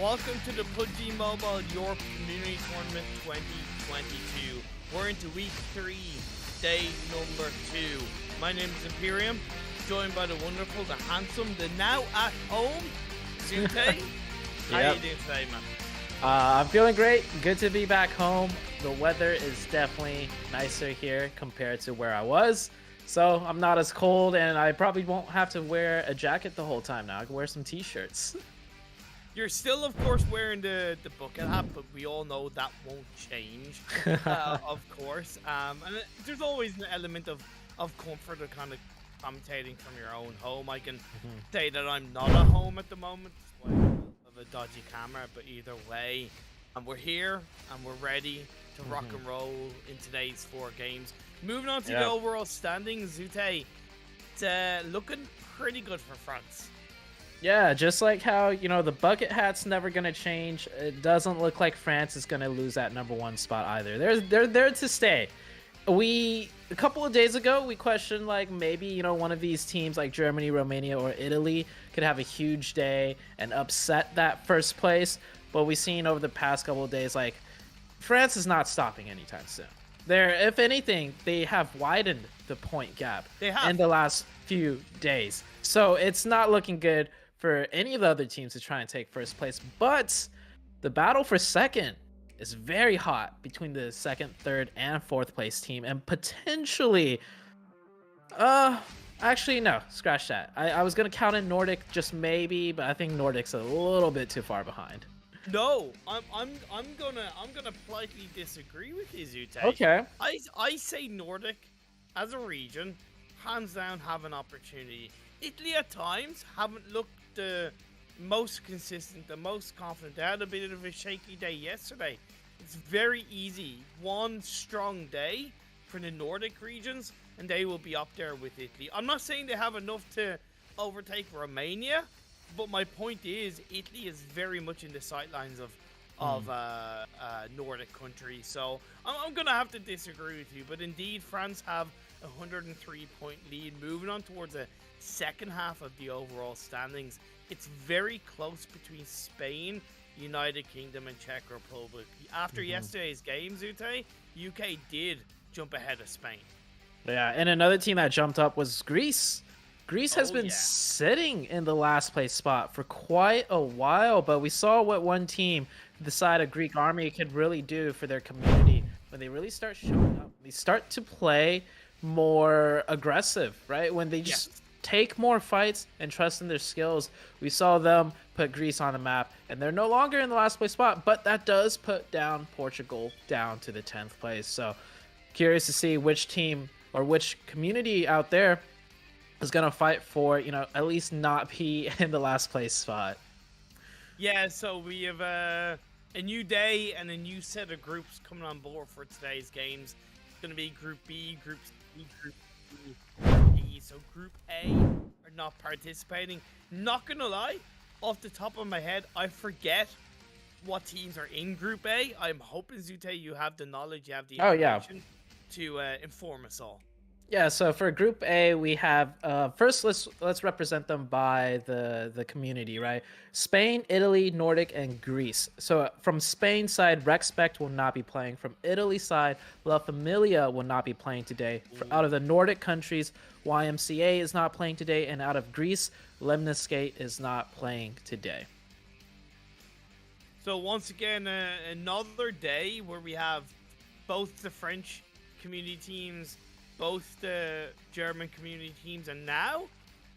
welcome to the PUBG Mobile Europe Community Tournament 2022. We're into week 3, day number 2. My name is Imperium, joined by the wonderful, the handsome, the now at home, Zute. How are you doing today, man? I'm feeling great. Good to be back home. The weather is definitely nicer here compared to where I was. So I'm not as cold, and I probably won't have to wear a jacket the whole time now. I can wear some t-shirts. You're still, of course, wearing the bucket hat, but we all know that won't change, of course. And there's always an element of comfort of kind of commentating from your own home. I can say that I'm not at home at the moment, despite of a dodgy camera, but either way, and we're here, and we're ready to rock and roll in today's 4 games. Moving on to the overall standings, Zute, it's looking pretty good for France. Yeah, just like how, you know, the bucket hat's never going to change. It doesn't look like France is going to lose that #1 spot either. They're there to stay. A couple of days ago, we questioned, like, maybe, you know, one of these teams like Germany, Romania, or Italy could have a huge day and upset that first place. But we've seen over the past couple of days, like, France is not stopping anytime soon. If anything, they have widened the point gap in the last few days. So it's not looking good for any of the other teams to try and take first place. But the battle for second is very hot between the 2nd, 3rd, and 4th place team. And potentially, actually, no, scratch that. I was going to count in Nordic just maybe, but I think Nordic's a little bit too far behind. No, I'm gonna politely disagree with you, Zute. Okay. I say Nordic as a region, hands down, have an opportunity. Italy at times haven't looked the most consistent, the most confident. They had a bit of a shaky day yesterday. It's very easy. One strong day for the Nordic regions, and they will be up there with Italy. I'm not saying they have enough to overtake Romania, but my point is, Italy is very much in the sightlines of Nordic countries. So I'm going to have to disagree with you. But indeed, France have a 103-point lead. Moving on towards the second half of the overall standings. It's very close between Spain, United Kingdom, and Czech Republic. After yesterday's game, Zute, UK did jump ahead of Spain. Yeah, and another team that jumped up was Greece. Greece has been sitting in the last place spot for quite a while, but we saw what one team, the side of Greek army, could really do for their community when they really start showing up. They start to play more aggressive, right? When they just take more fights and trust in their skills. We saw them put Greece on the map, and they're no longer in the last place spot, but that does put down Portugal down to the 10th place. So curious to see which team or which community out there is going to fight for, you know, at least not be in the last place spot. Yeah, so we have a new day and a new set of groups coming on board for today's games. It's going to be Group B, Group C, Group D, Group E. So Group A are not participating. Not going to lie, off the top of my head, I forget what teams are in Group A. I'm hoping, Zute, you have the knowledge, you have the information to inform us all. Yeah, so for Group A, we have first let's represent them by the community, right? Spain, Italy, Nordic, and Greece. So from Spain's side, REXPECT will not be playing. From Italy's side, La Familia will not be playing today. Out of the Nordic countries, YMCA is not playing today, and out of Greece, Lemniscate is not playing today. So once again, another day where we have both the French community teams, both the German community teams, and now,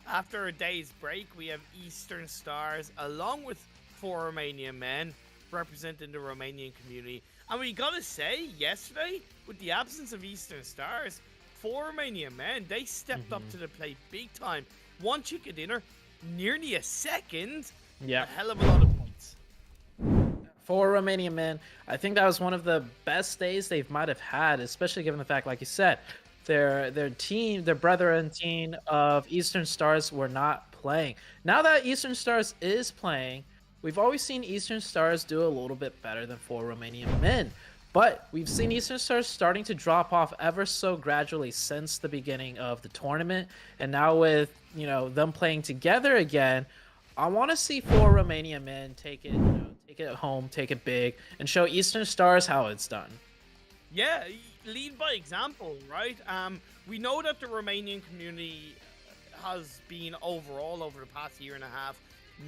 after a day's break, we have Eastern Stars, along with 4 Romanian men, representing the Romanian community. And we gotta say, yesterday, with the absence of Eastern Stars, 4 Romanian men, they stepped up to the plate big time. 1 chicken dinner, nearly a second, a hell of a lot of points. 4 Romanian men, I think that was one of the best days they might have had, especially given the fact, like you said, their team, their brethren team of Eastern Stars were not playing. Now that Eastern Stars is playing, we've always seen Eastern Stars do a little bit better than 4 Romanian men. But we've seen Eastern Stars starting to drop off ever so gradually since the beginning of the tournament. And now with, you know, them playing together again, I want to see 4 Romanian men take it, take it home, take it big, and show Eastern Stars how it's done. Yeah, lead by example, right? We know that the Romanian community has been overall over the past year and a half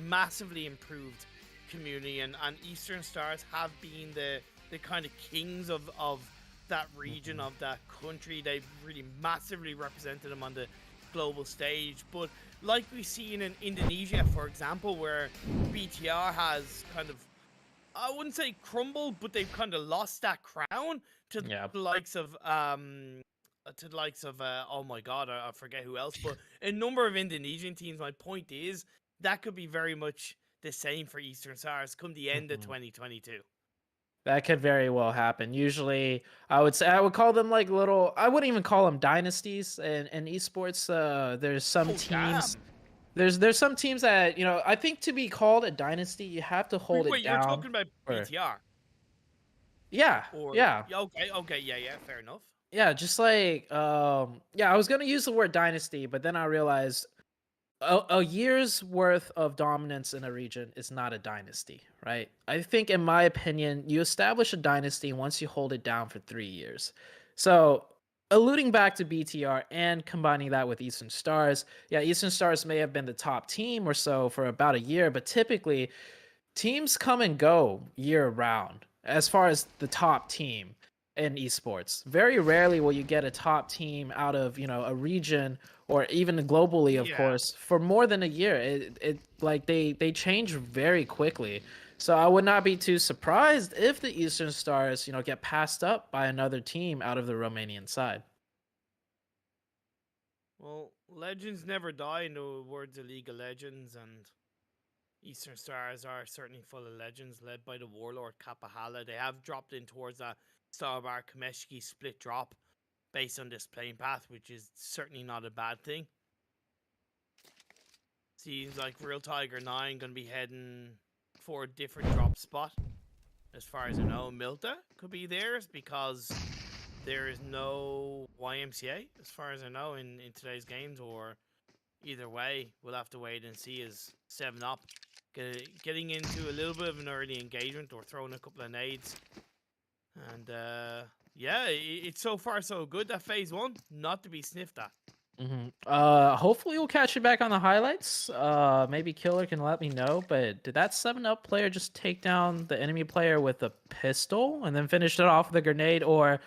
massively improved community, and Eastern Stars have been the kind of kings of that region, of that country. They've really massively represented them on the global stage. But like we see in Indonesia, for example, where BTR has kind of, I wouldn't say crumbled, but they've kind of lost that crown to Yeah. the likes of oh my god, I forget who else, but a number of Indonesian teams. My point is that could be very much the same for Eastern Stars come the end of 2022. That could very well happen. Usually, I would say I would call them like little. I wouldn't even call them dynasties in esports. There's some Oh teams. damn! There's some teams that I think to be called a dynasty, you have to hold it Wait, you're down. talking about For, BTR yeah, or yeah, okay, yeah, fair enough. yeah. Just like yeah, I was gonna use the word dynasty, but then I realized a year's worth of dominance in a region is not a dynasty, right? I think, in my opinion, you establish a dynasty once you hold it down for 3 years. So, alluding back to BTR and combining that with Eastern Stars, yeah, Eastern Stars may have been the top team or so for about a year, but typically teams come and go year round as far as the top team in esports. Very rarely will you get a top team out of, a region or even globally, of Yeah. course, for more than a year. It like they change very quickly. So I would not be too surprised if the Eastern Stars, get passed up by another team out of the Romanian side. Well, legends never die, in the words of League of Legends, and Eastern Stars are certainly full of legends, led by the warlord Kapahala. They have dropped in towards that Starbar Kameshki split drop based on this playing path, which is certainly not a bad thing. Seems like Real Tiger 9 going to be heading for a different drop spot. As far as I know, Milta could be theirs because there is no YMCA, as far as I know, in today's games. Or either way, we'll have to wait and see as 7-Up getting into a little bit of an early engagement or throwing a couple of nades. And yeah, it's so far so good. That phase 1, not to be sniffed at. Hopefully we'll catch you back on the highlights. Maybe Killer can let me know. But did that 7-Up player just take down the enemy player with a pistol and then finish it off with a grenade, or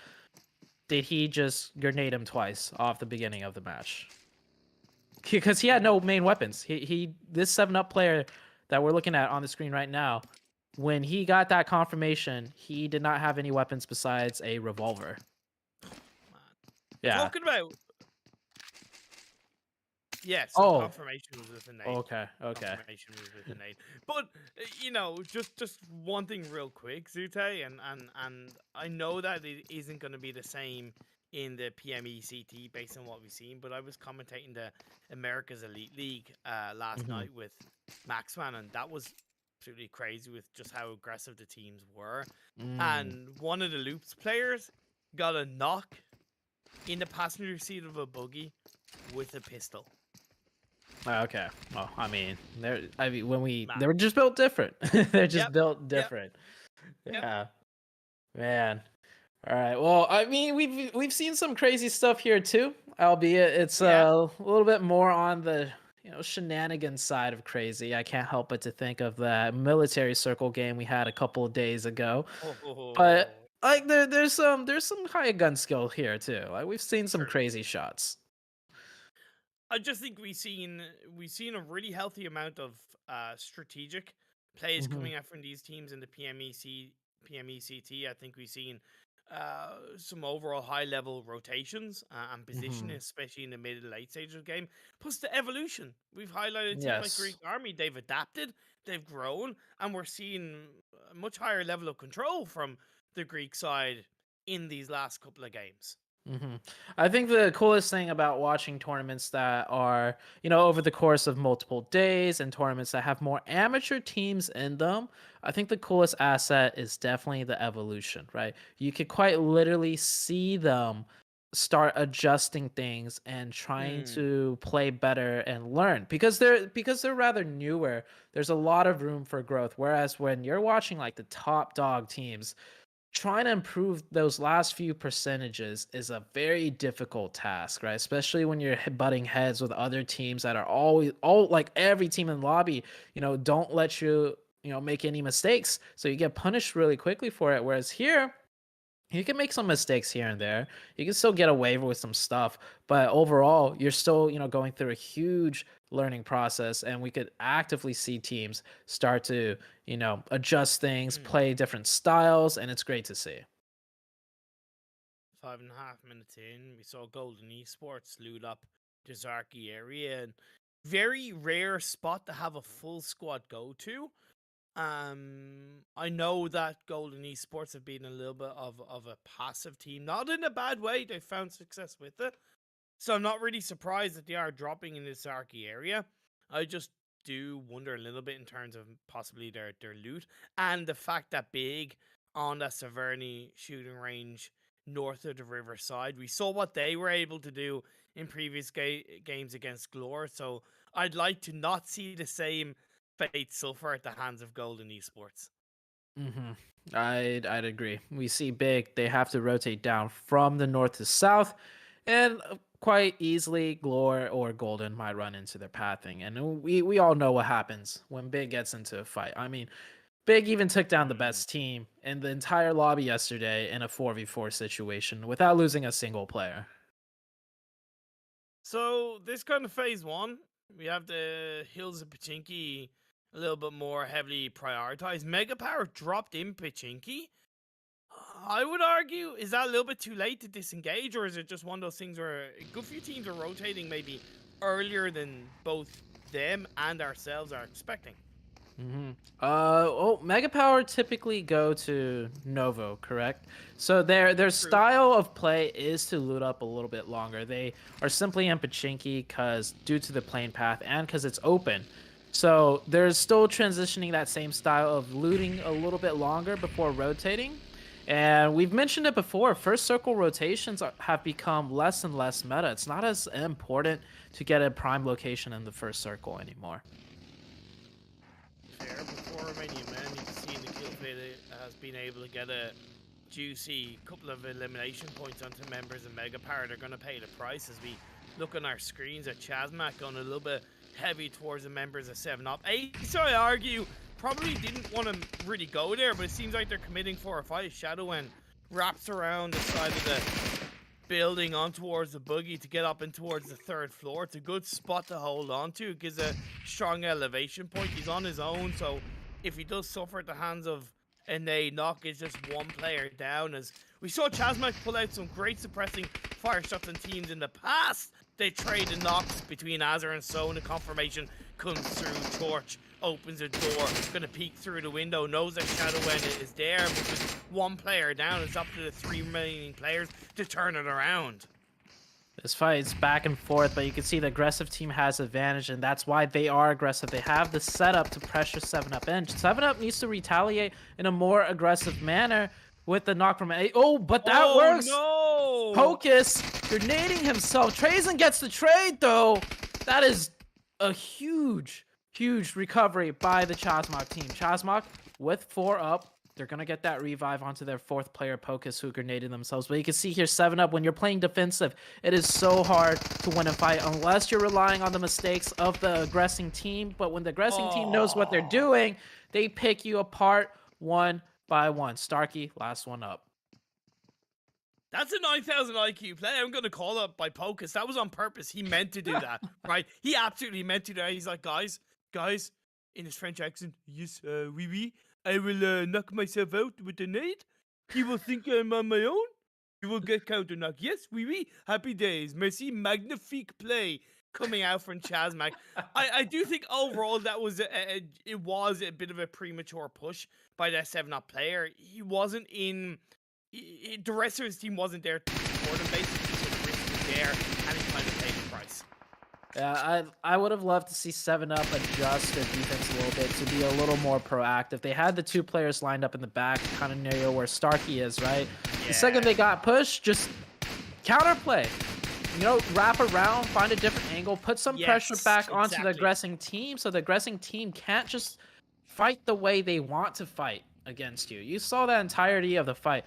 did he just grenade him twice off the beginning of the match? Because he had no main weapons. This 7-Up player that we're looking at on the screen right now, when he got that confirmation, he did not have any weapons besides a revolver. Yeah. Talking about. Yeah, so Oh. confirmation was with a nade. Okay. Confirmation was with a nade. But just one thing real quick, Zute, and I know that it isn't going to be the same in the PMECT based on what we've seen, but I was commentating the America's Elite League last night with Maxman, and that was absolutely crazy with just how aggressive the teams were. And one of the Loops players got a knock in the passenger seat of a buggy with a pistol. Okay. Well, I mean, they were just built different. They're just built different. Yeah. Man. All right. Well, I mean, we've seen some crazy stuff here too, albeit it's a little bit more on the shenanigans side of crazy. I can't help but to think of that military circle game we had a couple of days ago. But like there's some high gun skill here too. Like we've seen some crazy shots. I just think we've seen a really healthy amount of strategic plays coming out from these teams in the PMECT. I think we've seen some overall high level rotations and positioning, especially in the mid and late stage of the game. Plus the evolution. We've highlighted teams like Greek Army. They've adapted, they've grown, and we're seeing a much higher level of control from the Greek side in these last couple of games. I think the coolest thing about watching tournaments that are, over the course of multiple days and tournaments that have more amateur teams in them, I think the coolest asset is definitely the evolution, right? You could quite literally see them start adjusting things and trying Mm. to play better and learn because they're rather newer. There's a lot of room for growth. Whereas when you're watching like the top dog teams, trying to improve those last few percentages is a very difficult task, right? Especially when you're butting heads with other teams that are always all like every team in the lobby, don't let you, make any mistakes. So you get punished really quickly for it. Whereas here, you can make some mistakes here and there. You can still get away with some stuff, but overall, you're still, going through a huge learning process, and we could actively see teams start to, adjust things, Mm. play different styles, and it's great to see. 5.5 minutes in, we saw Golden Esports loot up the Zarky area, and very rare spot to have a full squad go to. I know that Golden Esports have been a little bit of a passive team, not in a bad way. They found success with it, so I'm not really surprised that they are dropping in this Zarky area. I just do wonder a little bit in terms of possibly their loot and the fact that Big on that Severny shooting range north of the riverside. We saw what they were able to do in previous games against Glore, so I'd like to not see the same fate suffer at the hands of Golden Esports. I'd agree. We see Big, they have to rotate down from the north to south, and quite easily Glore or Golden might run into their pathing. And we all know what happens when Big gets into a fight. I mean, Big even took down the best team in the entire lobby yesterday in a 4v4 situation without losing a single player. So this kind of phase one, we have the Hills of Pachinki a little bit more heavily prioritized. Mega Power dropped in Pachinki. I would argue, is that a little bit too late to disengage, or is it just one of those things where a good few teams are rotating maybe earlier than both them and ourselves are expecting? Mega Power typically go to Novo, correct? So their style of play is to loot up a little bit longer. They are simply in Pachinki because due to the plane path and because it's open. So they're still transitioning that same style of looting a little bit longer before rotating. And we've mentioned it before, first circle rotations have become less and less meta. It's not as important to get a prime location in the first circle anymore. Fair. Before Romanian men, you can see in the kill feed has been able to get a juicy couple of elimination points onto members of Mega Power. They're going to pay the price as we look on our screens at Chasmac going a little bit heavy towards the members of 7-Up. Ace, I argue, probably didn't want to really go there, but it seems like they're committing for a fight. Shadowwen wraps around the side of the building on towards the buggy to get up and towards the third floor. It's a good spot to hold on to. It gives a strong elevation point. He's on his own, so if he does suffer at the hands of a knock, it's just one player down. As we saw Chasmac pull out some great suppressing fire shots on teams in the past. They trade the knocks between Azar and So, and the confirmation comes through. Torch opens a door, gonna peek through the window, knows that Shadowwen is there, but with one player down, it's up to the 3 remaining players to turn it around. This fight is back and forth, but you can see the aggressive team has advantage, and that's why they are aggressive. They have the setup to pressure 7-Up in. 7-Up needs to retaliate in a more aggressive manner with the knock from A. Oh, but that works! No! Pocus grenading himself. Trazen gets the trade, though. That is a huge recovery by the Chasmac team. Chasmac with 4 up. They're going to get that revive onto their 4th player, Pocus, who grenaded themselves. But you can see here, 7-Up, when you're playing defensive, it is so hard to win a fight unless you're relying on the mistakes of the aggressing team. But when the aggressing team knows what they're doing, they pick you apart one by one. Starkey, last one up. That's a 9,000 IQ play. I'm going to call it by Pocus. That was on purpose. He meant to do that, right? He absolutely meant to do that. He's like, guys, in his French accent, yes, oui, I will knock myself out with a nade. He will think I'm on my own. He will get counter knock. Yes, oui, happy days. Merci, magnifique play coming out from Chasmac. I do think overall that was it was a bit of a premature push by that 7-Up player. He wasn't in. The rest of his team wasn't there to support him. Basically, the risk was there, and he kind of paid the price. Yeah, I would have loved to see 7-Up adjust their defense a little bit to be a little more proactive. They had the 2 players lined up in the back, kind of near where Starkey is, right? Yeah. The second they got pushed, just counterplay. You know, wrap around, find a different angle, put some pressure back onto the aggressing team, so the aggressing team can't just fight the way they want to fight against you. You saw the entirety of the fight.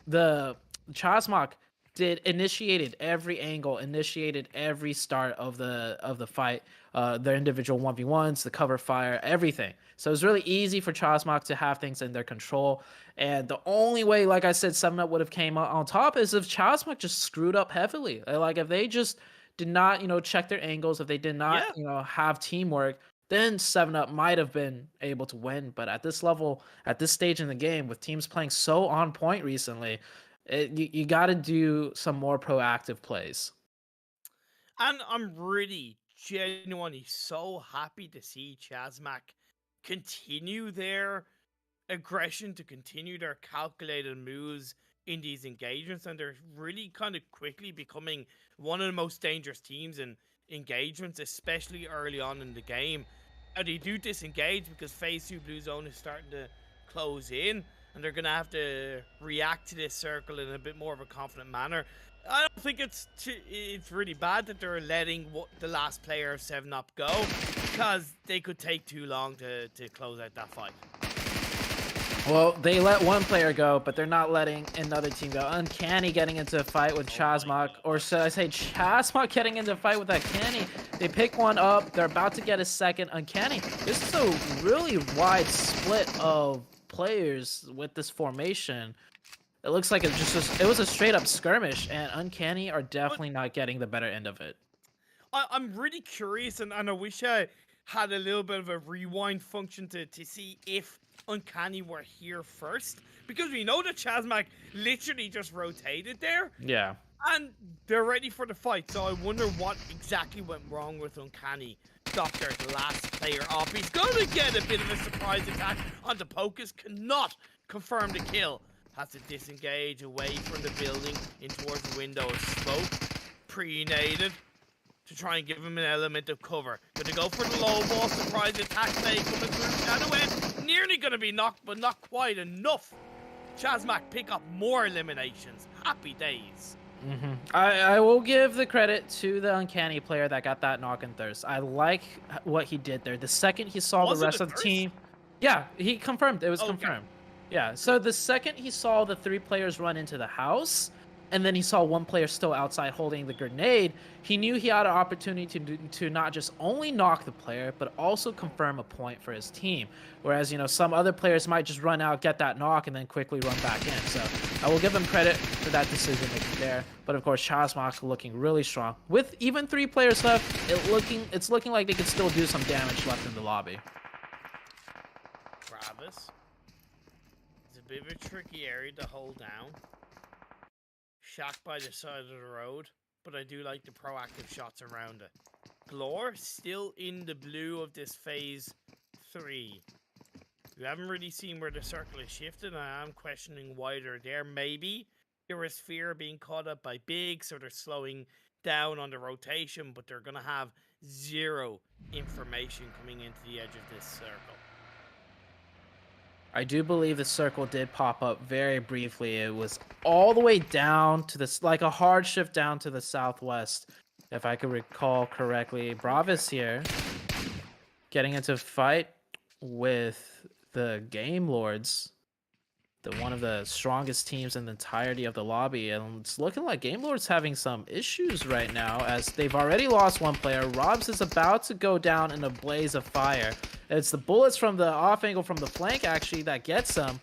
The Chasmok initiated every angle, initiated every start of the fight, their individual 1v1s, the cover fire, everything. So it's really easy for Chasmok to have things in their control. And the only way, like I said, 7-Up would have came out on top is if Chasmok just screwed up heavily. Like if they just did not, you know, check their angles, if they did not, you know, have teamwork, then 7-Up might have been able to win. But at this level, at this stage in the game, with teams playing so on point recently, you got to do some more proactive plays. And I'm really genuinely so happy to see Chasmok continue their aggression, to continue their calculated moves in these engagements, and they're really kind of quickly becoming one of the most dangerous teams in engagements, especially early on in the game. And they do disengage because phase 2 blue zone is starting to close in, and they're gonna have to react to this circle in a bit more of a confident manner. I don't think it's really bad that they're letting the last player of 7-Up go, because they could take too long to close out that fight. Well, they let one player go, but they're not letting another team go. Uncanny getting into a fight with Chasmok, or should I say Chasmok getting into a fight with Uncanny. They pick one up. They're about to get a second. Uncanny. This is a really wide split of players with this formation. It looks like it was a straight up skirmish, and Uncanny are definitely not getting the better end of it. I'm really curious, and I wish I had a little bit of a rewind function to see if Uncanny were here first, because we know that Chasmok literally just rotated there. Yeah. And they're ready for the fight, so I wonder what exactly went wrong with Uncanny. Doctor's last player off. He's gonna get a bit of a surprise attack onto Pocus, cannot confirm the kill. Has to disengage away from the building in towards the window of smoke. Pre-naded to try and give him an element of cover. Gonna go for the low ball, surprise attack play coming through that away. Nearly gonna be knocked, but not quite enough. Chasmok pick up more eliminations. Happy days. I will give the credit to the Uncanny player that got that knock and thirst. I like what he did there. The second he saw the rest of the team, yeah, he confirmed. It was confirmed. Yeah, so the second he saw the 3 players run into the house, and then he saw one player still outside holding the grenade, he knew he had an opportunity to not just only knock the player, but also confirm a point for his team. Whereas, you know, some other players might just run out, get that knock, and then quickly run back in. So I will give him credit for that decision making there. But of course, Chasmok looking really strong. With even 3 players left, it's looking like they could still do some damage left in the lobby. Travis. It's a bit of a tricky area to hold down. Shack by the side of the road, but I do like the proactive shots around it. Glor still in the blue of this phase 3. We haven't really seen where the circle is shifted, and I am questioning why they're there. Maybe there is fear of being caught up by big, so they're slowing down on the rotation, but they're going to have 0 information coming into the edge of this circle. I do believe the circle did pop up very briefly. It was all the way down to this, like a hard shift down to the southwest, if I could recall correctly. Bravis here getting into a fight with the Game Lords, one of the strongest teams in the entirety of the lobby, and it's looking like Game Lords having some issues right now as they've already lost one player. Robs is about to go down in a blaze of fire. It's the bullets from the off angle from the flank actually that gets him,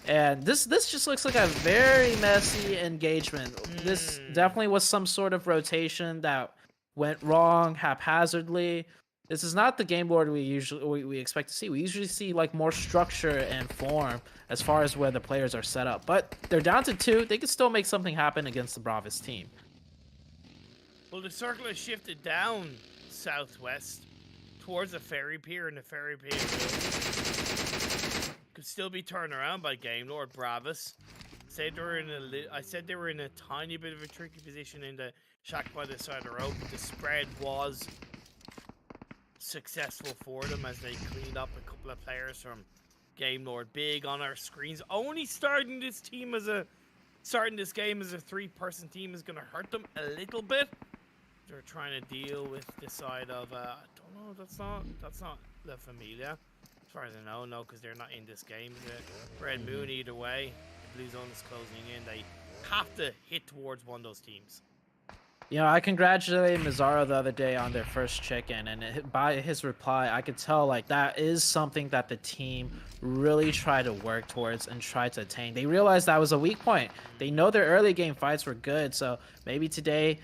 and this just looks like a very messy engagement. This definitely was some sort of rotation that went wrong haphazardly. This is not the Game Lord we expect to see. We usually see like more structure and form as far as where the players are set up. But they're down to 2. They could still make something happen against the Bravis team. Well, the circle has shifted down southwest towards the ferry pier, and the ferry pier could still be turned around by Game Lord Bravis. I said they were in a tiny bit of a tricky position in the shack by the side of the road, but the spread was successful for them as they cleaned up a couple of players from Game Lord. Big on our screens, only starting this team as a starting this game as a 3-person team is going to hurt them a little bit. They're trying to deal with the side of, I don't know, that's not La Familia. As far as I know, no, because they're not in this game. The Red Moon either way. The Blue Zone is closing in. They have to hit towards one of those teams. You know, I congratulated Mazzaro the other day on their first chicken, and by his reply, I could tell like that is something that the team really tried to work towards and try to attain. They realized that was a weak point. They know their early game fights were good, so maybe today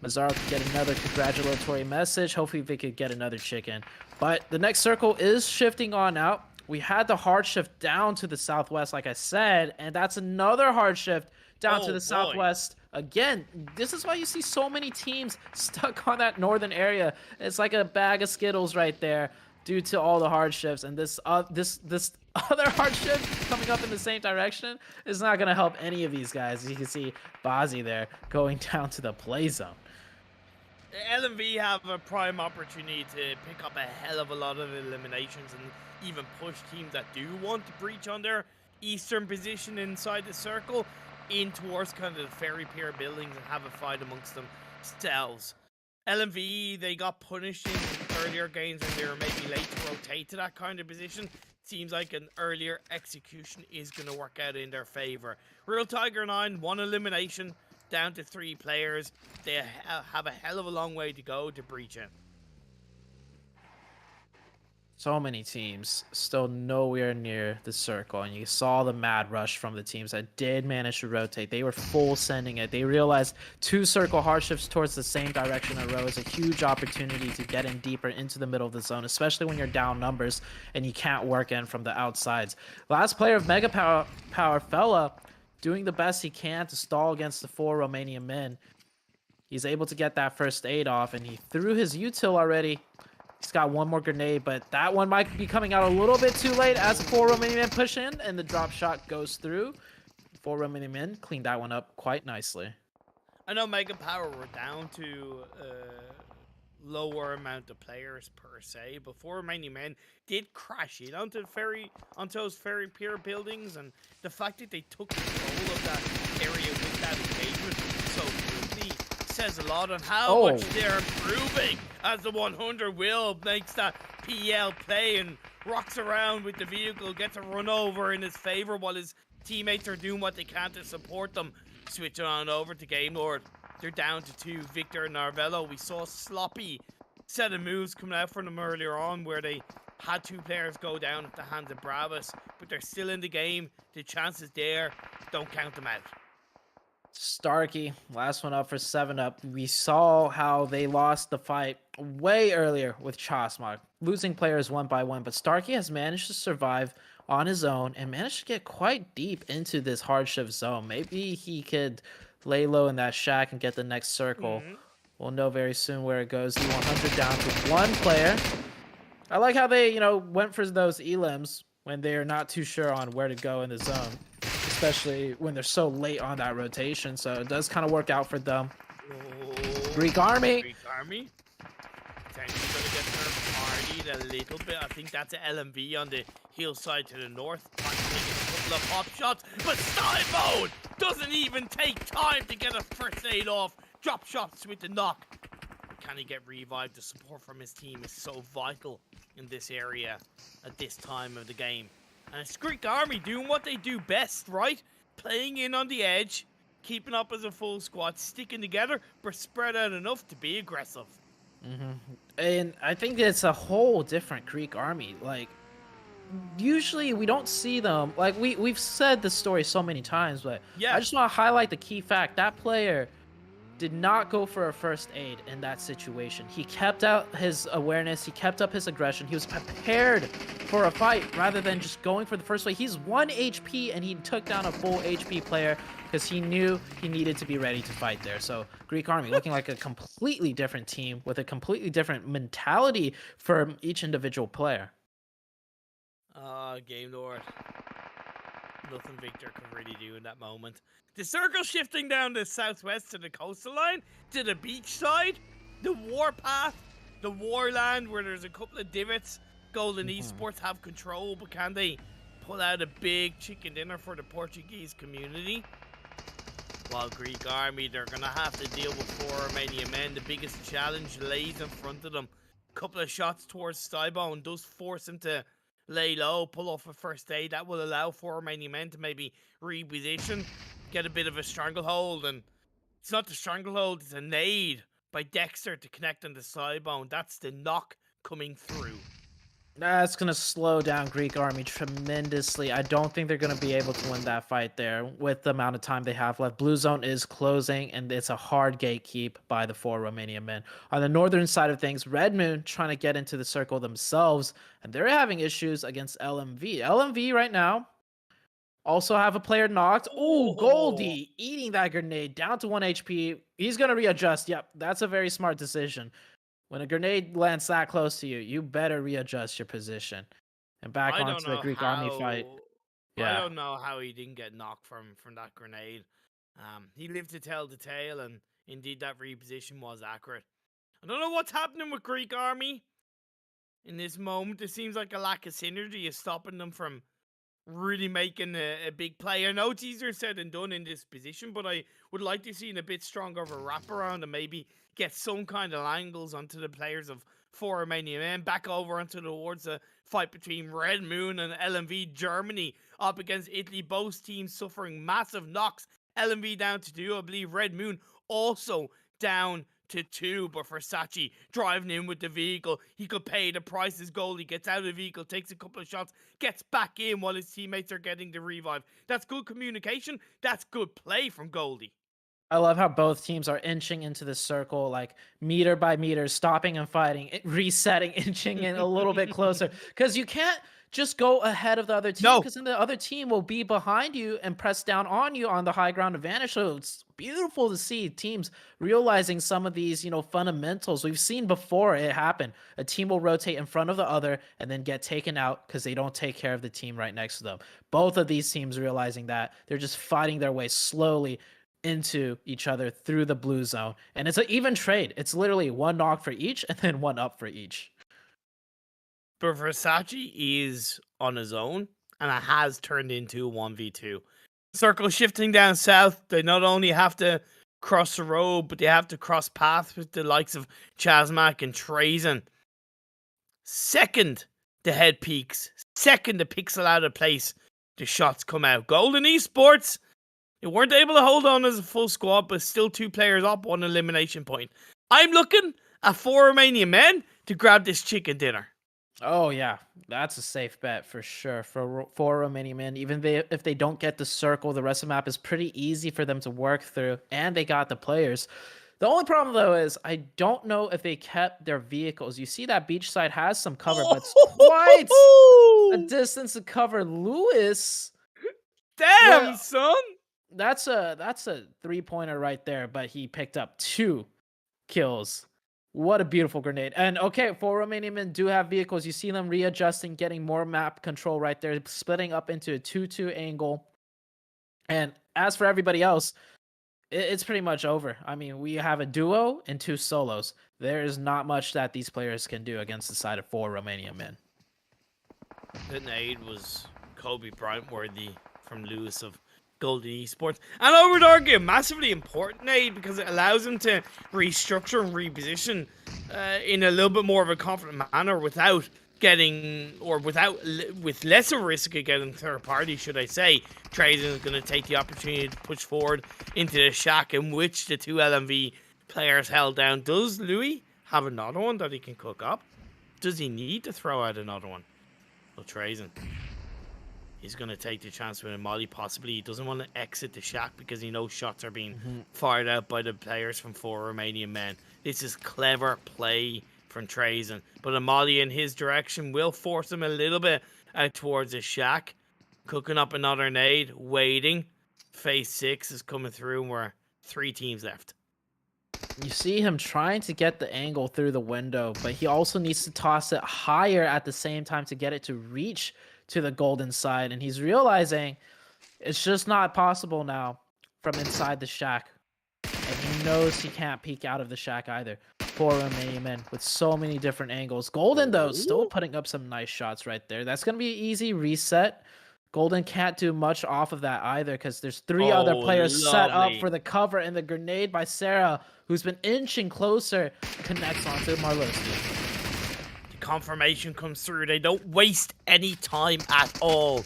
Mazzaro could get another congratulatory message. Hopefully they could get another chicken. But the next circle is shifting on out. We had the hard shift down to the southwest, like I said, and that's another hard shift down to the southwest. Again, this is why you see so many teams stuck on that northern area. It's like a bag of Skittles right there due to all the hard shifts. And this other hard shift coming up in the same direction is not going to help any of these guys. You can see Bazzi there going down to the play zone. LMV have a prime opportunity to pick up a hell of a lot of eliminations and even push teams that do want to breach on their eastern position inside the circle in towards kind of the ferry pier buildings and have a fight amongst themselves. LMV, they got punished in earlier games when they were maybe late to rotate to that kind of position. Seems like an earlier execution is going to work out in their favor. Real Tiger 9, 1 elimination, down to 3 players. They have a hell of a long way to go to breach in. So many teams still nowhere near the circle, and you saw the mad rush from the teams that did manage to rotate. They were full sending it. They realized 2 circle hard shifts towards the same direction in a row is a huge opportunity to get in deeper into the middle of the zone, especially when you're down numbers and you can't work in from the outsides. Last player of Mega Power Fella doing the best he can to stall against the 4 Romanian men. He's able to get that first aid off, and he threw his util already. He's got 1 more grenade, but that one might be coming out a little bit too late as the 4 Romanian men push in, and the drop shot goes through. 4 Romanian men cleaned that one up quite nicely. I know Mega Power were down to a lower amount of players per se, but 4 Romanian men did crash in onto those ferry pier buildings, and the fact that they took control of that area with that engagement so quickly says a lot on how much they're improving as the 100 Will makes that PL play and rocks around with the vehicle, gets a run over in his favor while his teammates are doing what they can to support them. Switching on over to Game Lord. They're down to 2, Victor and Narvello. We saw a sloppy set of moves coming out from them earlier on where they had 2 players go down at the hands of Bravas, but they're still in the game. The chance is there. Don't count them out. Starkey, last one up for 7-Up. We saw how they lost the fight way earlier with Chasmog, losing players 1 by 1, but Starkey has managed to survive on his own and managed to get quite deep into this hard shift zone. Maybe he could lay low in that shack and get the next circle. We'll know very soon where it goes. D100 down to 1 player. I like how they, went for those elims when they're not too sure on where to go in the zone, especially when they're so late on that rotation. So it does kind of work out for them. Greek Army. Greek Army. Potentially going to get partied a little bit. I think that's an LMV on the hillside to the north. Trying to take a couple of pop shots, but Style Mode doesn't even take time to get a first aid off. Drop shots with the knock. Can he get revived? The support from his team is so vital in this area at this time of the game. And it's Greek Army doing what they do best, right? Playing in on the edge, keeping up as a full squad, sticking together, but spread out enough to be aggressive. And I think it's a whole different Greek Army. Like, usually we don't see them. Like, we've said this story so many times, but yeah. I just want to highlight the key fact. That player did not go for a first aid in that situation. He kept out his awareness. He kept up his aggression. He was prepared for a fight rather than just going for the first fight. He's 1 HP and he took down a full HP player because he knew he needed to be ready to fight there. So Greek Army looking like a completely different team with a completely different mentality for each individual player. Game Lord. Nothing Victor could really do in that moment. The circle shifting down the southwest to the coastal line, to the beach side, the war path, the war land where there's a couple of divots. Golden Esports have control, but can they pull out a big chicken dinner for the Portuguese community? While Greek Army, they're going to have to deal with 4 Romanian men. The biggest challenge lays in front of them. Couple of shots towards Stybone does force him to lay low, pull off a first aid. That will allow 4 Romanian men to maybe reposition, get a bit of a stranglehold. And it's not the stranglehold, it's a nade by Dexter to connect on the Stybone. That's the knock coming through. That's going to slow down Greek Army tremendously. I don't think they're going to be able to win that fight there with the amount of time they have left. Blue zone is closing, and it's a hard gatekeep by the 4 Romanian men. On the northern side of things, Red Moon trying to get into the circle themselves, and they're having issues against LMV. LMV right now also have a player knocked. Ooh, Goldie eating that grenade down to 1 HP. He's going to readjust. Yep, that's a very smart decision. When a grenade lands that close to you, you better readjust your position. And back onto the Greek Army fight. Yeah. I don't know how he didn't get knocked from that grenade. He lived to tell the tale, and indeed that reposition was accurate. I don't know what's happening with Greek Army in this moment. It seems like a lack of synergy is stopping them from really making a big play. I know it's easier said than done in this position, but I would like to see a bit stronger of a wraparound and maybe get some kind of angles onto the players of 4 Romanian men. Back over onto towards the fight between Red Moon and LMV Germany up against Italy. Both teams suffering massive knocks. LMV down to 2. I believe Red Moon also down to 2, but Versace driving in with the vehicle. He could pay the price. His goalie gets out of the vehicle, takes a couple of shots, gets back in while his teammates are getting the revive. That's good communication. That's good play from Goldie. I love how both teams are inching into the circle, like meter by meter, stopping and fighting, resetting, inching in a little bit closer. Because you can't just go ahead of the other team, because then the other team will be behind you and press down on you on the high ground advantage. So it's beautiful to see teams realizing some of these, fundamentals. We've seen before it happen. A team will rotate in front of the other and then get taken out because they don't take care of the team right next to them. Both of these teams realizing that they're just fighting their way slowly into each other through the blue zone. And it's an even trade. It's literally 1 knock for each and then 1 up for each. But Versace is on his own, and it has turned into a 1v2. Circle shifting down south. They not only have to cross the road, but they have to cross paths with the likes of Chasmak and Trazen. Second, the head peaks. Second, the pixel out of place. The shots come out. Golden Esports, they weren't able to hold on as a full squad, but still 2 players up, 1 elimination point. I'm looking at 4 Romanian men to grab this chicken dinner. Oh, yeah. That's a safe bet for sure for Romanian men. Even if they don't get the circle, the rest of the map is pretty easy for them to work through, and they got the players. The only problem, though, is I don't know if they kept their vehicles. You see that beach side has some cover, but it's quite a distance to cover. Lewis. Damn, son. That's a 3-pointer right there, but he picked up 2 kills. What a beautiful grenade. And okay, 4 Romanian men do have vehicles. You see them readjusting, getting more map control right there, splitting up into a 2-2 angle. And as for everybody else, it's pretty much over. I mean, we have a duo and 2 solos. There is not much that these players can do against the side of 4 Romanian men. The nade was Kobe Bryant worthy from Lewis of Golden Esports. And I would argue a massively important nade because it allows him to restructure and reposition in a little bit more of a confident manner without getting, or with lesser risk of getting third party, should I say. Trazen is going to take the opportunity to push forward into the shack in which the 2 LMV players held down. Does Louis have another one that he can cook up? Does he need to throw out another one? Well, Trazen, he's going to take the chance with a molly, possibly. He doesn't want to exit the shack because he knows shots are being fired out by the players from 4 Romanian men. This is clever play from Trazen, but a molly in his direction will force him a little bit out towards his shack. Cooking up another nade, waiting. Phase 6 is coming through, and we're 3 teams left. You see him trying to get the angle through the window, but he also needs to toss it higher at the same time to get it to reach to the golden side, and he's realizing it's just not possible now from inside the shack. And he knows he can't peek out of the shack either. 4 Romanian men with so many different angles. Golden, though, still putting up some nice shots right there. That's going to be an easy reset. Golden can't do much off of that either because there's three other Oh, players set up lovely. for the cover, and the grenade by Sarah, who's been inching closer, connects onto Marlowski. The confirmation comes through. They don't waste any time at all.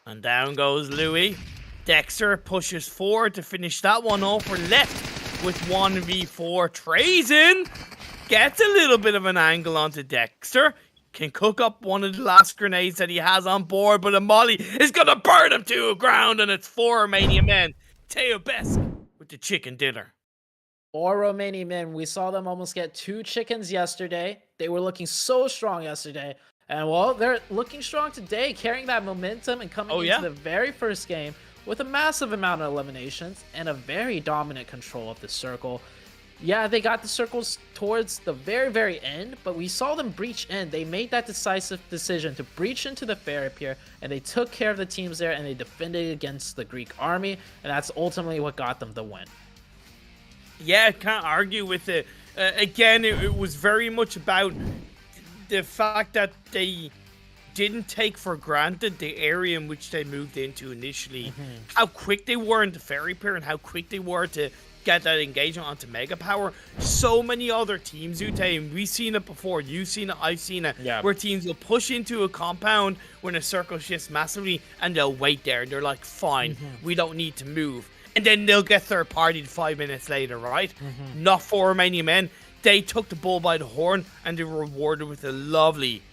And down goes Louis. Dexter pushes forward to finish that one off. We're left with 1v4. Trazen gets a little bit of an angle onto Dexter. Can cook up one of the last grenades that he has on board, but a molly is going to burn him to the ground, and it's 4 Romanian men. Teo Besk with the chicken dinner. 4 Romanian men. We saw them almost get 2 chickens yesterday. They were looking so strong yesterday. And, well, they're looking strong today, carrying that momentum and coming into the very first game with a massive amount of eliminations and a very dominant control of the circle. Yeah, they got the circles towards the very, very end, but we saw them breach in. They made that decisive decision to breach into the ferry pier, and they took care of the teams there, and they defended against the Greek army, and that's ultimately what got them the win. Yeah, can't argue with it. Again, it was very much about the fact that they didn't take for granted the area in which they moved into initially. How quick they were in the ferry pier and how quick they were to get that engagement onto Mega Power. So many other teams, Ute, and we've seen it before. You've seen it, I've seen it, where teams will push into a compound when a circle shifts massively and they'll wait there and they're like, fine, we don't need to move. And then they'll get third partied 5 minutes later, right? Not 4 Romanian men. They took the bull by the horn and they were rewarded with a lovely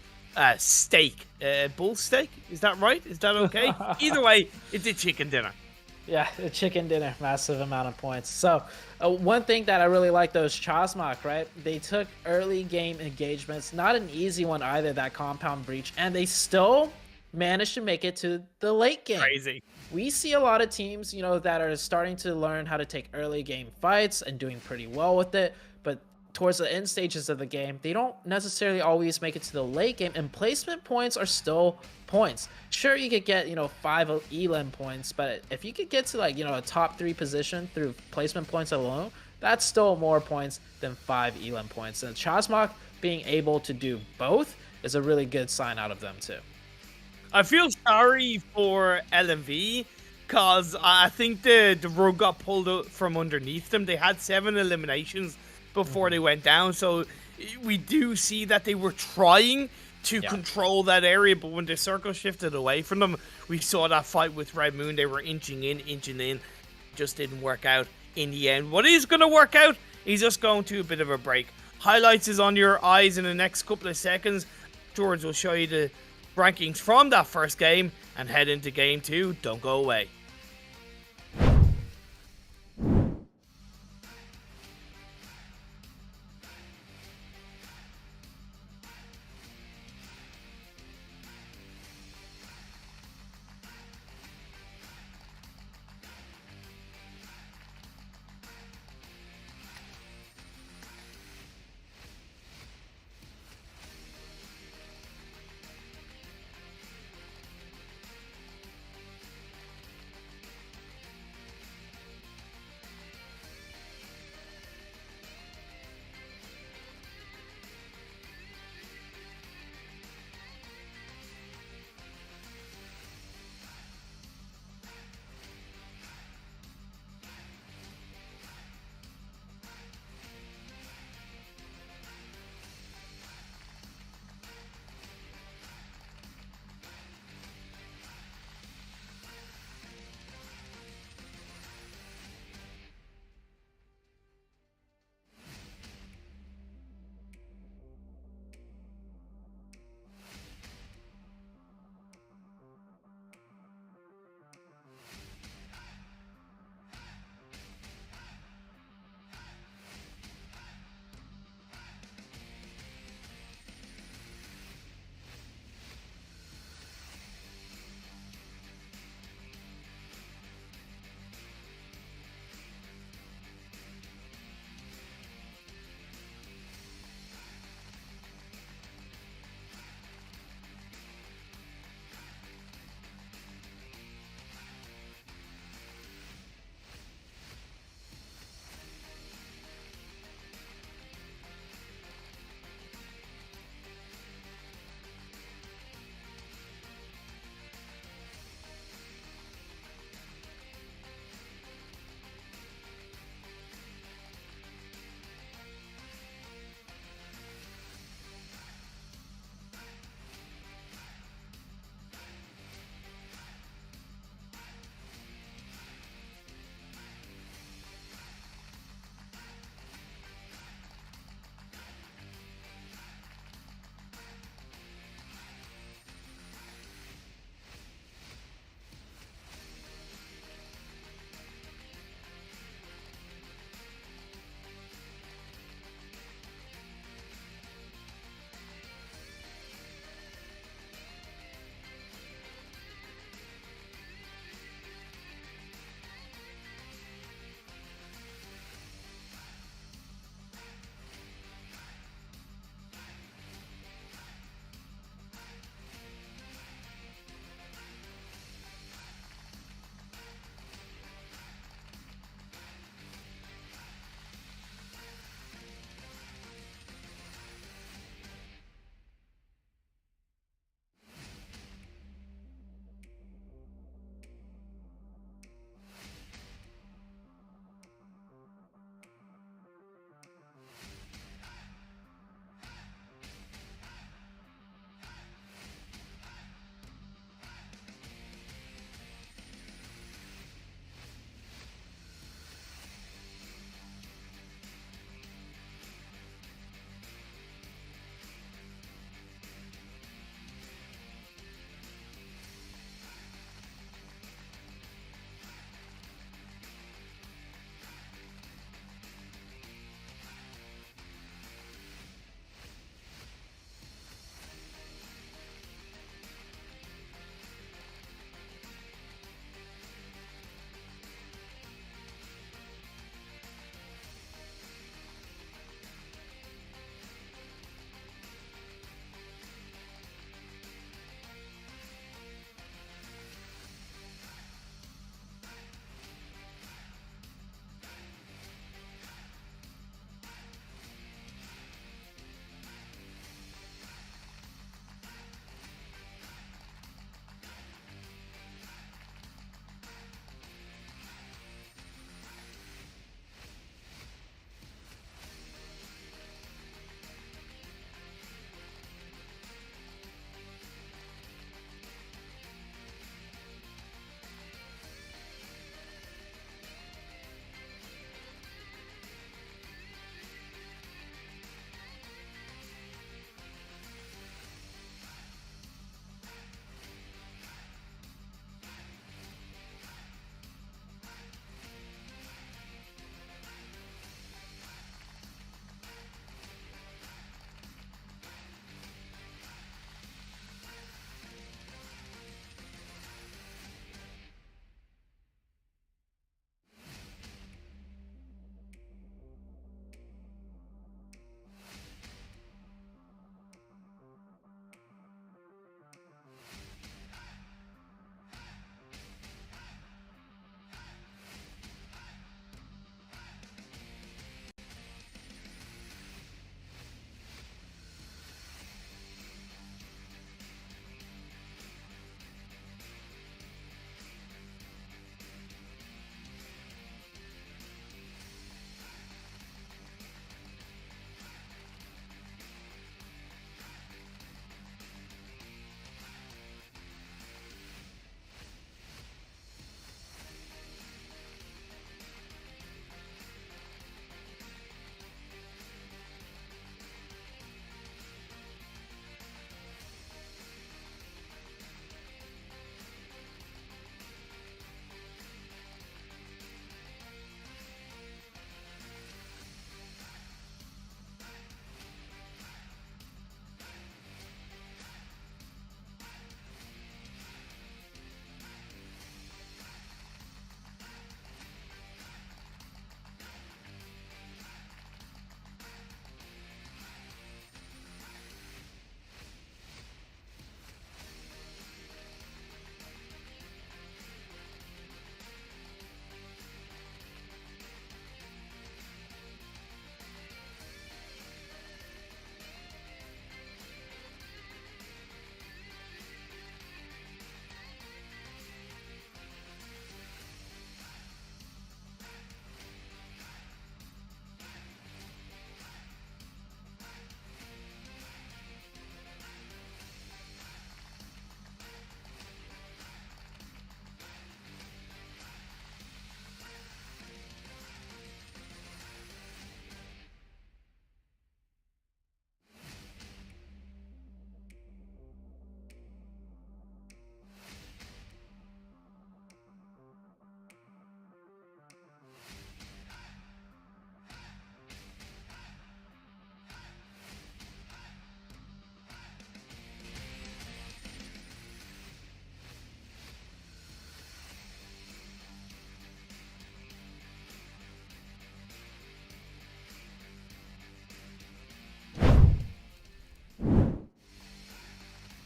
steak. Bull steak? Is that right? Is that okay? Either way, it's a chicken dinner. Yeah, a chicken dinner, massive amount of points. So, one thing that I really like though is Chasmok, right? They took early game engagements, not an easy one either, that compound breach, and they still managed to make it to the late game. Crazy. We see a lot of teams, you know, that are starting to learn how to take early game fights and doing pretty well with it, but towards the end stages of the game, they don't necessarily always make it to the late game, and placement points are still points. Sure, you could get, you know, 5 elim points, but if you could get to, like, you know, a top 3 position through placement points alone, that's still more points than 5 elim points. And Chasmok being able to do both is a really good sign out of them too. I feel sorry for LMV because I think the rug got pulled out from underneath them. They had 7 eliminations before they went down, so we do see that they were trying to control that area, but when the circle shifted away from them, we saw that fight with Red Moon. They were inching in, just didn't work out in the end. What is going to work out, he's just going to a bit of a break. Highlights is on your eyes in the next couple of seconds. George will show you the rankings from that first game and head into game 2. Don't go away.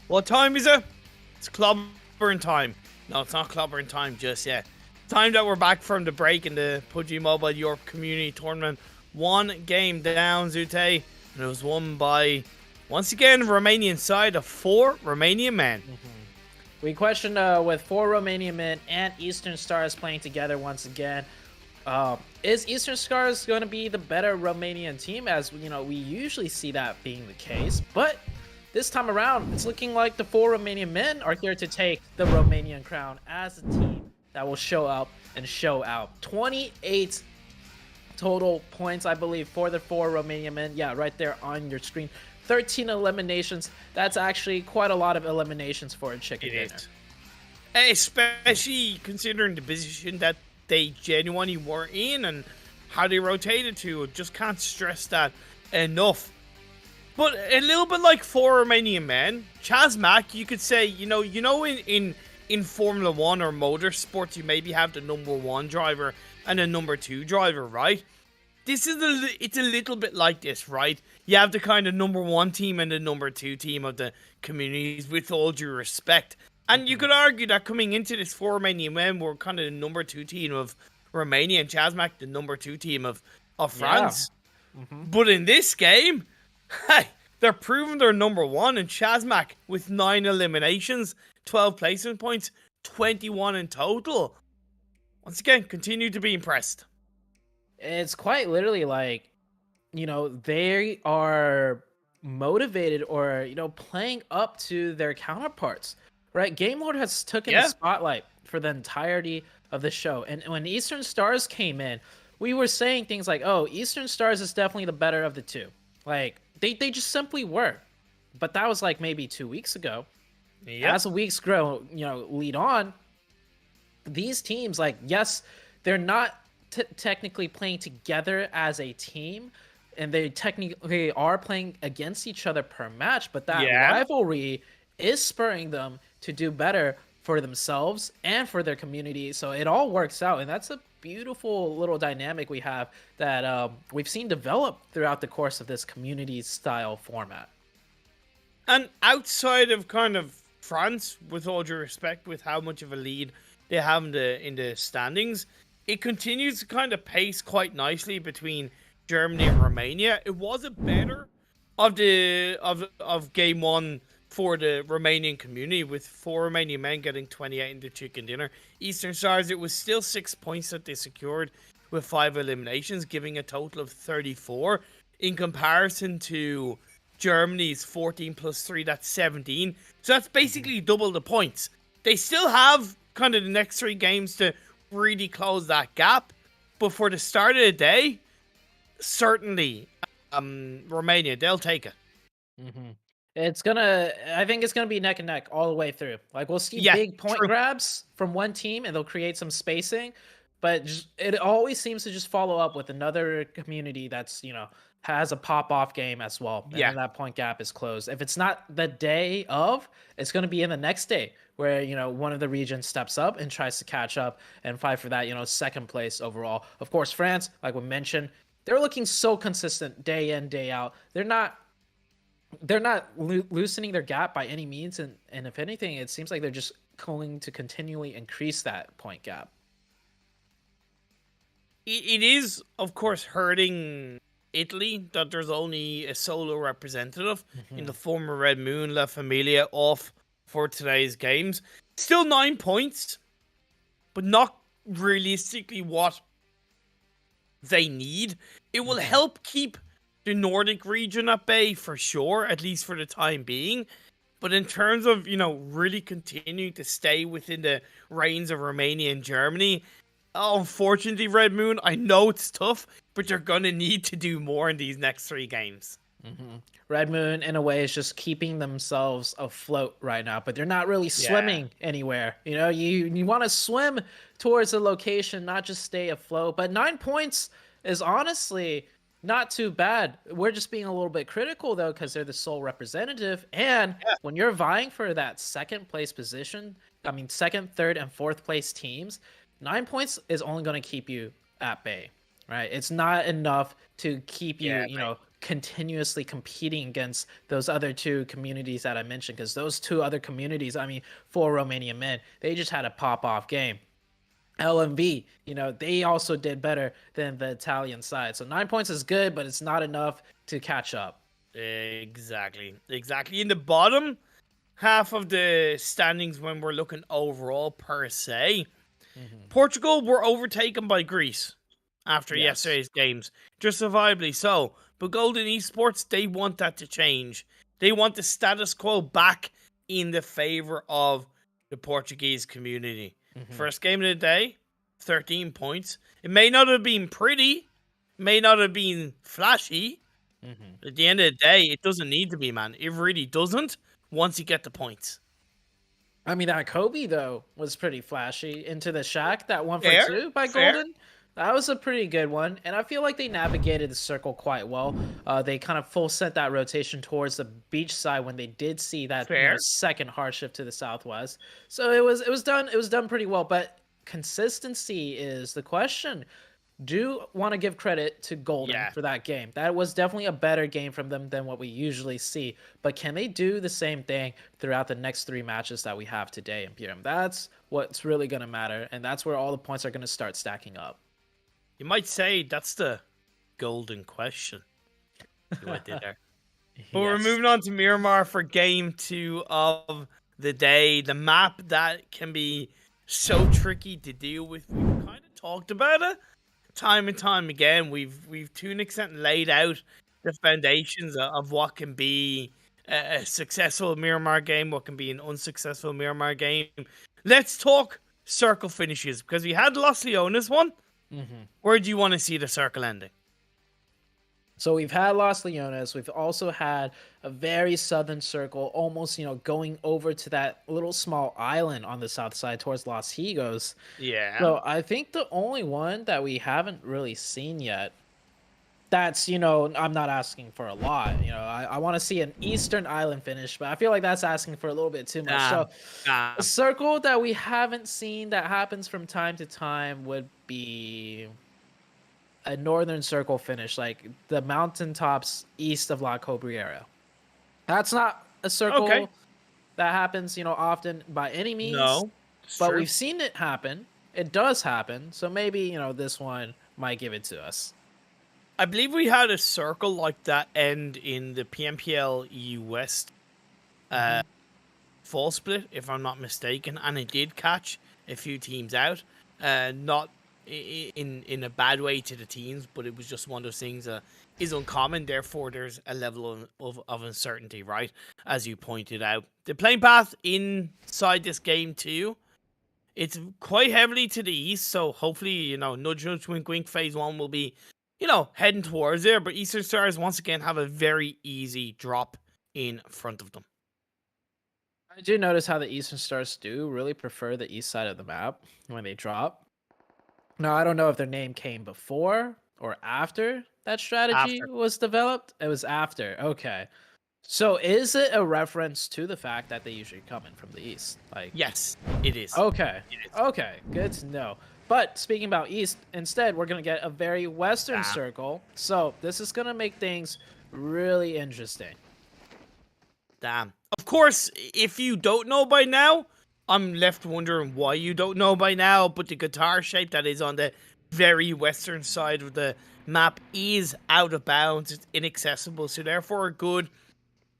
What time is it? It's clobbering time. No, it's not clobbering time just yet. Time that we're back from the break in the PUBG Mobile Europe Community Tournament. One game down, Zute, and it was won by, once again, Romanian side of 4 Romanian men. We questioned with 4 Romanian men and Eastern Stars playing together once again. Is Eastern Stars going to be the better Romanian team? As you know, we usually see that being the case, but this time around, it's looking like the 4 Romanian men are here to take the Romanian crown as a team that will show up and show out. 28 total points, I believe, for the 4 Romanian men. Yeah, right there on your screen. 13 eliminations. That's actually quite a lot of eliminations for a chicken dinner. Especially considering the position that they genuinely were in and how they rotated to. Just can't stress that enough. But a little bit like 4 Romanian men, CHAZMAC, you could say, you know, in Formula 1 or motorsports, you maybe have the number 1 driver and a number 2 driver, right? It's a little bit like this, right? You have the kind of number 1 team and the number 2 team of the communities, with all due respect. And you could argue that coming into this 4 Romanian men, we're kind of the number 2 team of Romania, and CHAZMAC the number 2 team of France. Yeah. But in this game, hey, they're proving they're number 1, and CHAZMAC with 9 eliminations, 12 placement points, 21 in total. Once again, continue to be impressed. It's quite literally like, you know, they are motivated or, you know, playing up to their counterparts, right? Game Lord has taken the spotlight for the entirety of the show. And when Eastern Stars came in, we were saying things like, oh, Eastern Stars is definitely the better of the 2. Like, they just simply were. But that was like maybe 2 weeks ago. As the weeks grow, you know, lead on, these teams, like, yes, they're not technically playing together as a team, and they technically are playing against each other per match, but that rivalry is spurring them to do better for themselves and for their community. So it all works out, and that's a beautiful little dynamic we have that we've seen develop throughout the course of this community style format. And outside of kind of France, with all due respect, with how much of a lead they have in the standings, it continues to kind of pace quite nicely between Germany and Romania. It wasn't better of game 1 for the Romanian community, with 4 Romanian men getting 28 in the chicken dinner. Eastern Stars, it was still 6 points that they secured with 5 eliminations, giving a total of 34 in comparison to Germany's 14 plus 3, that's 17. So that's basically double the points. They still have kind of the next 3 games to really close that gap. But for the start of the day, certainly Romania, they'll take it. I think it's gonna be neck and neck all the way through. Like, we'll see big point grabs from one team, and they'll create some spacing, but it always seems to just follow up with another community that's, you know, has a pop-off game as well, and then that point gap is closed. If it's not the day of, it's going to be in the next day, where, you know, one of the regions steps up and tries to catch up and fight for that, you know, 2nd place overall. Of course, France, like we mentioned, they're looking so consistent day in, day out. They're not loosening their gap by any means, and if anything, it seems like they're just going to continually increase that point gap. It is, of course, hurting Italy that there's only a solo representative in the former Red Moon, La Familia, off for today's games. Still 9 points, but not realistically what they need. It will help keep the Nordic region at bay for sure, at least for the time being. But in terms of, you know, really continuing to stay within the reigns of Romania and Germany, unfortunately, Red Moon, I know it's tough, but you're going to need to do more in these next 3 games. Red Moon, in a way, is just keeping themselves afloat right now, but they're not really swimming anywhere. You know, you want to swim towards a location, not just stay afloat. But 9 points is honestly not too bad. We're just being a little bit critical, though, because they're the sole representative. And when you're vying for that 2nd place position, I mean, 2nd, 3rd, and 4th place teams, 9 points is only going to keep you at bay, right? It's not enough to keep you, you know, continuously competing against those other two communities that I mentioned, because those two other communities, I mean, for Romanian men, they just had a pop-off game. LMV, you know, they also did better than the Italian side. So 9 points is good, but it's not enough to catch up. Exactly. In the bottom half of the standings, when we're looking overall per se, Portugal were overtaken by Greece after yesterday's games, justifiably so. But Golden Esports, they want that to change. They want the status quo back in the favor of the Portuguese community. First game of the day, 13 points. It may not have been pretty, may not have been flashy. At the end of the day, it doesn't need to be, man. It really doesn't once you get the points. I mean, that Kobe, though, was pretty flashy. Into the Shack, that 1 for 2 by Golden. That was a pretty good one. And I feel like they navigated the circle quite well. They kind of full sent that rotation towards the beach side when they did see that second hard shift to the southwest. So it was done pretty well. But consistency is the question. Do want to give credit to Golden for that game. That was definitely a better game from them than what we usually see. But can they do the same thing throughout the next 3 matches that we have today in PM? That's what's really going to matter. And that's where all the points are going to start stacking up. You might say that's the golden question. What did there? But we're moving on to Miramar for game 2 of the day. The map that can be so tricky to deal with. We've kind of talked about it time and time again. We've to an extent laid out the foundations of what can be a successful Miramar game, what can be an unsuccessful Miramar game. Let's talk circle finishes, because we had Los Leones one. Where do you want to see the circle ending? So we've had Los Leones. We've also had a very southern circle, almost, you know, going over to that little small island on the south side towards Los Higos. Yeah. So I think the only one that we haven't really seen yet, that's, you know, I'm not asking for a lot. You know, I want to see an Eastern Island finish, but I feel like that's asking for a little bit too much. A circle that we haven't seen that happens from time to time would be a Northern Circle finish, like the mountaintops east of La Cobriera. That's not a circle that happens, you know, often by any means. No, but we've seen it happen. It does happen. So maybe, you know, this one might give it to us. I believe we had a circle like that end in the PMPL EU West fall split, if I'm not mistaken, and it did catch a few teams out. Not in a bad way to the teams, but it was just one of those things that is uncommon. Therefore, there's a level of uncertainty, right? As you pointed out, the playing path inside this game too, it's quite heavily to the east. So hopefully, you know, nudge, nudge, wink, wink. Phase 1 will be, you know, heading towards there. But Eastern Stars once again have a very easy drop in front of them. I do notice how the Eastern Stars do really prefer the east side of the map when they drop. Now, I don't know if their name came before or after that strategy was developed. It was after. Okay. So is it a reference to the fact that they usually come in from the east? Like, yes, it is. Okay. Okay. Good to know. But speaking about east, instead, we're going to get a very western circle. So this is going to make things really interesting. Damn. Of course, if you don't know by now, I'm left wondering why you don't know by now, but the guitar shape that is on the very western side of the map is out of bounds. It's inaccessible, so therefore good.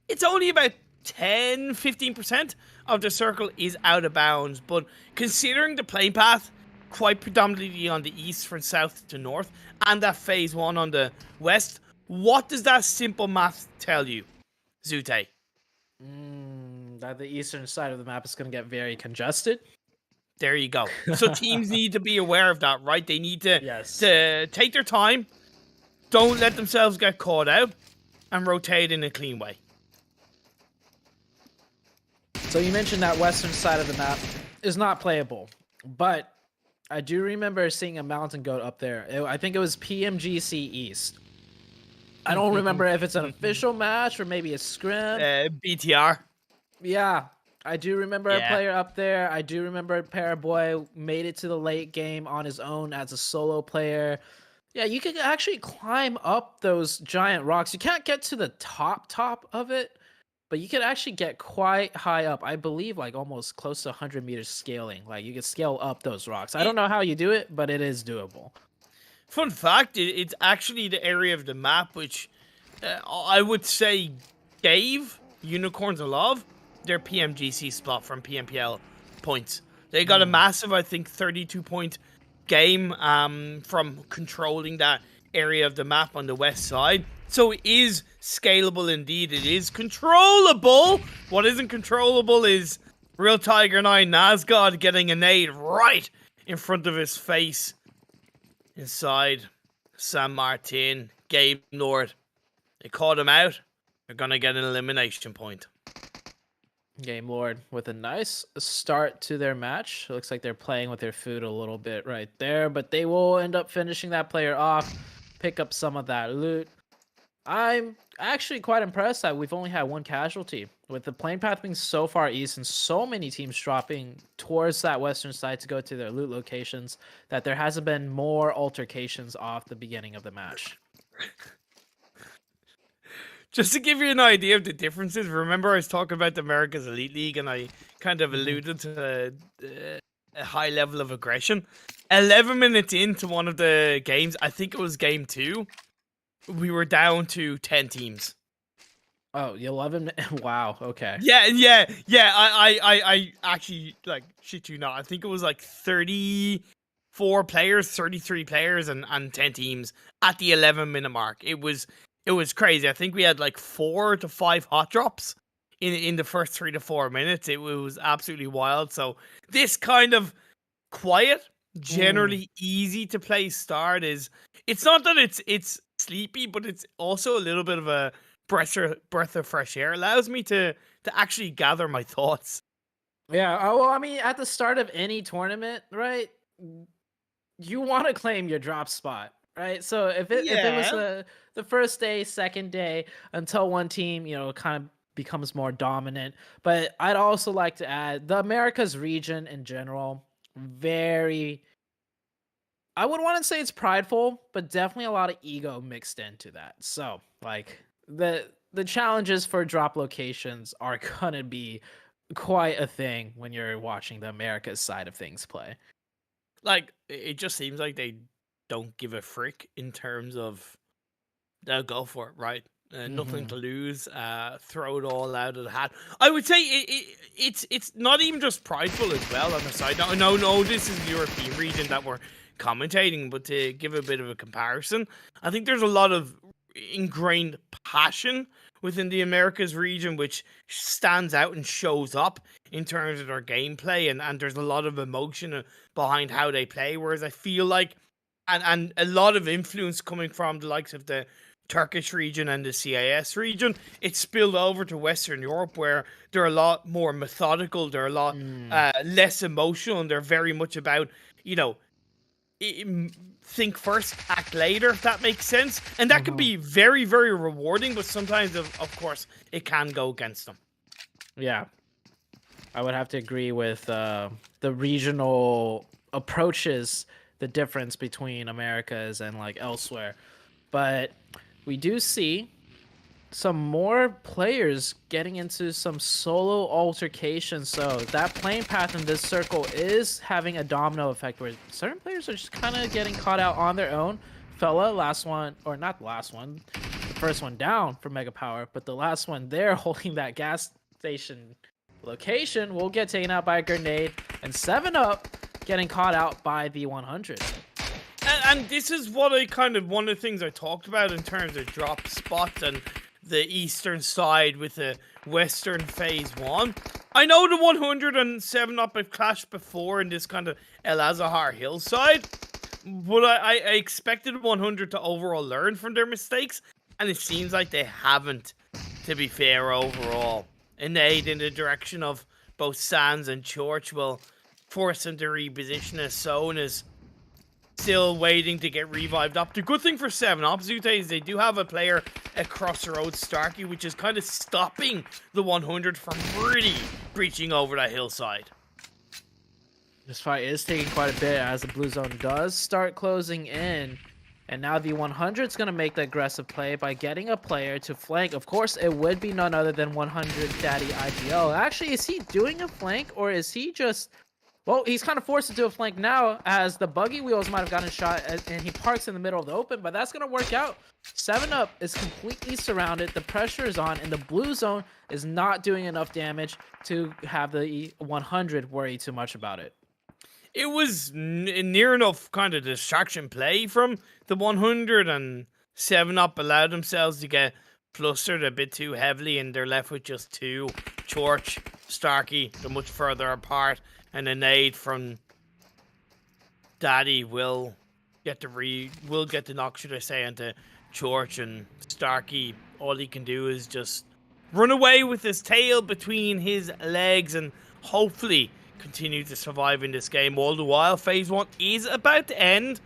It's only about 10-15% of the circle is out of bounds, but considering the playing path quite predominantly on the east from south to north, and that phase 1 on the west, what does that simple math tell you, Zute? That the eastern side of the map is going to get very congested. There you go. So teams need to be aware of that, right? They need to, to take their time, don't let themselves get caught out, and rotate in a clean way. So you mentioned that western side of the map is not playable, but I do remember seeing a mountain goat up there. I think it was PMGC East. I don't remember if it's an official match or maybe a scrim. BTR. Yeah, I do remember a player up there. I do remember Paraboy made it to the late game on his own as a solo player. Yeah, you can actually climb up those giant rocks. You can't get to the top of it, but you can actually get quite high up. I believe like almost close to 100 meters scaling. Like you can scale up those rocks. I don't know how you do it, but it is doable. Fun fact, it's actually the area of the map which I would say gave Unicorns of Love their PMGC spot from PMPL points. They got a massive, I think, 32-point game from controlling that area of the map on the west side. So it is scalable indeed. It is controllable. What isn't controllable is Real Tiger 9 Nazgod getting a nade right in front of his face inside San Martin. Game Lord. They caught him out. They're going to get an elimination point. Game Lord with a nice start to their match. It looks like they're playing with their food a little bit right there, but they will end up finishing that player off, pick up some of that loot. I'm actually quite impressed that we've only had one casualty. With the plane path being so far east and so many teams dropping towards that western side to go to their loot locations, that there hasn't been more altercations off the beginning of the match. Just to give you an idea of the differences, remember I was talking about the America's Elite League and I kind of alluded to a high level of aggression. 11 minutes into one of the games, I think it was game 2, we were down to 10 teams. Oh, 11? Wow, okay. Yeah. I actually, like, shit you not, I think it was like 34 players, 33 players, and 10 teams at the 11-minute mark. It was crazy. I think we had like 4 to 5 hot drops in the first 3 to 4 minutes. It was absolutely wild. So this kind of quiet, generally easy to play start it's not that it's sleepy, but it's also a little bit of a breath of fresh air. It allows me to actually gather my thoughts. Yeah, well, I mean, at the start of any tournament, right, you want to claim your drop spot, right? So if it was the first day, second day, until one team, kind of becomes more dominant. But I'd also like to add the Americas region in general, I would want to say it's prideful, but definitely a lot of ego mixed into that. So like the challenges for drop locations are gonna be quite a thing when you're watching the Americas side of things play. Like, it just seems like they don't give a frick in terms of they'll go for it, right? Nothing to lose. Throw it all out of the hat. I would say it's not even just prideful as well on the side. No, this is the European region that we're commentating, but to give a bit of a comparison, I think there's a lot of ingrained passion within the Americas region, which stands out and shows up in terms of their gameplay, and there's a lot of emotion behind how they play, whereas I feel like and a lot of influence coming from the likes of the Turkish region and the CIS region, it's spilled over to Western Europe, where they're a lot more methodical, they're a lot less emotional, and they're very much about, think first, act later, if that makes sense. And that can be very, very rewarding, but sometimes, of course, it can go against them. Yeah. I would have to agree with the regional approaches, the difference between Americas and like elsewhere. But we do see some more players getting into some solo altercations. So that playing path in this circle is having a domino effect where certain players are just kind of getting caught out on their own. Fella, last one, or not the last one, the first one down for Mega Power, but the last one there holding that gas station location will get taken out by a grenade, and 7up getting caught out by the 100. And this is what one of the things I talked about in terms of drop spots and the eastern side with the western phase 1. I know the 100 and 7up have clashed before in this kind of El Azahar hillside, but I expected 100 to overall learn from their mistakes, and it seems like they haven't, to be fair, overall. An aid in the direction of both Sands and Church will force him to reposition as Zone is still waiting to get revived up. The good thing for 7up, Zute, is they do have a player across the road, Starkey, which is kind of stopping the 100 from really breaching over that hillside. This fight is taking quite a bit as the blue zone does start closing in. And now the 100 is going to make the aggressive play by getting a player to flank. Of course, it would be none other than 100 Daddy IGL. Actually, is he doing a flank, or is he just... Well, he's kind of forced to do a flank now, as the buggy wheels might have gotten shot, and he parks in the middle of the open, but that's going to work out. 7UP is completely surrounded, the pressure is on, and the blue zone is not doing enough damage to have the 100 worry too much about it. It was near enough kind of distraction play from the 100, and 7UP allowed themselves to get flustered a bit too heavily, and they're left with just 2. Church, Starkey, they're much further apart. And a nade from Daddy will get the knock, should I say, into Church, and Starkey. All he can do is just run away with his tail between his legs and hopefully continue to survive in this game. All the while, Phase 1 is about to end,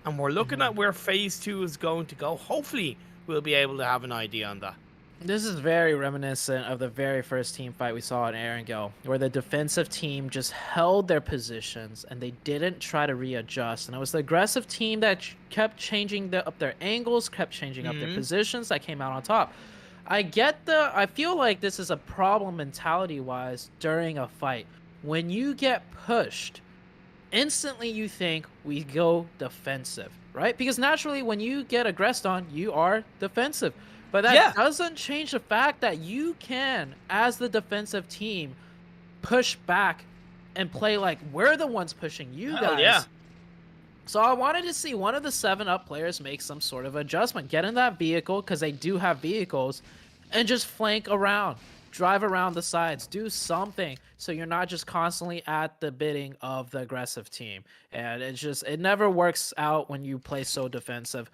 and we're looking at where Phase 2 is going to go. Hopefully, we'll be able to have an idea on that. This is very reminiscent of the very first team fight we saw in Erangel, where the defensive team just held their positions and they didn't try to readjust. And it was the aggressive team that kept changing up their angles, kept changing up their positions, that came out on top. I feel like this is a problem mentality-wise during a fight. When you get pushed, instantly you think we go defensive, right? Because naturally when you get aggressed on, you are defensive. But that doesn't change the fact that you can, as the defensive team, push back and play like we're the ones pushing you guys. Yeah. So I wanted to see one of the 7UP players make some sort of adjustment. Get in that vehicle, because they do have vehicles, and just flank around. Drive around the sides. Do something so you're not just constantly at the bidding of the aggressive team. And it never works out when you play so defensive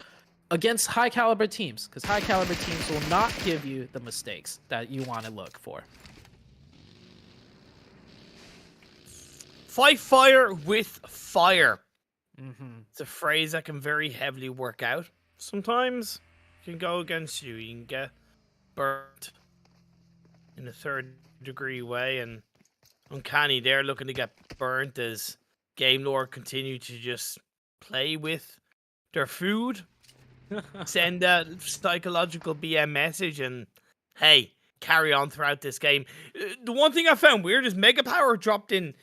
against high caliber teams, because high caliber teams will not give you the mistakes that you want to look for. Fight fire with fire. It's a phrase that can very heavily work out. Sometimes it can go against you. You can get burnt in a third-degree way, and Uncanny they're looking to get burnt as Game Lord continue to just play with their food. Send a psychological BM message and, hey, carry on throughout this game. The one thing I found weird is Mega Power dropped in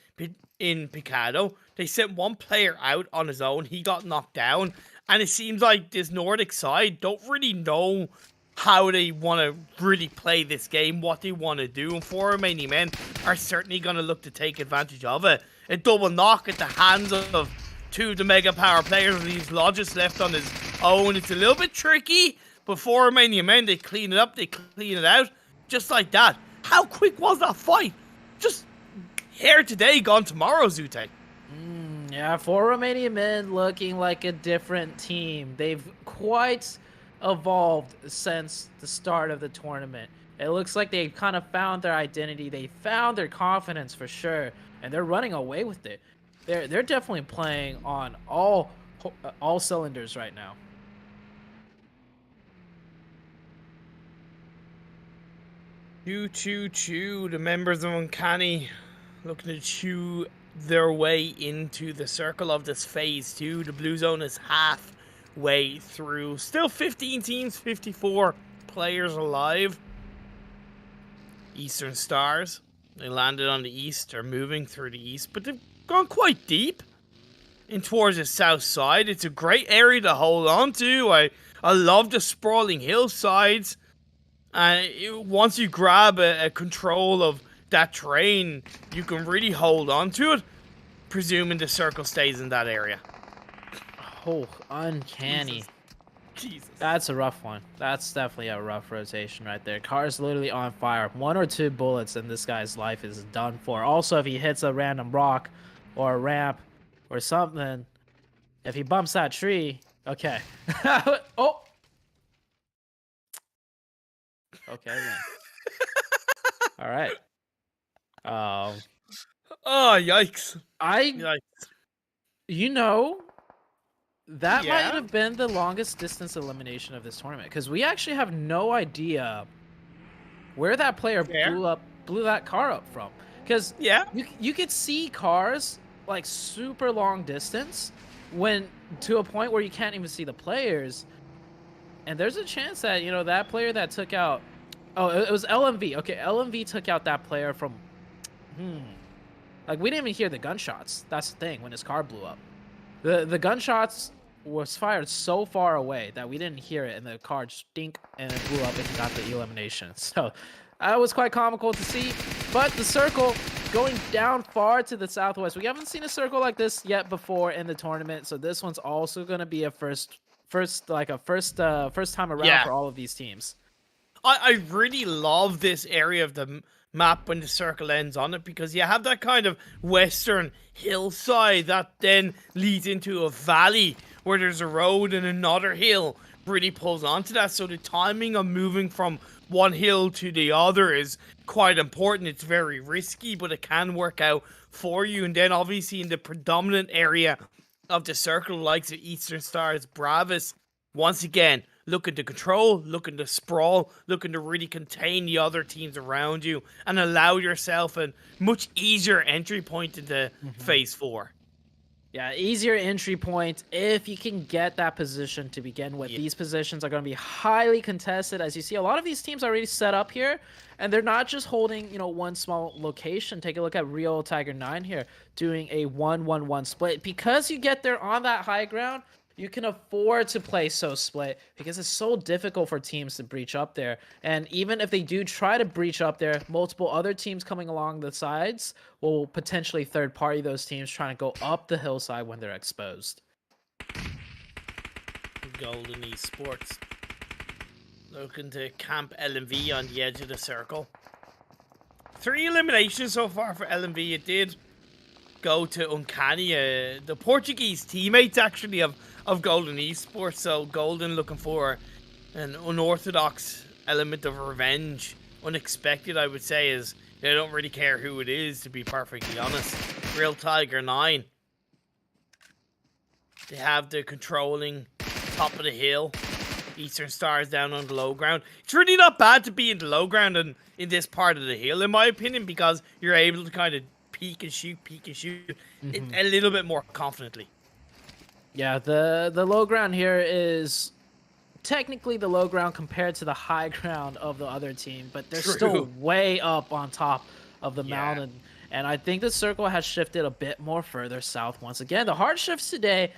Picado. They sent one player out on his own. He got knocked down. And it seems like this Nordic side don't really know how they want to really play this game, what they want to do. And Romanian men are certainly going to look to take advantage of it. A double knock at the hands of 2 of the Mega Power players. He's Logis left on his own. It's a little bit tricky, but Romanian men, they clean it up, they clean it out, just like that. How quick was that fight? Just here today, gone tomorrow, Zute. Yeah, 4 Romanian men looking like a different team. They've quite evolved since the start of the tournament. It looks like they kind of found their identity. They found their confidence for sure, and they're running away with it. They're definitely playing on all cylinders right now. Choo, the members of Uncanny looking to chew their way into the circle of this phase 2. The blue zone is halfway through. Still 15 teams, 54 players alive. Eastern Stars, they landed on the east. They're moving through the east, but they've gone quite deep in towards the south side. It's a great area to hold on to. I love the sprawling hillsides. Once you grab a control of that terrain, you can really hold on to it, presuming the circle stays in that area. Oh, Uncanny. Jesus. That's a rough one. That's definitely a rough rotation right there. Car's literally on fire. 1 or 2 bullets and this guy's life is done for. Also, if he hits a random rock or a ramp or something, if he bumps that tree, okay. Oh. Okay then. All right. Oh, yikes. Yikes. You know, that might have been the longest distance elimination of this tournament, because we actually have no idea where that player blew that car up from. Because you could see cars like super long distance when to a point where you can't even see the players. And there's a chance that, you know, that player that took out... Oh, it was LMV. Okay, LMV took out that player from... Like, we didn't even hear the gunshots. That's the thing, when his car blew up. The gunshots was fired so far away that we didn't hear it, and the car just dink, and it blew up, and he got the elimination. So, that was quite comical to see. But the circle going down far to the southwest. We haven't seen a circle like this yet before in the tournament, so this one's also going to be a first time around for all of these teams. I really love this area of the map when the circle ends on it, because you have that kind of western hillside that then leads into a valley where there's a road and another hill really pulls onto that. So the timing of moving from one hill to the other is quite important. It's very risky, but it can work out for you. And then obviously in the predominant area of the circle, likes of Eastern Stars, Bravos, once again, looking to control, looking to sprawl, looking to really contain the other teams around you and allow yourself a much easier entry point into Phase 4. Yeah, easier entry point if you can get that position to begin with. These positions are going to be highly contested. As you see, a lot of these teams are already set up here, and they're not just holding, you know, one small location. Take a look at Real Tiger 9 here, doing a 1-1-1 split. Because you get there on that high ground, you can afford to play so split because it's so difficult for teams to breach up there. And even if they do try to breach up there, multiple other teams coming along the sides will potentially third party those teams trying to go up the hillside when they're exposed. Golden Esports looking to camp LMV on the edge of the circle. 3 eliminations so far for LMV. It did go to Uncanny, the Portuguese teammates actually of Golden Esports. So Golden looking for an unorthodox element of revenge. Unexpected, I would say, is they don't really care who it is, to be perfectly honest. Real Tiger 9. They have the controlling top of the hill. Eastern Stars down on the low ground. It's really not bad to be in the low ground and in this part of the hill, in my opinion, because you're able to kind of peek and shoot a little bit more confidently. Yeah, the low ground here is technically the low ground compared to the high ground of the other team, but they're still way up on top of the mountain. And I think the circle has shifted a bit more further south once again. The hard shifts today,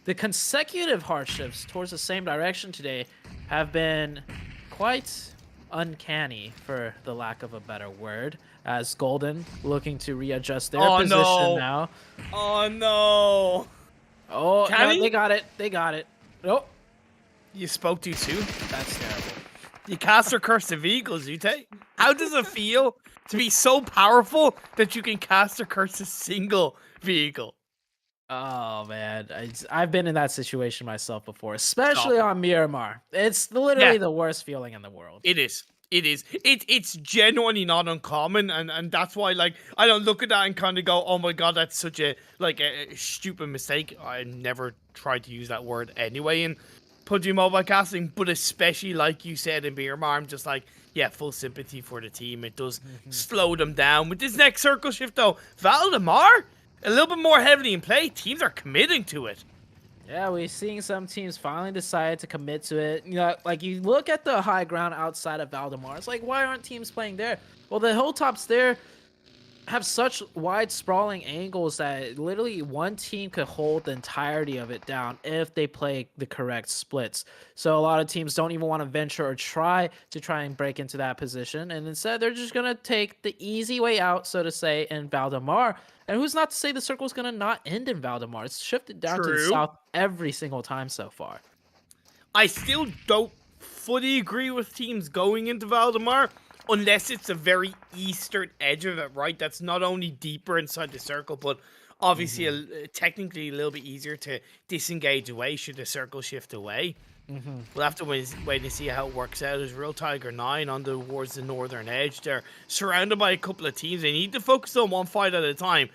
the consecutive hard shifts towards the same direction today, have been quite uncanny, for the lack of a better word, as Golden looking to readjust their position now. Oh no! Oh, no, they got it. They got it. Oh, you spoke too soon. That's terrible. You cast or curse the vehicles, Ute. How does it feel to be so powerful that you can cast or curse a single vehicle? Oh man, I've been in that situation myself before, especially on Miramar. It's literally the worst feeling in the world. It is. It's genuinely not uncommon, and that's why, like, I don't look at that and kind of go, oh my god, that's such a stupid mistake. I never tried to use that word anyway in PUBG Mobile casting, but especially like you said in Miramar, I'm just like, yeah, full sympathy for the team. It does slow them down. With this next circle shift though, Valdemar, a little bit more heavily in play. Teams are committing to it. Yeah, we're seeing some teams finally decide to commit to it. You know, like, you look at the high ground outside of Valdemar. It's like, why aren't teams playing there? Well, the hilltops there have such wide sprawling angles that literally one team could hold the entirety of it down if they play the correct splits. So a lot of teams don't even want to venture or try and break into that position. And instead, they're just going to take the easy way out, so to say, in Valdemar. And who's not to say the circle's going to not end in Valdemar? It's shifted down to the south every single time so far. I still don't fully agree with teams going into Valdemar, unless it's a very eastern edge of it, right? That's not only deeper inside the circle, but obviously technically a little bit easier to disengage away should the circle shift away. We'll have to wait to see how it works out. As Real Tiger 9 on towards the northern edge. They're surrounded by a couple of teams. They need to focus on one fight at a time.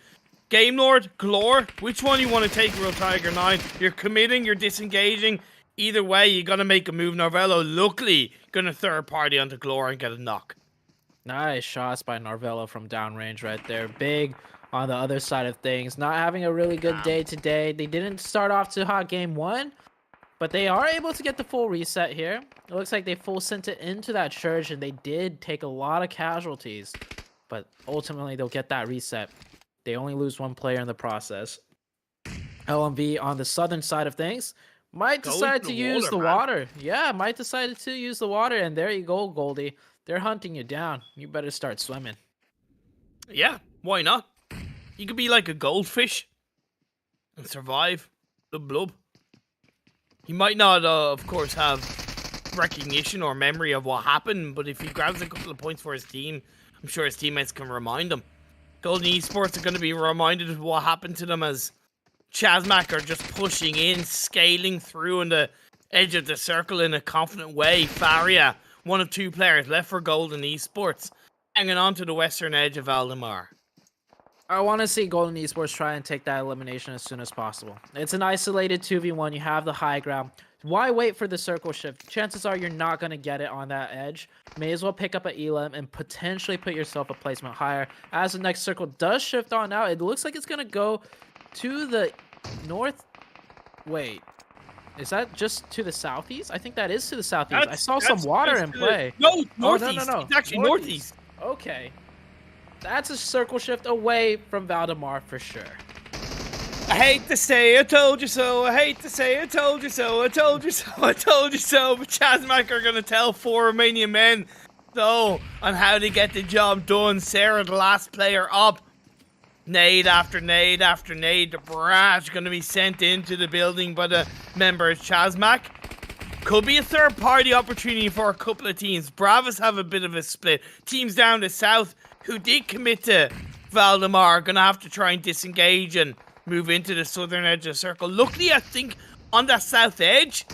Game Lord, Glore, which one you want to take, Real Tiger 9? You're committing, you're disengaging. Either way, you got to make a move. Narvello, luckily, going to third party onto Glore and get a knock. Nice shots by Narvello from downrange right there. Big on the other side of things. Not having a really good day today. They didn't start off too hot game 1, but they are able to get the full reset here. It looks like they full sent it into that church, and they did take a lot of casualties. But ultimately, they'll get that reset. They only lose 1 player in the process. LMV on the southern side of things might decide to use the water. Yeah, might decide to use the water, and there you go, Goldie. They're hunting you down. You better start swimming. Yeah, why not? You could be like a goldfish and survive the blub. He might not, of course, have recognition or memory of what happened, but if he grabs a couple of points for his team, I'm sure his teammates can remind him. Golden Esports are going to be reminded of what happened to them as CHASMAC are just pushing in, scaling through on the edge of the circle in a confident way. Faria, one of 2 players left for Golden Esports, hanging on to the western edge of Valdemar. I want to see Golden Esports try and take that elimination as soon as possible. It's an isolated 2v1. You have the high ground. Why wait for the circle shift? Chances are you're not going to get it on that edge. May as well pick up an elim and potentially put yourself a placement higher. As the next circle does shift on out, it looks like it's going to go to the north. Wait, is that just to the southeast? I think that is to the southeast. I saw some water in play. No, northeast. Oh, no. It's actually northeast. Okay. That's a circle shift away from Valdemar for sure. I hate to say I told you so. I hate to say I told you so. I told you so. I told you so. But CHASMAC are going to tell 4 Romanian men so on how to get the job done. Sarah, the last player up. Nade after nade after nade. The barrage going to be sent into the building by the members. CHASMAC could be a third-party opportunity for a couple of teams. Bravos have a bit of a split. Teams down the south who did commit to Valdemar are going to have to try and disengage and move into the southern edge of the circle. Luckily, I think on that south edge,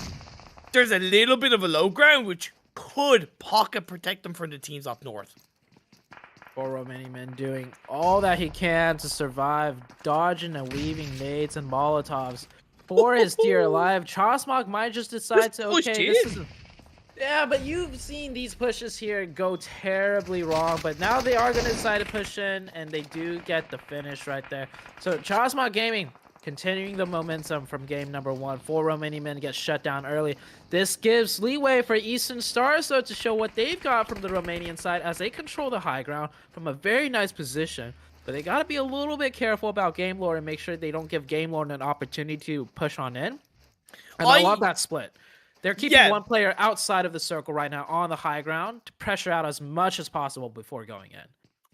there's a little bit of a low ground which could pocket protect them from the teams up north. Poor Romanian man doing all that he can to survive, dodging and weaving nades and molotovs for his dear life. CHASMAC might just decide to, okay, this is... Yeah, but you've seen these pushes here go terribly wrong, but now they are going to decide to push in, and they do get the finish right there. So CHASMAC Gaming continuing the momentum from game number 1. 4 Romanian men get shut down early. This gives leeway for Eastern Stars, though, to show what they've got from the Romanian side as they control the high ground from a very nice position. But they got to be a little bit careful about Game Lord and make sure they don't give Game Lord an opportunity to push on in. And I love that split. They're keeping 1 player outside of the circle right now on the high ground to pressure out as much as possible before going in.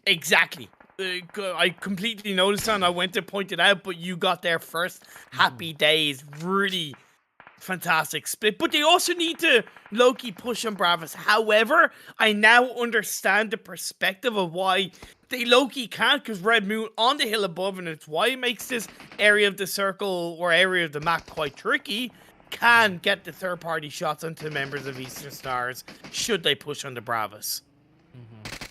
Exactly. I completely noticed that and I went to point it out, but you got there first. Happy days. Really fantastic split. But they also need to low-key push on Bravos. However, I now understand the perspective of why they low-key can't, because Red Moon on the hill above, and it's why it makes this area of the circle or area of the map quite tricky, can get the third-party shots onto members of Eastern Stars should they push on the Bravos.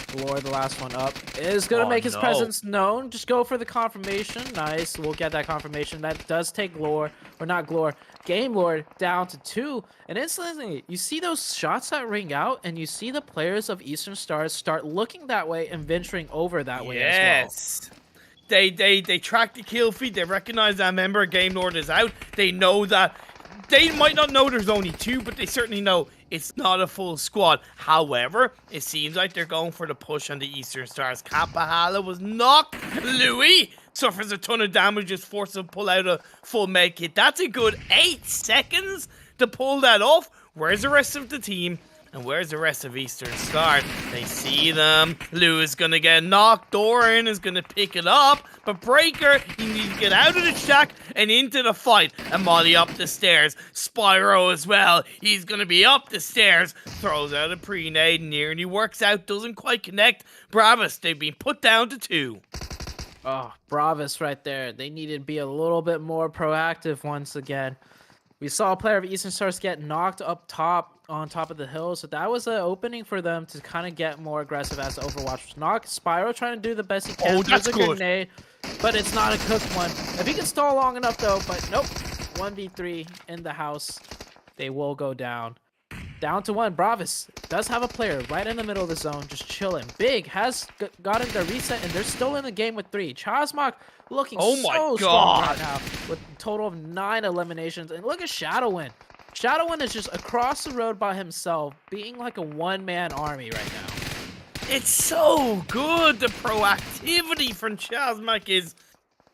Glor, the last one up, is going to make his presence known. Just go for the confirmation. Nice. We'll get that confirmation. That does take Glor, or not Glor, Game Lord down to 2. And instantly, you see those shots that ring out, and you see the players of Eastern Stars start looking that way and venturing over that way as well. They track the kill feed. They recognize that member Game Lord is out. They know that. They might not know there's only 2, but they certainly know it's not a full squad. However, it seems like they're going for the push on the Eastern Stars. Kapahala was knocked. Louis suffers a ton of damage, is forced to pull out a full med kit. That's a good 8 seconds to pull that off. Where's the rest of the team? And where's the rest of Eastern Stars? They see them. Lou is going to get knocked. Doran is going to pick it up. But Breaker, he needs to get out of the shack and into the fight. And Molly up the stairs. Spyro as well. He's going to be up the stairs. Throws out a pre-nade. Nearly works out. Doesn't quite connect. Bravos, they've been put down to 2. Oh, Bravos right there. They needed to be a little bit more proactive once again. We saw a player of Eastern Stars get knocked up top on top of the hill, so that was an opening for them to kind of get more aggressive as the Overwatch was knocked. Spyro trying to do the best he can. Oh, that's good. Grenade, but it's not a cooked one. If he can stall long enough, though, but nope. 1v3 in the house. They will go down. Down to 1. Bravis does have a player right in the middle of the zone, just chilling. Big has gotten the reset, and they're still in the game with 3. Chasmok looking so strong right now with a total of 9 eliminations. And look at Shadowin. Shadowin is just across the road by himself, being like a one-man army right now. It's so good. The proactivity from Chasmok is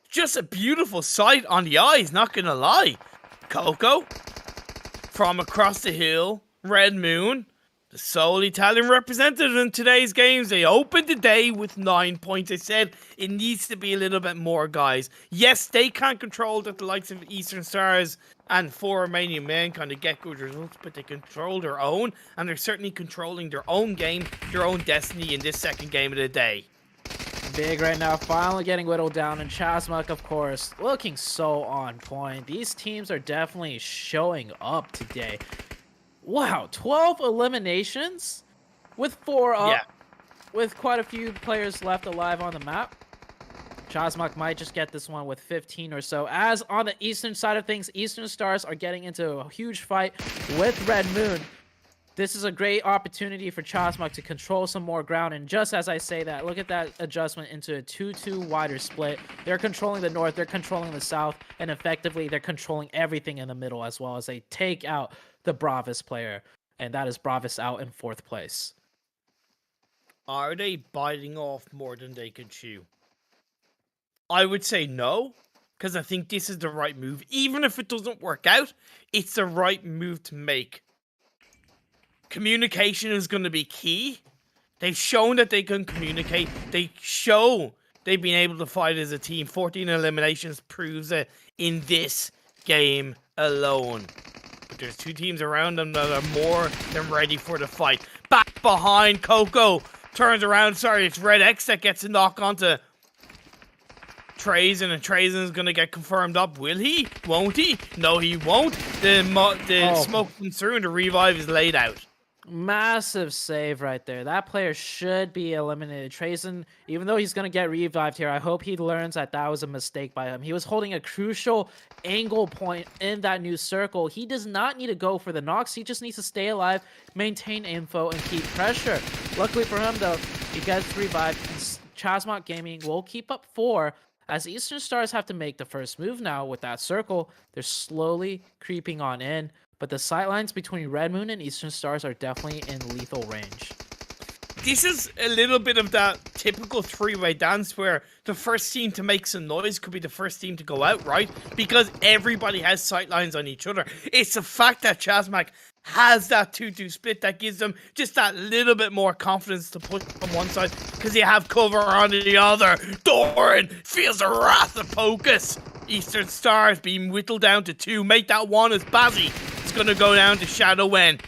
just a beautiful sight on the eyes, not gonna lie. Coco from across the hill. Red Moon, the sole Italian representative in today's games. They opened the day with 9 points. They said it needs to be a little bit more, guys. Yes, they can't control that the likes of Eastern Stars and 4 Romanian men kind of get good results, but they control their own, and they're certainly controlling their own game, their own destiny in this second game of the day. Big right now, finally getting whittled down, and Chasmok, of course, looking so on point. These teams are definitely showing up today. Wow, 12 eliminations with 4 up, with quite a few players left alive on the map. Chasmok might just get this one with 15 or so. As on the Eastern side of things, Eastern Stars are getting into a huge fight with Red Moon. This is a great opportunity for Chasmok to control some more ground. And just as I say that, look at that adjustment into a 2-2 wider split. They're controlling the north, they're controlling the south, and effectively they're controlling everything in the middle as well as they take out the Bravis player. And that is Bravis out in 4th place. Are they biting off more than they can chew? I would say no, because I think this is the right move. Even if it doesn't work out, it's the right move to make. Communication is going to be key. They've shown that they can communicate. They show they've been able to fight as a team. 14 eliminations proves it in this game alone. But there's 2 teams around them that are more than ready for the fight. Back behind, Coco turns around. Sorry, it's Red X that gets a knock onto Trazen, and Trazen is going to get confirmed up. Will he? Won't he? No, he won't. The smoke comes through and the revive is laid out. Massive save right there. That player should be eliminated. Trazen, even though he's going to get revived here, I hope he learns that that was a mistake by him. He was holding a crucial angle point in that new circle. He does not need to go for the knocks. He just needs to stay alive, maintain info, and keep pressure. Luckily for him, though, he gets revived. Chasmok Gaming will keep up 4. As Eastern Stars have to make the first move now with that circle, they're slowly creeping on in. But the sightlines between Red Moon and Eastern Stars are definitely in lethal range. This is a little bit of that typical 3-way dance where the first team to make some noise could be the first team to go out, right? Because everybody has sightlines on each other. It's the fact that Chasmok has that 2-2 split that gives them just that little bit more confidence to push on one side because you have cover on the other. Doran feels the wrath of Pocus. Eastern Stars being whittled down to 2. Make that 1 as Bazzi. It's going to go down to Shadowin.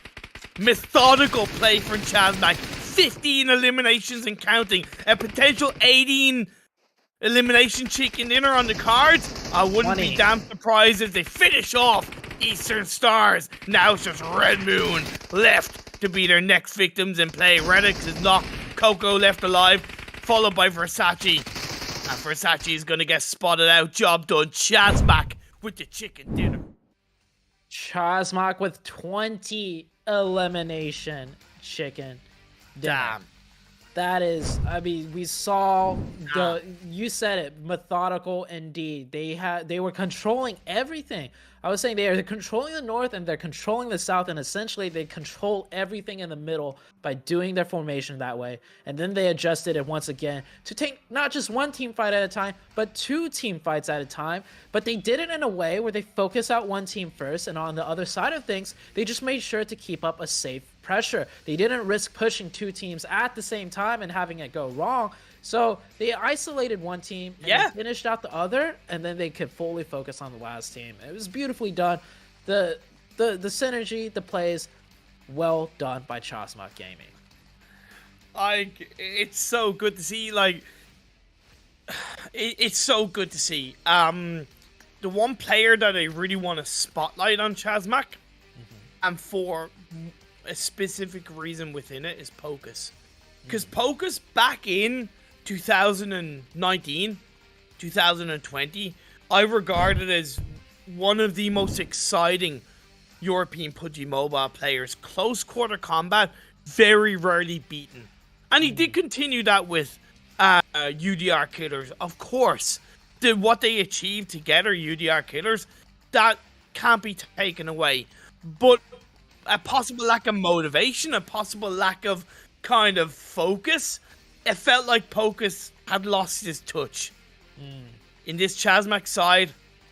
Methodical play from Chasmok. 15 eliminations and counting. A potential 18 elimination chicken dinner on the cards. I wouldn't be damn surprised if they finish off Eastern Stars. Now it's just Red Moon left to be their next victims in play. Redix is knocked. Coco left alive, followed by Versace. And Versace is going to get spotted out. Job done. Chasmok with the chicken dinner. Chasmok with 20 elimination chicken dinner. Damn. That is, I mean, we saw you said it, methodical indeed. They were controlling everything. I was saying they are controlling the north and they're controlling the south, and essentially they control everything in the middle by doing their formation that way. And then they adjusted it once again to take not just one team fight at a time, but 2 team fights at a time. But they did it in a way where they focus out one team first, and on the other side of things, they just made sure to keep up a safe pressure. They didn't risk pushing 2 teams at the same time and having it go wrong. So they isolated one team and finished out the other, and then they could fully focus on the last team. It was beautifully done. The synergy, the plays, well done by Chasmok Gaming. It's so good to see. Like, it's so good to see. The one player that I really want to spotlight on Chasmok, and for a specific reason within it, is Pocus. Because Pocus back in 2019, 2020, I regarded as one of the most exciting European PUBG Mobile players. Close quarter combat, very rarely beaten. And he did continue that with UDR Killers. Of course, what they achieved together, UDR Killers, that can't be taken away. But a possible lack of motivation, a possible lack of kind of focus, it felt like Pocus had lost his touch. In this Chasmac side,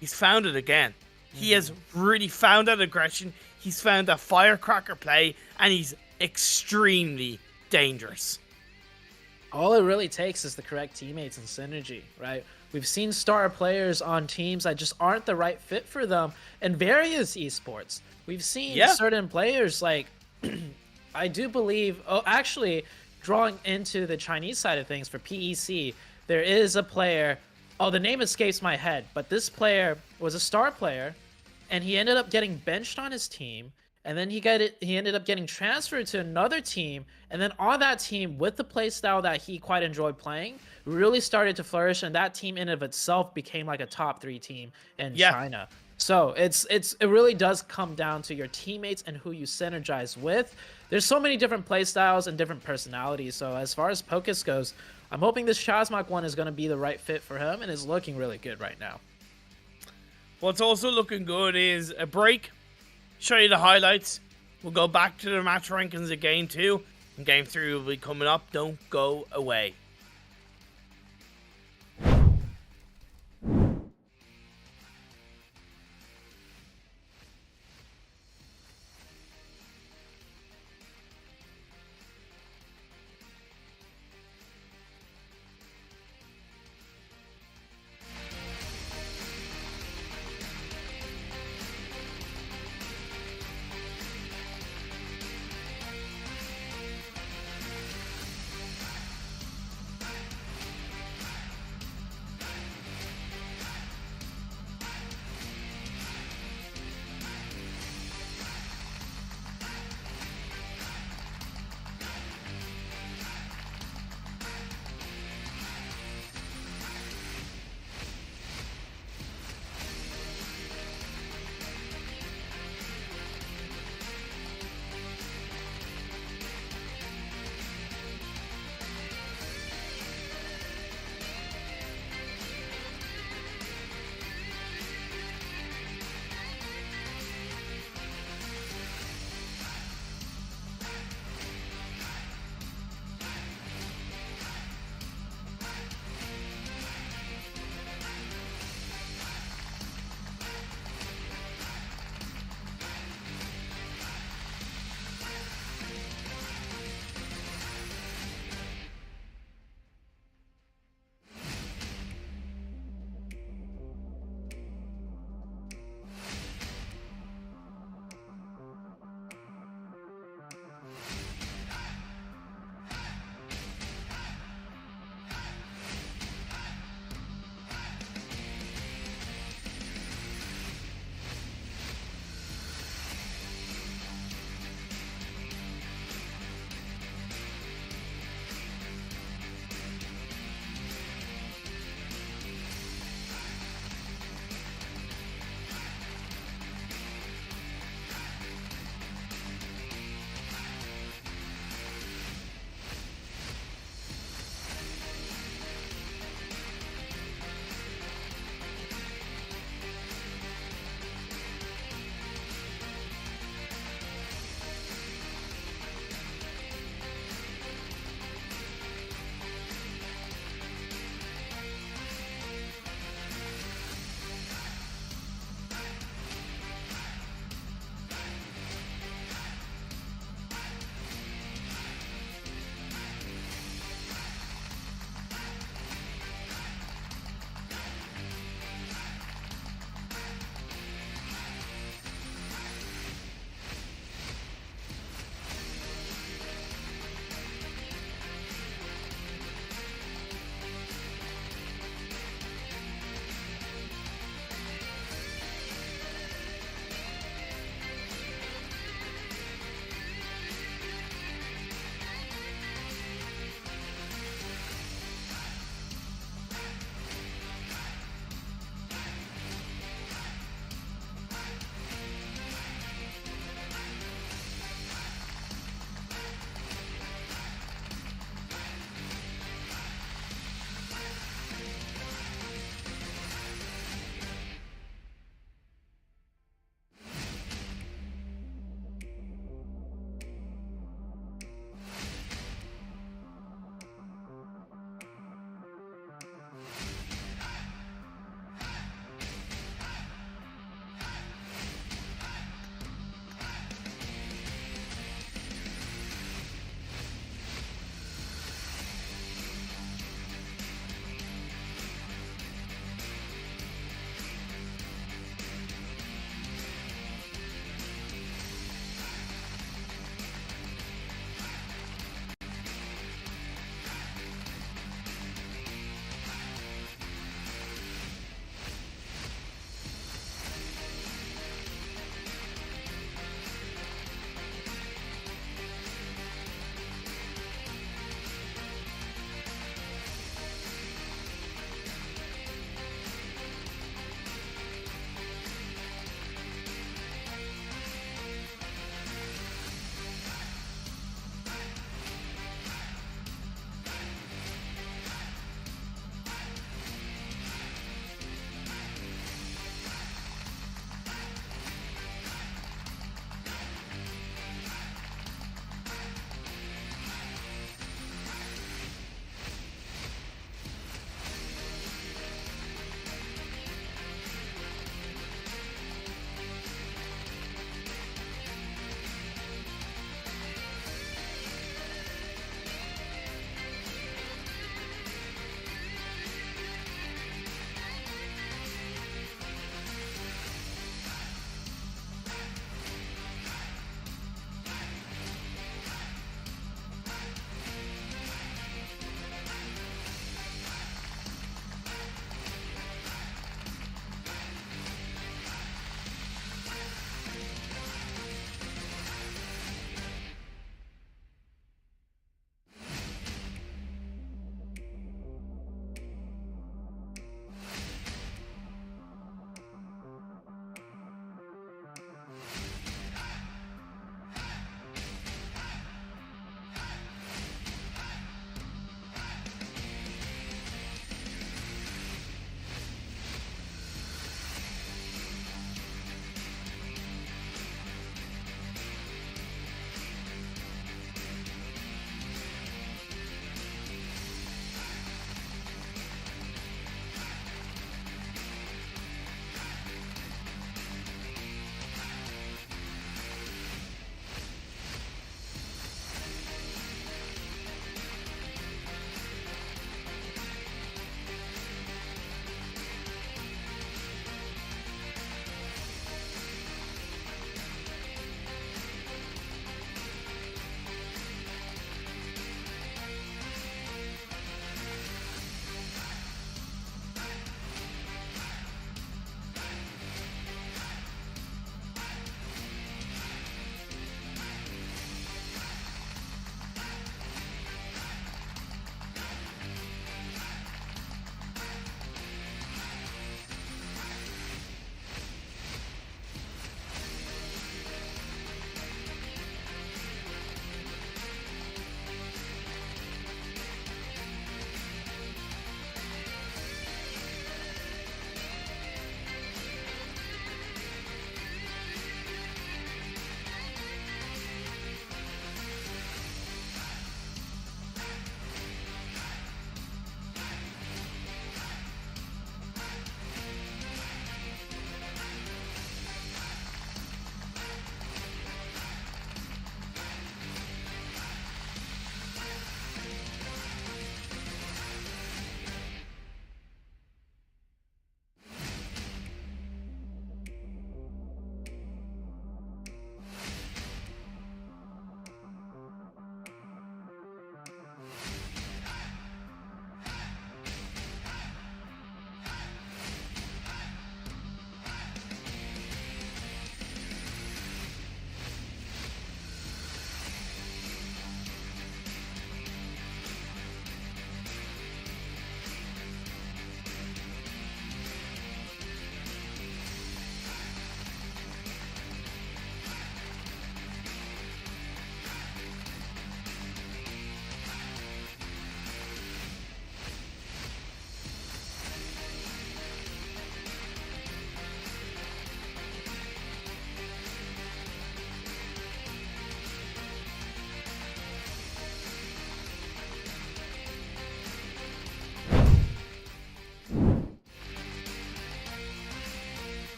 he's found it again. He has really found that aggression. He's found that firecracker play, and he's extremely dangerous. All it really takes is the correct teammates and synergy, right? We've seen star players on teams that just aren't the right fit for them in various esports. We've seen certain players like, I do believe, actually, drawing into the Chinese side of things for PEC, there is a player, the name escapes my head, but this player was a star player, and he ended up getting benched on his team, and then he ended up getting transferred to another team, and then on that team, with the playstyle that he quite enjoyed playing, really started to flourish, and that team in and of itself became like a top 3 team in China. So it really does come down to your teammates and who you synergize with. There's so many different playstyles and different personalities, so as far as Pocus goes, I'm hoping this Chasmac one is going to be the right fit for him, and is looking really good right now. What's also looking good is a break. Show you the highlights. We'll go back to the match rankings of Game 2. And Game 3 will be coming up. Don't go away.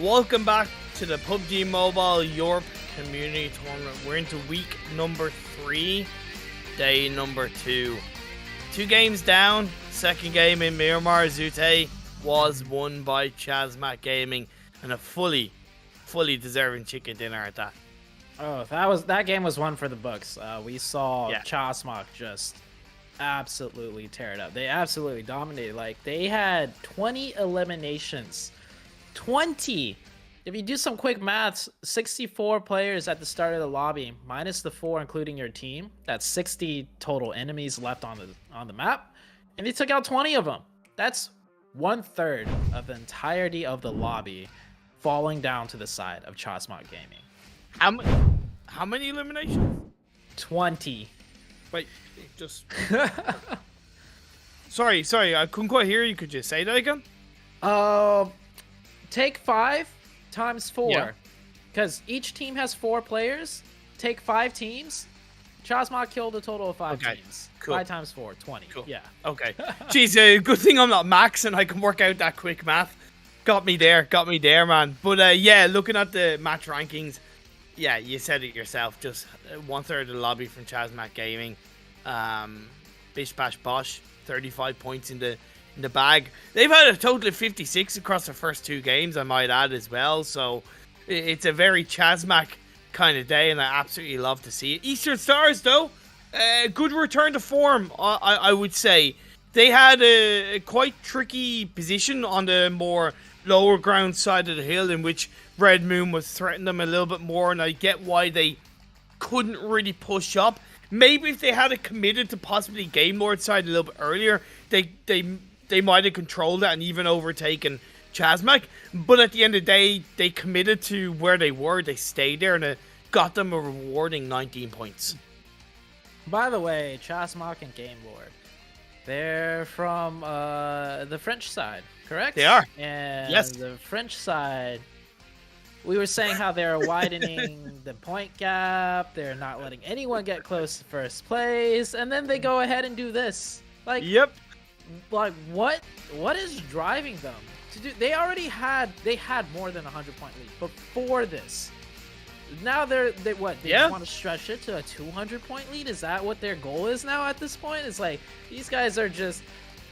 Welcome back to the PUBG Mobile Europe Community Tournament. We're into week number 3, day number 2. 2 games down. Second game in Miramar Zute was won by Chazmak Gaming, and a fully deserving chicken dinner at that. Oh, that game was one for the books. We saw Chazmak just absolutely tear it up. They absolutely dominated. Like, they had 20 eliminations. 20. If you do some quick maths, 64 players at the start of the lobby, minus the 4 including your team. That's 60 total enemies left on the map, and they took out 20 of them. That's 1/3 of the entirety of the lobby falling down to the side of Chazmak Gaming. How many eliminations? 20. Wait, just sorry, I couldn't quite hear you. Could you say that again? Take 5 times 4, because each team has 4 players. Take 5 teams. Chazmak killed a total of 5 teams. Cool. 5 times 4, 20. Cool. Yeah. Okay. Jeez, good thing I'm not Max and I can work out that quick math. Got me there, man. But yeah, looking at the match rankings, yeah, you said it yourself. Just 1/3 of the lobby from Chazmak Gaming. Bish bash bosh, 35 points in the bag. They've had a total of 56 across the first 2 games, I might add as well. So it's a very Chazmak kind of day, and I absolutely love to see it. Eastern Stars, though, good return to form, I would say. They had a quite tricky position on the more lower ground side of the hill, in which Red Moon was threatening them a little bit more, and I get why they couldn't really push up. Maybe if they had committed to possibly Game Lord side a little bit earlier, they might have controlled that and even overtaken Chazmak. But at the end of the day, they committed to where they were. They stayed there, and it got them a rewarding 19 points. By the way, Chazmak and Game Lord, they're from the French side, correct? They are. And yes, the French side, we were saying how they're widening the point gap. They're not letting anyone get close to first place, and then they go ahead and do this. Like, yep. Like, what is driving them to do? They had more than 100-point lead before this. Now they want to stretch it to a 200-point lead? Is that what their goal is now at this point? It's like, these guys are just,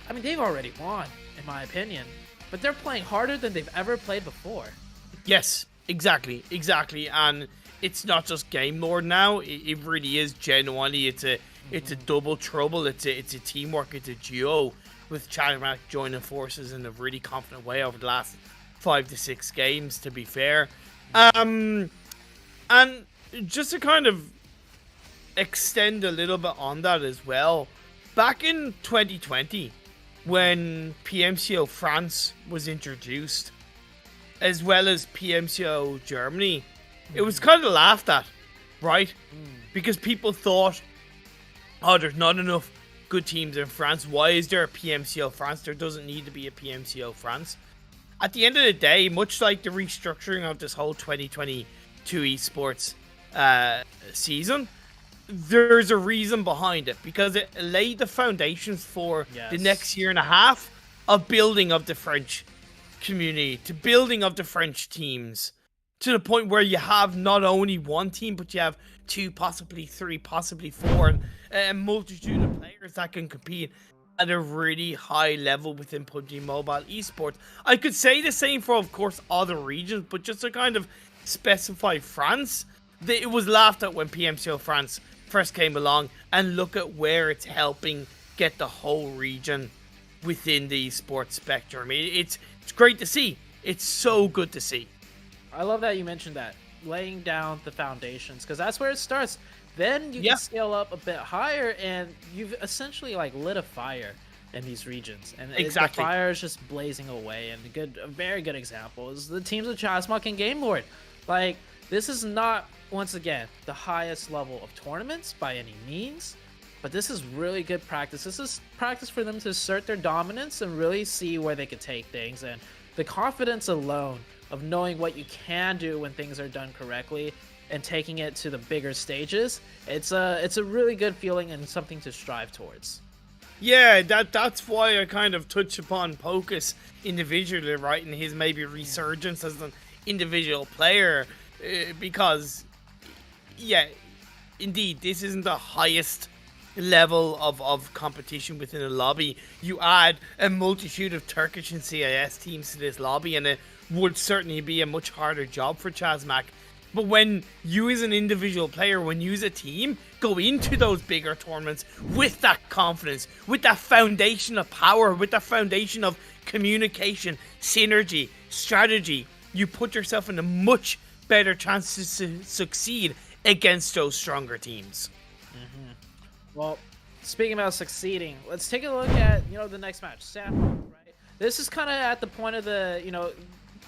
I mean, they've already won, in my opinion, but they're playing harder than they've ever played before. Yes, exactly. And it's not just Game Lord now. It really is genuinely. It's a double trouble. It's a teamwork. It's a duo, with Chazmak joining forces in a really confident way over the last 5 to 6 games, to be fair. And just to kind of extend a little bit on that as well, back in 2020, when PMCO France was introduced, as well as PMCO Germany, it was kind of laughed at, right? Because people thought, oh, there's not enough good teams in France. Why is there a PMCO France? There doesn't need to be a PMCO France. At the end of the day, much like the restructuring of this whole 2022 esports season, there's a reason behind it, because it laid the foundations for the next year and a half of building of the French community, to building of the French teams, to the point where you have not only one team, but you have 2, possibly 3, possibly 4, and a multitude of players that can compete at a really high level within PUBG Mobile esports. I could say the same for, of course, other regions, but just to kind of specify France, it was laughed at when PMCO France first came along, and look at where it's helping get the whole region within the esports spectrum. It's great to see. It's so good to see. I love that you mentioned that, laying down the foundations, because that's where it starts. Then you can scale up a bit higher, and you've essentially like lit a fire in these regions, and the fire is just blazing away. And a very good example is the teams of Chazmak and Game Lord. Like, this is not, once again, the highest level of tournaments by any means, but this is really good practice. This is practice for them to assert their dominance and really see where they could take things. And the confidence alone of knowing what you can do when things are done correctly and taking it to the bigger stages, it's a really good feeling and something to strive towards. Yeah, that's why I kind of touch upon Pocus individually, right, and his maybe resurgence as an individual player, because, yeah, indeed, this isn't the highest level of competition within a lobby. You add a multitude of Turkish and CIS teams to this lobby, and it would certainly be a much harder job for CHAZMAC. But when you as an individual player, when you as a team go into those bigger tournaments with that confidence, with that foundation of power, with that foundation of communication, synergy, strategy, you put yourself in a much better chance to succeed against those stronger teams. Well, speaking about succeeding, let's take a look at, the next match, Sandhawk, right? This is kind of at the point of the,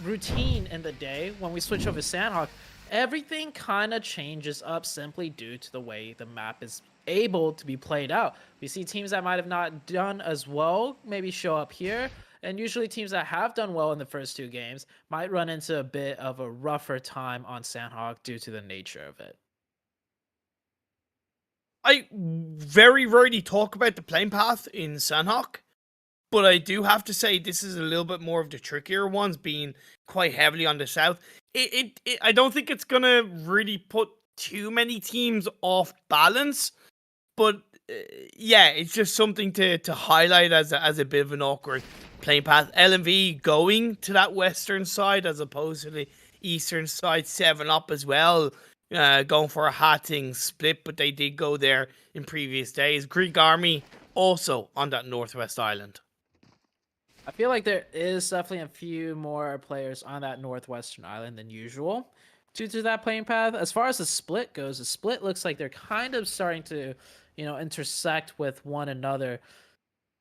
routine in the day when we switch over to Sandhawk. Everything kind of changes up simply due to the way the map is able to be played out. We see teams that might have not done as well maybe show up here, and usually teams that have done well in the first 2 games might run into a bit of a rougher time on Sandhawk due to the nature of it. I very rarely talk about the playing path in Sandhawk, but I do have to say this is a little bit more of the trickier ones, being quite heavily on the south. I don't think it's gonna really put too many teams off balance, but yeah, it's just something to highlight as a bit of an awkward playing path. LMV going to that western side as opposed to the eastern side. 7-Up as well, going for a Hatting split, but they did go there in previous days. Greek Army also on that northwest island. I feel like there is definitely a few more players on that northwestern island than usual due to that playing path. As far as the split goes, the split looks like they're kind of starting to, intersect with one another.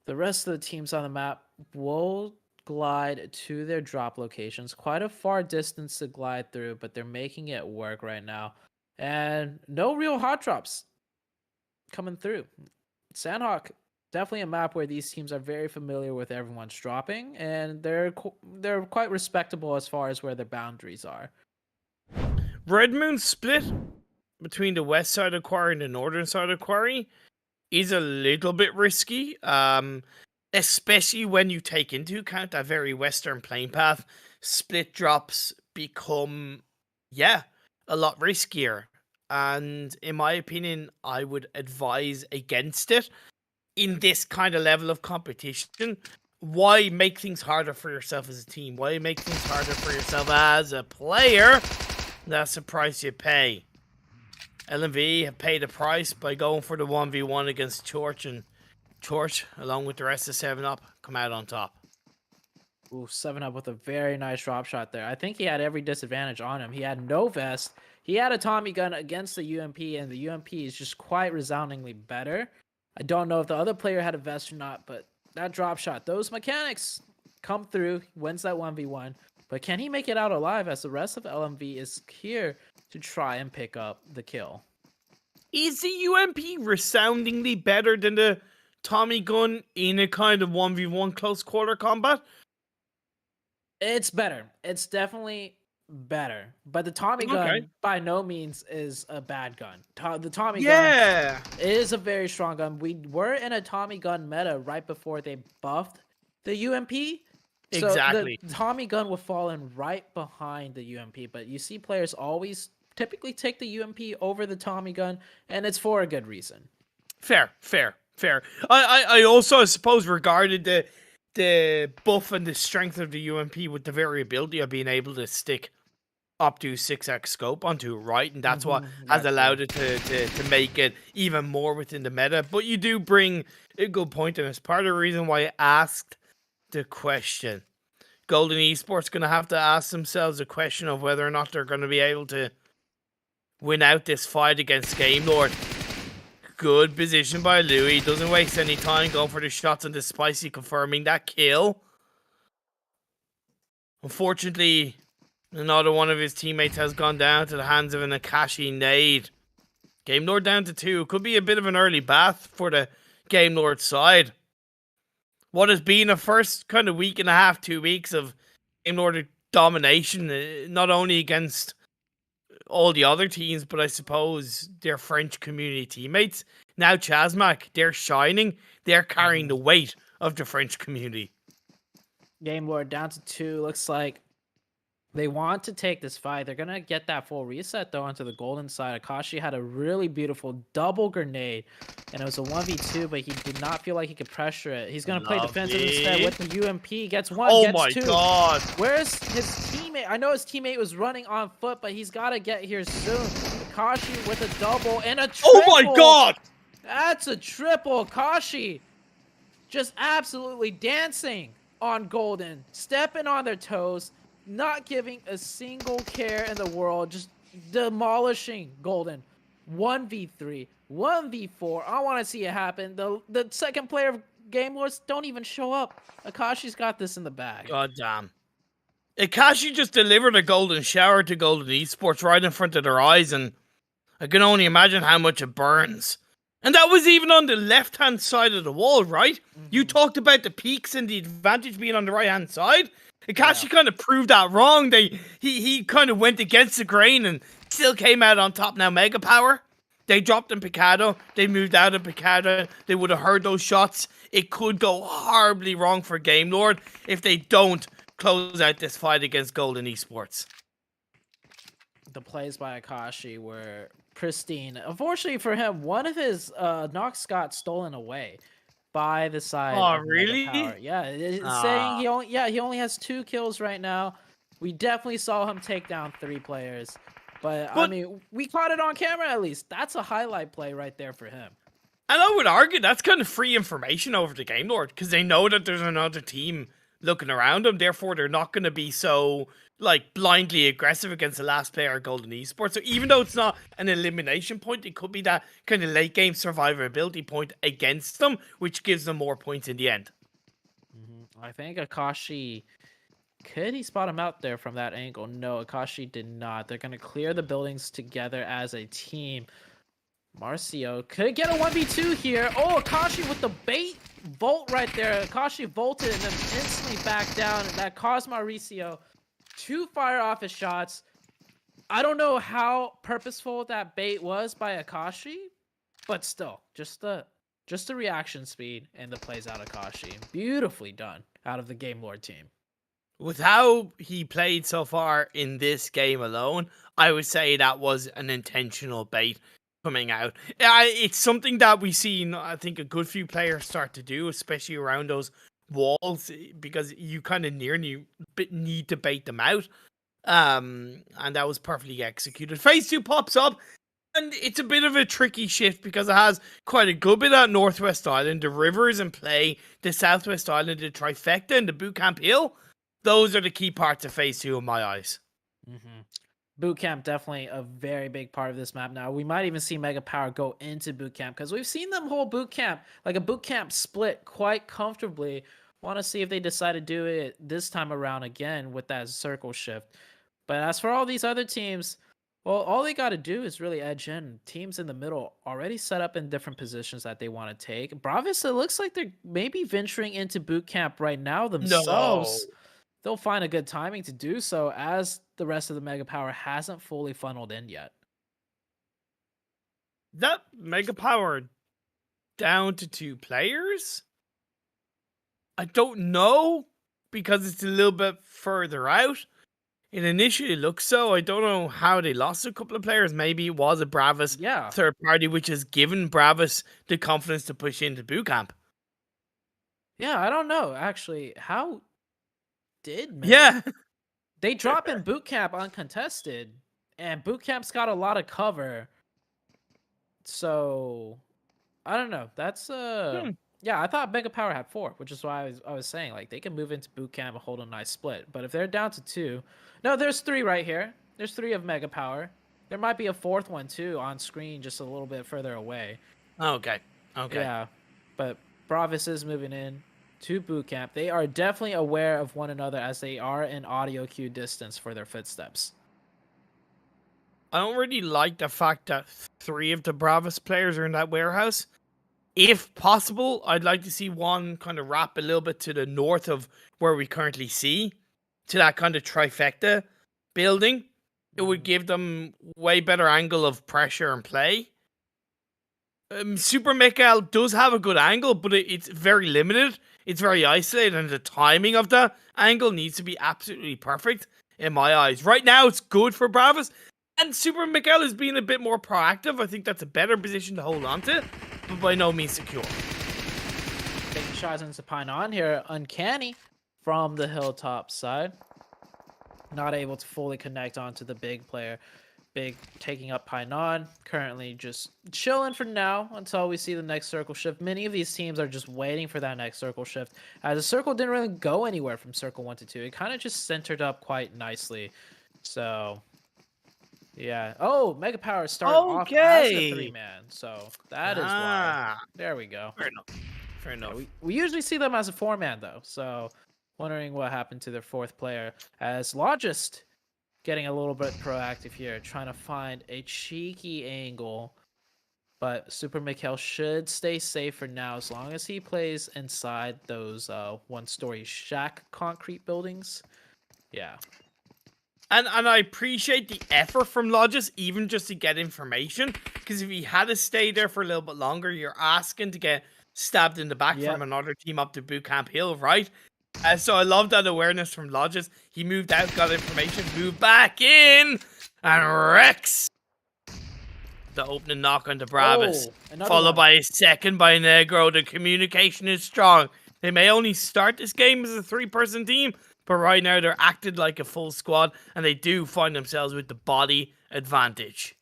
The rest of the teams on the map will glide to their drop locations. Quite a far distance to glide through, but they're making it work right now. And no real hot drops coming through. Sandhawk, definitely a map where these teams are very familiar with everyone's dropping, and they're quite respectable as far as where their boundaries are. Red Moon split between the west side of Quarry and the northern side of Quarry is a little bit risky, especially when you take into account that very western playing path. Split drops become, a lot riskier, and in my opinion, I would advise against it. In this kind of level of competition, why make things harder for yourself as a team? Why make things harder for yourself as a player? That's the price you pay. LMV have paid a price by going for the 1v1 against Church, and Church, along with the rest of 7-Up, come out on top. Ooh, 7-Up with a very nice drop shot there. I think he had every disadvantage on him. He had no vest. He had a Tommy gun against the UMP, and the UMP is just quite resoundingly better. I don't know if the other player had a vest or not, but that drop shot, those mechanics come through, wins that 1v1. But can he make it out alive, as the rest of LMV is here to try and pick up the kill? Is the UMP resoundingly better than the Tommy gun in a kind of 1v1 close quarter combat? It's better. It's definitely better. But the Tommy gun by no means is a bad gun. The Tommy gun is a very strong gun. We were in a Tommy gun meta right before they buffed the UMP. Exactly. So the Tommy gun will fall in right behind the UMP. But you see players always typically take the UMP over the Tommy gun, and it's for a good reason. Fair. I also, I suppose, regarded the buff and the strength of the UMP with the variability of being able to stick up to 6x scope onto it, right? And that's what has allowed it to make it even more within the meta. But you do bring a good point, and it's part of the reason why I asked the question. Golden Esports going to have to ask themselves a question of whether or not they're going to be able to win out this fight against Game Lord. Good position by Louis. Doesn't waste any time going for the shots on the Spicy, confirming that kill. Unfortunately, another one of his teammates has gone down to the hands of an Akashi nade. Game Lord down to 2. Could be a bit of an early bath for the Game Lord side. What has been a first kind of week and a half, 2 weeks of Game Lord domination, not only against all the other teams, but I suppose their French community teammates. Now CHAZMAC, they're shining. They're carrying the weight of the French community. Game Lord down to 2. Looks like They want to take this fight. They're gonna get that full reset though onto the golden side. Akashi had a really beautiful double grenade, and it was a 1v2, but he did not feel like he could pressure it. He's gonna play defensive instead with the UMP. Gets one, Oh gets my two. god. Where's his teammate? I know his teammate was running on foot, but he's gotta get here soon. Akashi with a double and a triple. Oh my god. That's a triple. Akashi just absolutely dancing on golden, stepping on their toes, not giving a single care in the world, just demolishing golden. 1v3, 1v4. I want to see it happen. The second player of Game Lords don't even show up. Akashi's got this in the bag. God damn. Akashi just delivered a golden shower to Golden Esports right in front of their eyes, and I can only imagine how much it burns. And that was even on the left-hand side of the wall, right? You talked about the peaks and the advantage being on the right-hand side. Akashi kind of proved that wrong. He kind of went against the grain and still came out on top. Now Mega Power, they dropped in Picado. They moved out of Picado. They would have heard those shots. It could go horribly wrong for Game Lord if they don't close out this fight against Golden Esports. The plays by Akashi were pristine. Unfortunately for him, one of his knocks got stolen away by the side. Oh, of really? Mega Power. Yeah, it's saying he only has 2 kills right now. We definitely saw him take down 3 players, but I mean, we caught it on camera at least. That's a highlight play right there for him. And I would argue that's kind of free information over to Game Lord because they know that there's another team looking around them. Therefore, they're not going to be so like blindly aggressive against the last player of Golden Esports. So even though it's not an elimination point, it could be that kind of late game survivability point against them, which gives them more points in the end. I think Akashi, could he spot him out there from that angle? No, Akashi did not. They're going to clear the buildings together as a team. Marcio could get a 1v2 here. Oh, Akashi with the bait volt right there. Akashi volted and then instantly backed down, and that caused Mauricio to fire off his shots. I don't know how purposeful that bait was by Akashi, but still, just the reaction speed and the plays out Akashi. Beautifully done out of the Game Lord team. With how he played so far in this game alone, I would say that was an intentional bait coming out. It's something that we've seen, I think, a good few players start to do, especially around those walls, because you kind of nearly need to bait them out. And that was perfectly executed. Phase 2 pops up, and it's a bit of a tricky shift because it has quite a good bit at Northwest Island. The river is in play, the Southwest Island, the trifecta, and the Bootcamp Hill. Those are the key parts of Phase 2 in my eyes. Bootcamp definitely a very big part of this map. Now we might even see Mega Power go into Bootcamp because we've seen them hold Bootcamp, like a Bootcamp split, quite comfortably. Want to see if they decide to do it this time around again with that circle shift. But as for all these other teams, well, all they got to do is really edge in. Teams in the middle already set up in different positions that they want to take. Bravis, it looks like they're maybe venturing into Bootcamp right now themselves. No. They'll find a good timing to do so as the rest of the Mega Power hasn't fully funneled in yet. That Mega Power down to 2 players? I don't know, because it's a little bit further out. It initially looks so. I don't know how they lost a couple of players. Maybe it was a Bravis third party, which has given Bravis the confidence to push into Bootcamp. Yeah, I don't know, actually. How did Mega? They drop in Bootcamp uncontested, and Bootcamp's got a lot of cover. So, I don't know. That's yeah, I thought Mega Power had 4, which is why I was saying, like, they can move into Bootcamp and hold a nice split. But if they're down to 2, no, there's 3 right here. There's 3 of Mega Power. There might be a 4th one too on screen, just a little bit further away. Okay. Yeah, but Bravis is moving in to Bootcamp. They are definitely aware of one another as they are in audio cue distance for their footsteps. I don't really like the fact that 3 of the Bravis players are in that warehouse. If possible, I'd like to see one kind of wrap a little bit to the north of where we currently see, to that kind of trifecta building. It would give them way better angle of pressure and play. Super Mikael does have a good angle, but it's very limited. It's very isolated, and the timing of the angle needs to be absolutely perfect. in my eyes. Right now, it's good for Bravas, and Super Miguel is being a bit more proactive. I think that's a better position to hold on to, but by no means secure. Taking shots into Painon here, Uncanny from the hilltop side. Not able to fully connect onto the big player. Big taking up Painon. Currently just chilling for now until we see the next circle shift. Many of these teams are just waiting for that next circle shift, as the circle didn't really go anywhere from circle 1 to 2. It kind of just centered up quite nicely. So, yeah. Oh, Mega Power started off as a 3-man. So, that is why. There we go. Fair enough. Fair enough. Yeah, we usually see them as a 4-man, though. So, wondering what happened to their 4th player. As Logist getting a little bit proactive here, trying to find a cheeky angle. But Super Mikhail should stay safe for now, as long as he plays inside those one-story shack concrete buildings. Yeah. And I appreciate the effort from Logis, even just to get information. Because if he had to stay there for a little bit longer, you're asking to get stabbed in the back from another team up to Boot Camp Hill, right? So I love that awareness from Logis. He moved out, got information, moved back in, and wrecks the opening knock onto Bravas, followed by a second by Negro. The communication is strong. They may only start this game as a 3-person team, but right now they're acted like a full squad, and they do find themselves with the body advantage.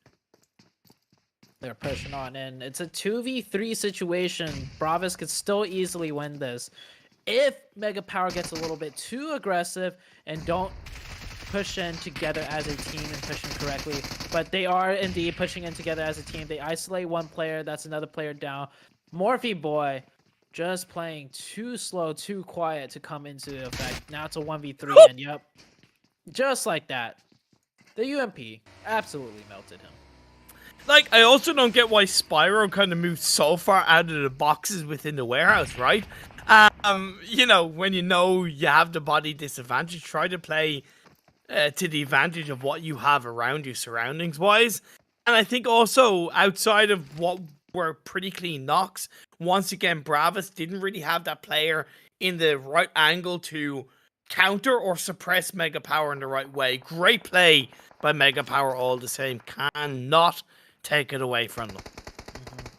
They're pushing on in. It's a 2v3 situation. Bravas could still easily win this if Mega Power gets a little bit too aggressive and don't push in together as a team and pushing correctly. But they are indeed pushing in together as a team. They isolate one player. That's another player down. Morphe Boy just playing too slow, too quiet to come into effect. Now it's a 1v3, and yep, just like that, the UMP absolutely melted him. Like, I also don't get why Spyro kind of moved so far out of the boxes within the warehouse, right? You know, when you know you have the body disadvantage, try to play to the advantage of what you have around you surroundings-wise. And I think also, outside of what were pretty clean knocks, once again, Bravas didn't really have that player in the right angle to counter or suppress Mega Power in the right way. Great play by Mega Power all the same. Cannot take it away from them.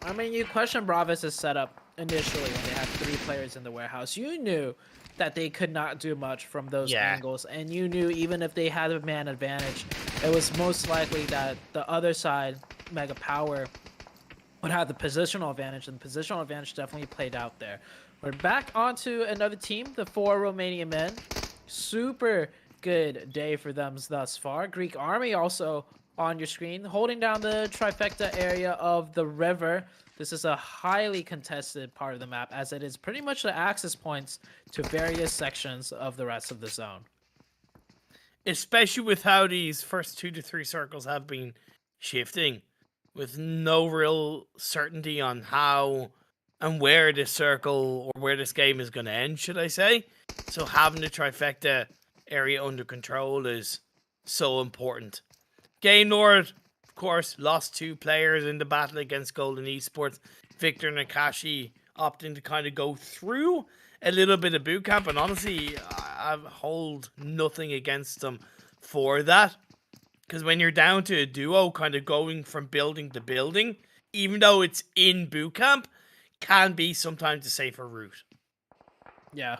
I mean, you question Bravas' setup initially when they had 3 players in the warehouse. You knew that they could not do much from those angles, and you knew even if they had a man advantage, it was most likely that the other side, Mega Power, would have the positional advantage, and the positional advantage definitely played out there. We're back onto another team, the 4 Romanian men. Super good day for them thus far. Greek Army also on your screen, holding down the trifecta area of the river. This is a highly contested part of the map, as it is pretty much the access points to various sections of the rest of the zone. Especially with how these first 2 to 3 circles have been shifting, with no real certainty on how and where this circle or where this game is going to end, should I say. So having the trifecta area under control is so important. Game Nord, of course, lost 2 players in the battle against Golden Esports. Victor and Akashi opting to kind of go through a little bit of boot camp, and honestly, I hold nothing against them for that. Because when you're down to a duo, kind of going from building to building, even though it's in boot camp, can be sometimes the safer route. Yeah.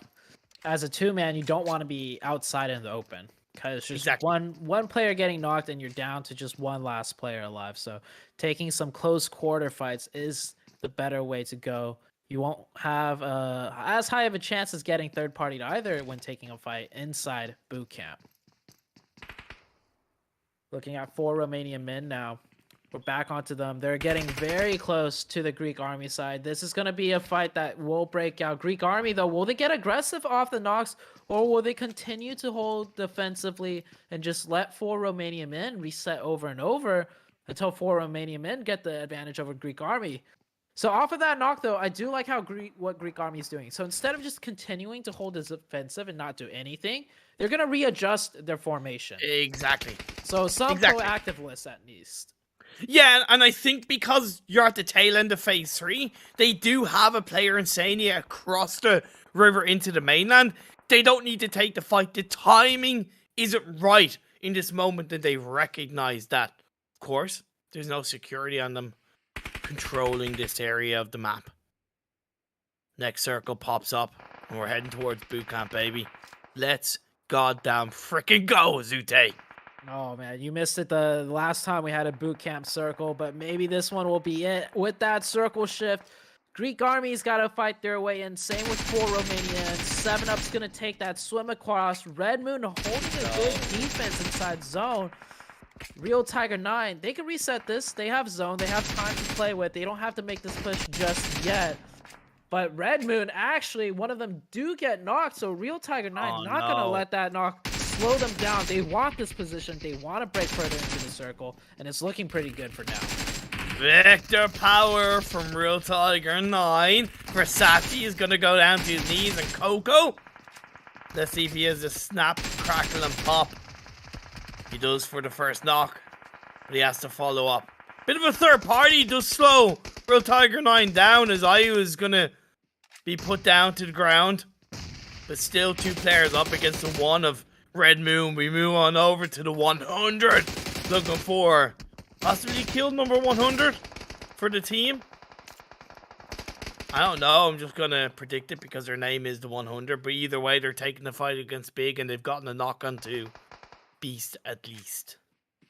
As a 2-man, you don't want to be outside in the open. Because just one player getting knocked and you're down to just one last player alive. So taking some close quarter fights is the better way to go. You won't have as high of a chance as getting third-partied either when taking a fight inside boot camp. Looking at 4 Romanian men now. We're back onto them. They're getting very close to the Greek Army side. This is going to be a fight that will break out. Greek Army, though, will they get aggressive off the knocks, or will they continue to hold defensively and just let 4 Romanian men reset over and over until 4 Romanian men get the advantage over Greek Army? So off of that knock, though, I do like how what Greek Army is doing. So instead of just continuing to hold as offensive and not do anything, they're going to readjust their formation. Exactly. So some proactiveness at least. Yeah, and I think because you're at the tail end of Phase 3, they do have a player in Sania across the river into the mainland. They don't need to take the fight. The timing Is it right in this moment that they recognize that, of course, there's no security on them controlling this area of the map? Next circle pops up, and we're heading towards boot camp, baby. Let's goddamn frickin' go, Zute. Oh man, you missed it the last time we had a boot camp circle, but maybe this one will be it. With that circle shift, Greek army's got to fight their way in. Same with 4 Romanians. 7-Up's going to take that swim across. Red Moon holding a good defense inside zone. Real Tiger 9, they can reset this. They have zone. They have time to play with. They don't have to make this push just yet. But Red Moon, actually, one of them do get knocked. So Real Tiger 9 not going to let that knock slow them down. They want this position. They want to break further into the circle. And it's looking pretty good for now. Victor Power from Real Tiger 9. Versace is going to go down to his knees, and Coco. Let's see if he has a snap, crackle, and pop. He does for the first knock, but he has to follow up. Bit of a third party does slow Real Tiger 9 down, as Ayu is going to be put down to the ground. But still 2 players up against the 1 of Red Moon. We move on over to the 100. Looking for possibly kill number 100 for the team. I don't know. I'm just going to predict it because their name is the 100. But either way, they're taking the fight against Big, and they've gotten a knock on to Beast at least.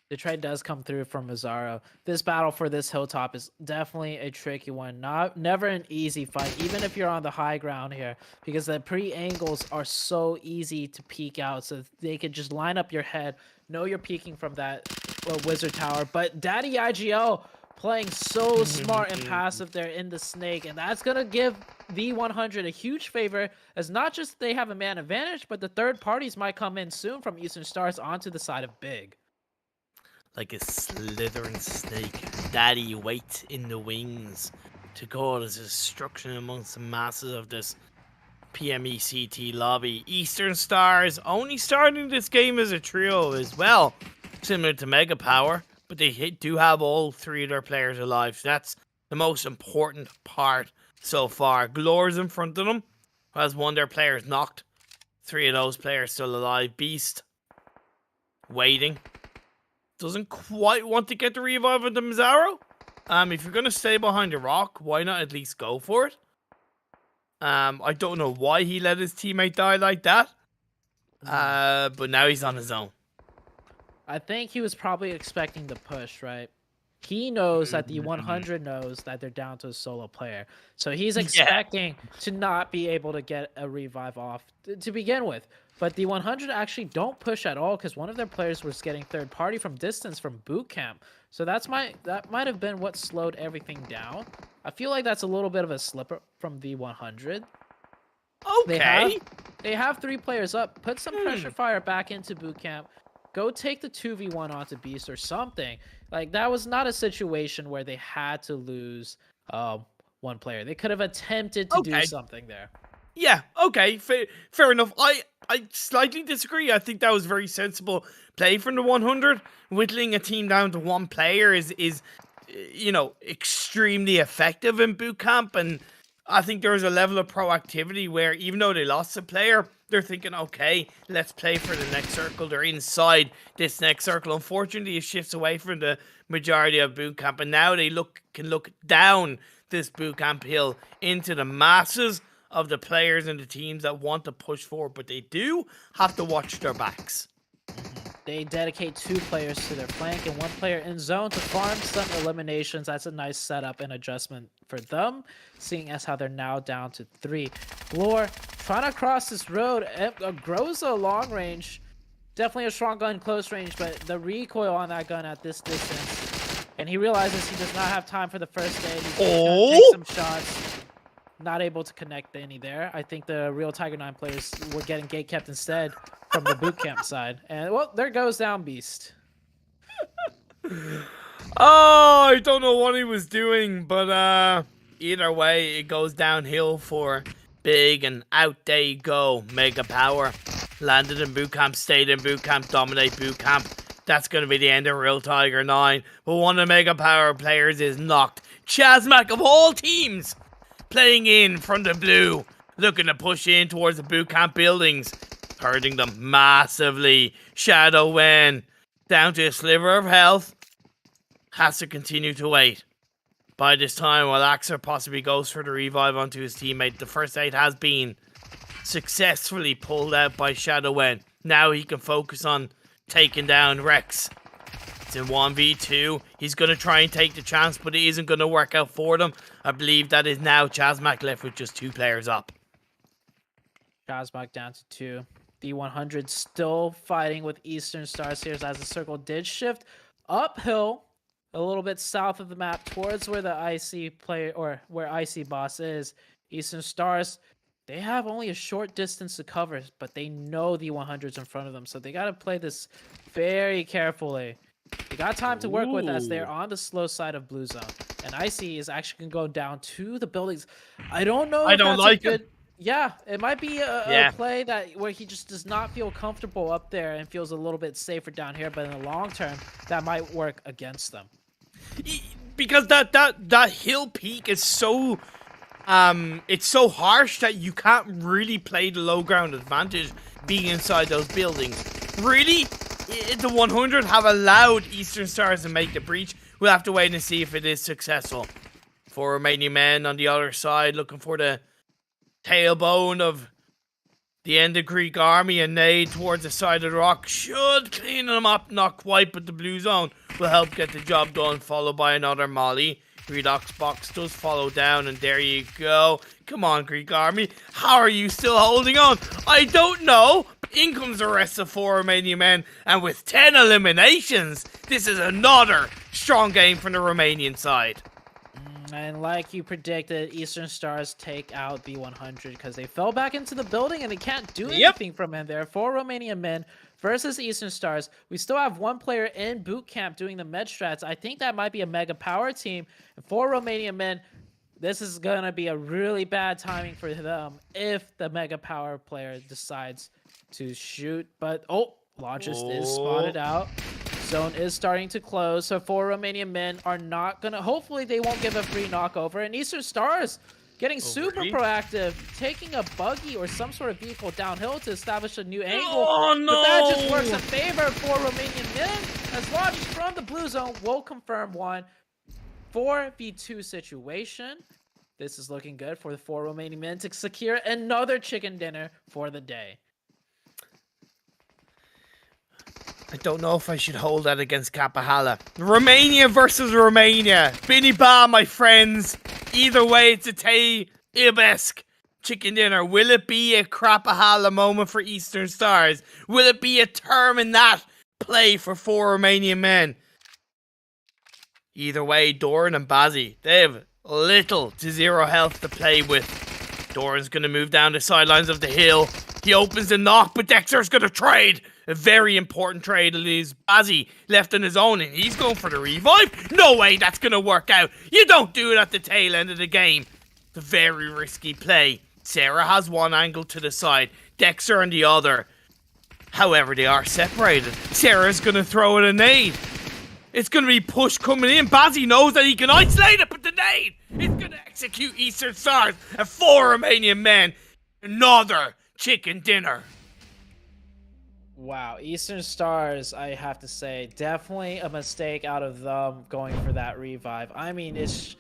The trade does come through from Mazzaro. This battle for this hilltop is definitely a tricky one. Never an easy fight, even if you're on the high ground here, because the pre-angles are so easy to peek out. So they could just line up your head, know you're peeking from that wizard tower. But Daddy IGL playing so smart and passive there in the snake, and that's gonna give the 100 a huge favor, as not just they have a man advantage, but the third parties might come in soon from Eastern Stars onto the side of Big. Like a slithering snake, Daddy waits in the wings to cause destruction amongst the masses of this PMECT lobby. Eastern Stars only starting this game as a trio as well, similar to Mega Power, but they do have all 3 of their players alive. So that's the most important part so far. Glor's in front of them, who has 1 of their players knocked. 3 of those players still alive. Beast waiting. Doesn't quite want to get the revive of the Mazzaro. If you're going to stay behind the rock, why not at least go for it? I don't know why he let his teammate die like that. But now he's on his own. I think he was probably expecting the push, right? He knows that the 100 knows that they're down to a solo player. So he's expecting to not be able to get a revive off to begin with. But the 100 actually don't push at all, because one of their players was getting third party from distance from boot camp. So that might have been what slowed everything down. I feel like that's a little bit of a slipper from the 100. Okay. They have 3 players up. Put some pressure fire back into boot camp. Go take the 2v1 onto Beast or something. Like, that was not a situation where they had to lose 1 player. They could have attempted to do something there. Yeah, okay, fair enough. I slightly disagree. I think that was very sensible play from the 100. Whittling a team down to 1 player is you know, extremely effective in boot camp, and I think there was a level of proactivity where even though they lost a player, they're thinking, okay, let's play for the next circle. They're inside this next circle. Unfortunately, it shifts away from the majority of boot camp, and now they can look down this boot camp hill into the masses of the players and the teams that want to push forward, but they do have to watch their backs. They dedicate 2 players to their flank and 1 player in zone to farm some eliminations. That's a nice setup and adjustment for them, seeing as how they're now down to 3. Glor trying to cross this road. Grows a long range. Definitely a strong gun close range, but the recoil on that gun at this distance. And he realizes he does not have time for the first aid. He's gonna take some shots. Not able to connect any there. I think the Real Tiger 9 players were getting gate kept instead from the boot camp side. And, well, there goes down Beast. Oh, I don't know what he was doing, but either way, it goes downhill for Big, and out they go. Mega Power landed in boot camp, stayed in boot camp, dominate boot camp. That's going to be the end of Real Tiger 9. But one of the Mega Power players is knocked. Chasmac of all teams playing in from the blue, looking to push in towards the boot camp buildings. hurting them massively. Shadow down to a sliver of health, has to continue to wait. By this time, while Axer possibly goes for the revive onto his teammate, the first aid has been successfully pulled out by Shadow. Now he can focus on taking down Rex. It's in 1v2. He's going to try and take the chance, but it isn't going to work out for them. I believe that is now Chazmak left with just 2 players up. Chazmak down to 2. B100 still fighting with Eastern Stars here as the circle did shift uphill a little bit south of the map towards where the IC player, or where IC boss is. Eastern Stars, they have only a short distance to cover, but they know the 100's in front of them, so they got to play this very carefully. They got time to work with as they're on the slow side of blue zone, and IC is actually gonna go down to the buildings. I don't know. I don't like it. it. Yeah, it might be a play that where he just does not feel comfortable up there and feels a little bit safer down here, but in the long term, that might work against them. Because that hill peak is so it's so harsh that you can't really play the low ground advantage being inside those buildings. Really, the 100 have allowed Eastern Stars to make the breach. We'll have to wait and see if it is successful. 4 Romanian men on the other side looking for the tailbone of the end of Greek army, and nade towards the side of the rock should clean them up. Not quite, but the blue zone will help get the job done, followed by another molly. Redox box does follow down, and there you go. Come on, Greek army, how are you still holding on? I don't know. In comes the rest of 4 Romanian men, and with 10 eliminations, this is another strong game from the Romanian side. And like you predicted, Eastern Stars take out B100 because they fell back into the building and they can't do anything from in there. 4 Romanian men versus Eastern Stars. We still have 1 player in boot camp doing the med strats. I think that might be a mega power team. 4 Romanian men, this is going to be a really bad timing for them if the mega power player decides to shoot. But, Logist is spotted out. Zone is starting to close, so 4 Romanian men are not gonna, hopefully they won't give a free knockover, and Eastern Stars getting super proactive, taking a buggy or some sort of vehicle downhill to establish a new angle. Oh no! But that just works in favor of 4 Romanian men, as Logis from the blue zone will confirm 1 4v2 situation. This is looking good for the 4 Romanian men to secure another chicken dinner for the day. I don't know if I should hold that against Kapahala. Romania versus Romania. Bini ba, my friends. Either way, it's a Ibesque chicken dinner. Will it be a Krapahala moment for Eastern Stars? Will it be a term in that play for 4 Romanian men? Either way, Doran and Bazzi, they have little to 0 health to play with. Doran's going to move down the sidelines of the hill. He opens the knock, but Dexter's going to trade. A very important trade. It is Bazzi left on his own, and he's going for the revive. No way that's going to work out. You don't do it at the tail end of the game. It's a very risky play. Sarah has 1 angle to the side, Dexter on the other. However, they are separated. Sarah's going to throw in a nade. It's going to be push coming in. Bazzi knows that he can isolate it, but the nade is going to execute Eastern Stars and 4 Romanian men. Another chicken dinner. Wow, Eastern Stars, I have to say, definitely a mistake out of them going for that revive. I mean, it's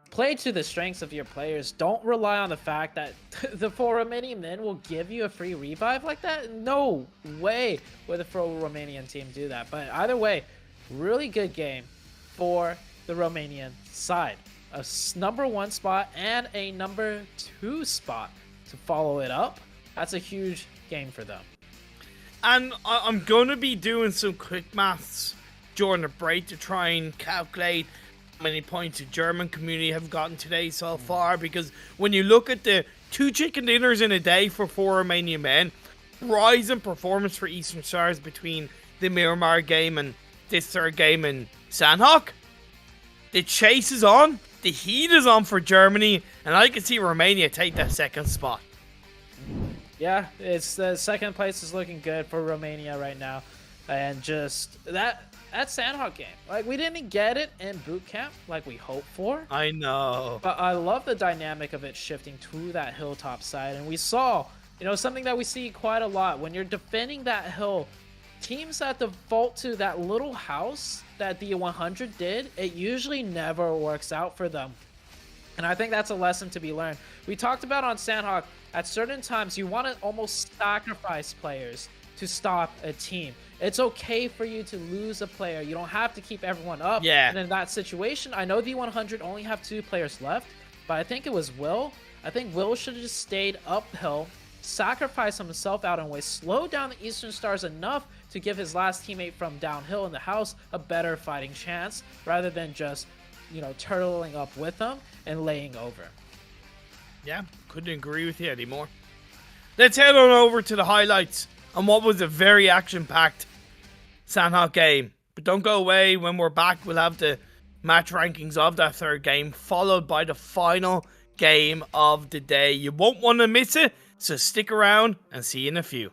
play to the strengths of your players. Don't rely on the fact that the 4 Romanian men will give you a free revive like that. No way would the 4 Romanian team do that. But either way, really good game for the Romanian side. A number 1 spot and a number 2 spot to follow it up. That's a huge game for them. And I'm going to be doing some quick maths during the break to try and calculate how many points the German community have gotten today so far. Because when you look at the 2 chicken dinners in a day for 4 Romanian men, rise in performance for Eastern Stars between the Miramar game and this 3rd game in Sandhawk. The chase is on, the heat is on for Germany, and I can see Romania take that 2nd spot. Yeah, it's the 2nd place is looking good for Romania right now. And just that Sandhawk game, like, we didn't get it in boot camp like we hoped for. I know. But I love the dynamic of it shifting to that hilltop side. And we saw You know, something that we see quite a lot when you're defending that hill, teams that default to that little house that the 100 did, it usually never works out for them. And I think that's a lesson to be learned. We talked about on Sandhawk, at certain times, you want to almost sacrifice players to stop a team. It's okay for you to lose a player. You don't have to keep everyone up. Yeah. And in that situation, I know the 100 only have 2 players left, but I think it was Will. I think Will should have just stayed uphill, sacrificed himself out and way, slow down the Eastern Stars enough to give his last teammate from downhill in the house a better fighting chance, rather than just, you know, turtling up with them and laying over. Yeah, couldn't agree with you anymore. Let's head on over to the highlights on what was a very action-packed Sandhawk game. But don't go away. When we're back, we'll have the match rankings of that third game, followed by the final game of the day. You won't want to miss it, so stick around and see you in a few.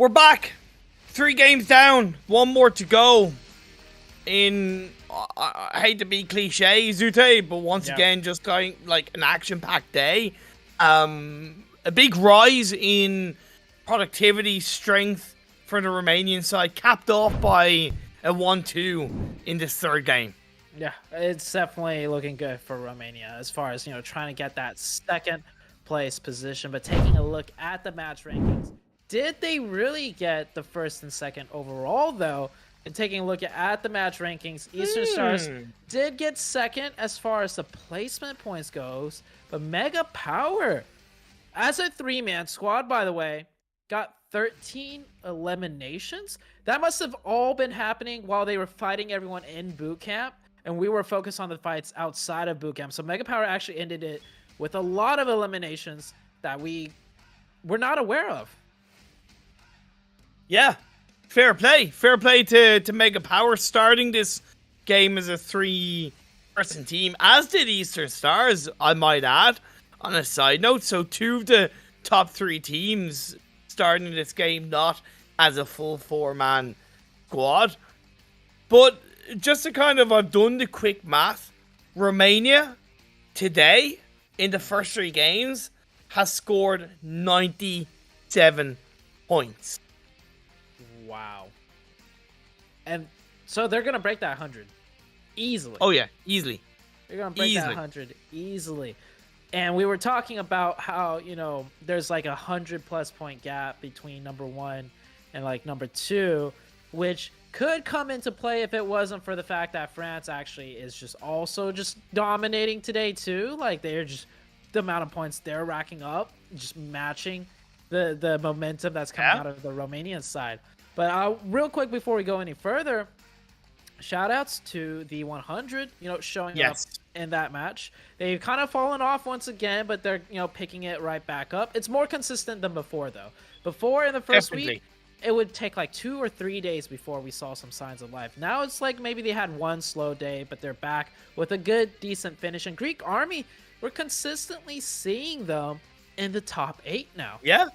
we're back. 3 games down, 1 more to go. In I hate to be cliche, Zute, but once again, just going like an action-packed day. A big rise in productivity, strength for the Romanian side, capped off by a 1-2 in this 3rd game. Yeah, it's definitely looking good for Romania as far as, trying to get that 2nd place position. But taking a look at the match rankings, did they really get the 1st and 2nd overall, though? And taking a look at the match rankings, Eastern Stars did get 2nd as far as the placement points goes. But Mega Power, as a 3-man squad, by the way, got 13 eliminations. That must have all been happening while they were fighting everyone in boot camp, and we were focused on the fights outside of boot camp. So Mega Power actually ended it with a lot of eliminations that we were not aware of. Yeah, fair play to Mega Power, starting this game as a 3-person team, as did Eastern Stars, I might add, on a side note. So 2 of the top 3 teams starting this game not as a full 4-man squad. But just to kind of, I've done the quick math. Romania today in the first 3 games has scored 97 points. Wow. And so they're going to break that 100 easily. Oh yeah, easily. They're going to break that 100 easily. And we were talking about how, there's like 100+ point gap between number 1 and like number 2, which could come into play if it wasn't for the fact that France actually is just also just dominating today too. Like they're just, the amount of points they're racking up, just matching the momentum that's coming out of the Romanian side. But real quick before we go any further, shout outs to the 100, showing up in that match. They've kind of fallen off once again, but they're, picking it right back up. It's more consistent than before, though. Before, in the first week, it would take like 2 or 3 days before we saw some signs of life. Now it's like maybe they had 1 slow day, but they're back with a good, decent finish. And Greek Army, we're consistently seeing them in the top 8 now. Yeah.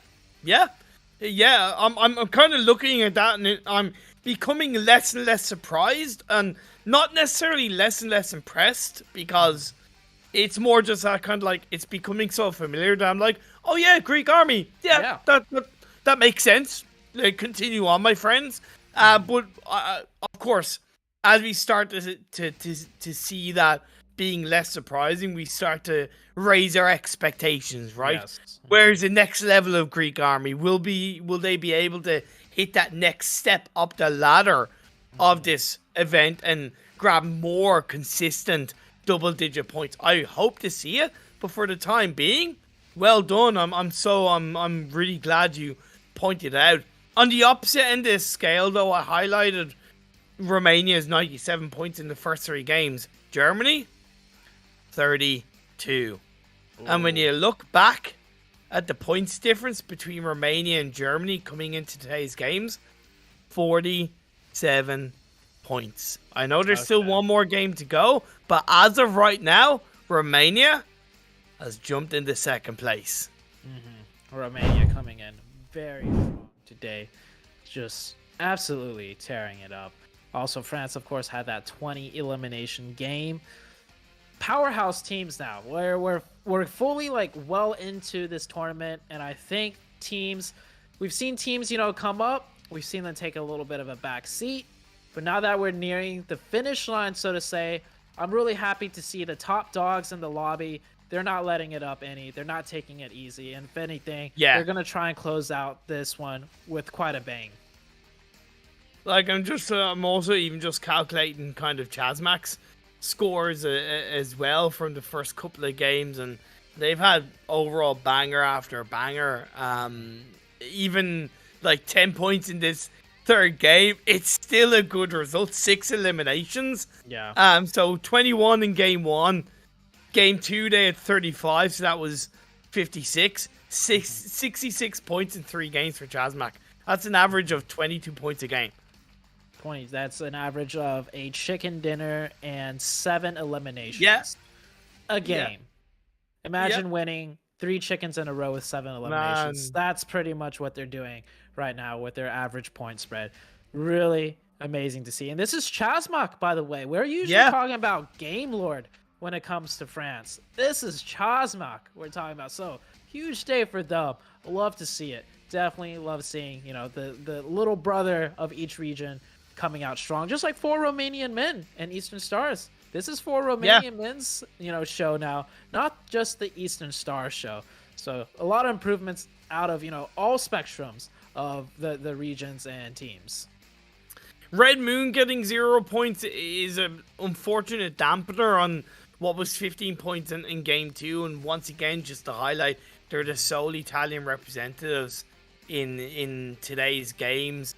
I'm kind of looking at that, and I'm becoming less and less surprised, and not necessarily less and less impressed, because it's more just that kind of like, it's becoming so familiar that I'm like, oh yeah, Greek Army, that makes sense. Like, continue on, my friends. But of course, as we start to see that being less surprising, we start to raise our expectations, right? Yes. Where's the next level of Greek Army? Will they be able to hit that next step up the ladder of this event and grab more consistent double-digit points? I hope to see it, but for the time being, well done. I'm really glad you pointed out. On the opposite end of the scale, though, I highlighted Romania's 97 points in the first 3 games. Germany, 32. Ooh. And when you look back at the points difference between Romania and Germany coming into today's games, 47 points. I know there's still 1 more game to go, but as of right now, Romania has jumped into 2nd place. Romania coming in very strong today, just absolutely tearing it up. Also, France, of course, had that 20 elimination game. Powerhouse teams now, where we're fully like well into this tournament, and I think we've seen teams come up, we've seen them take a little bit of a back seat, but now that we're nearing the finish line, so to say, I'm really happy to see the top dogs in the lobby. They're not letting it up any. They're not taking it easy, and if anything, they're gonna try and close out this one with quite a bang. Like, I'm also even just calculating kind of Chazmak's scores as well from the first couple of games, and they've had overall banger after banger. Even like 10 points in this 3rd game, it's still a good result. 6 eliminations. Yeah. So 21 in game 1. Game 2 they had 35, so that was 56. 66 points in 3 games for Chazmak. That's an average of 22 points a game. That's an average of a chicken dinner and 7 eliminations a game. Imagine winning 3 chickens in a row with 7 eliminations. Man. That's pretty much what they're doing right now with their average point spread. Really amazing to see. And this is Chasmak, by the way. We're usually talking about Game Lord when it comes to France. This is Chasmak we're talking about. So, huge day for them. Love to see it. Definitely love seeing, you know, the little brother of each region coming out strong. Just like 4 Romanian men and Eastern Stars. This is 4 Romanian men's, you know, show now, not just the Eastern Star show. So a lot of improvements out of, you know, all spectrums of the regions and teams. Red Moon getting 0 points is an unfortunate dampener on what was 15 points in game 2. And once again, just to highlight, they're the sole Italian representatives in today's games.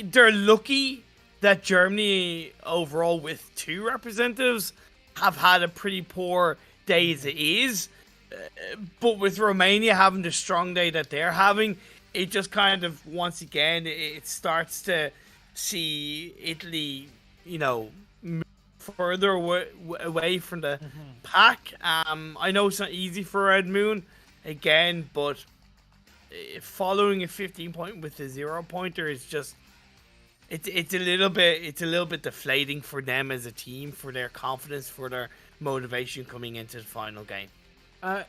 They're lucky that Germany overall with 2 representatives have had a pretty poor day as it is, but with Romania having the strong day that they're having, it just kind of once again it starts to see Italy, you know, move further away from the pack. I know it's not easy for Red Moon again, but following a 15 point with a 0 pointer is just it's a little bit deflating for them as a team, for their confidence, for their motivation coming into the final game.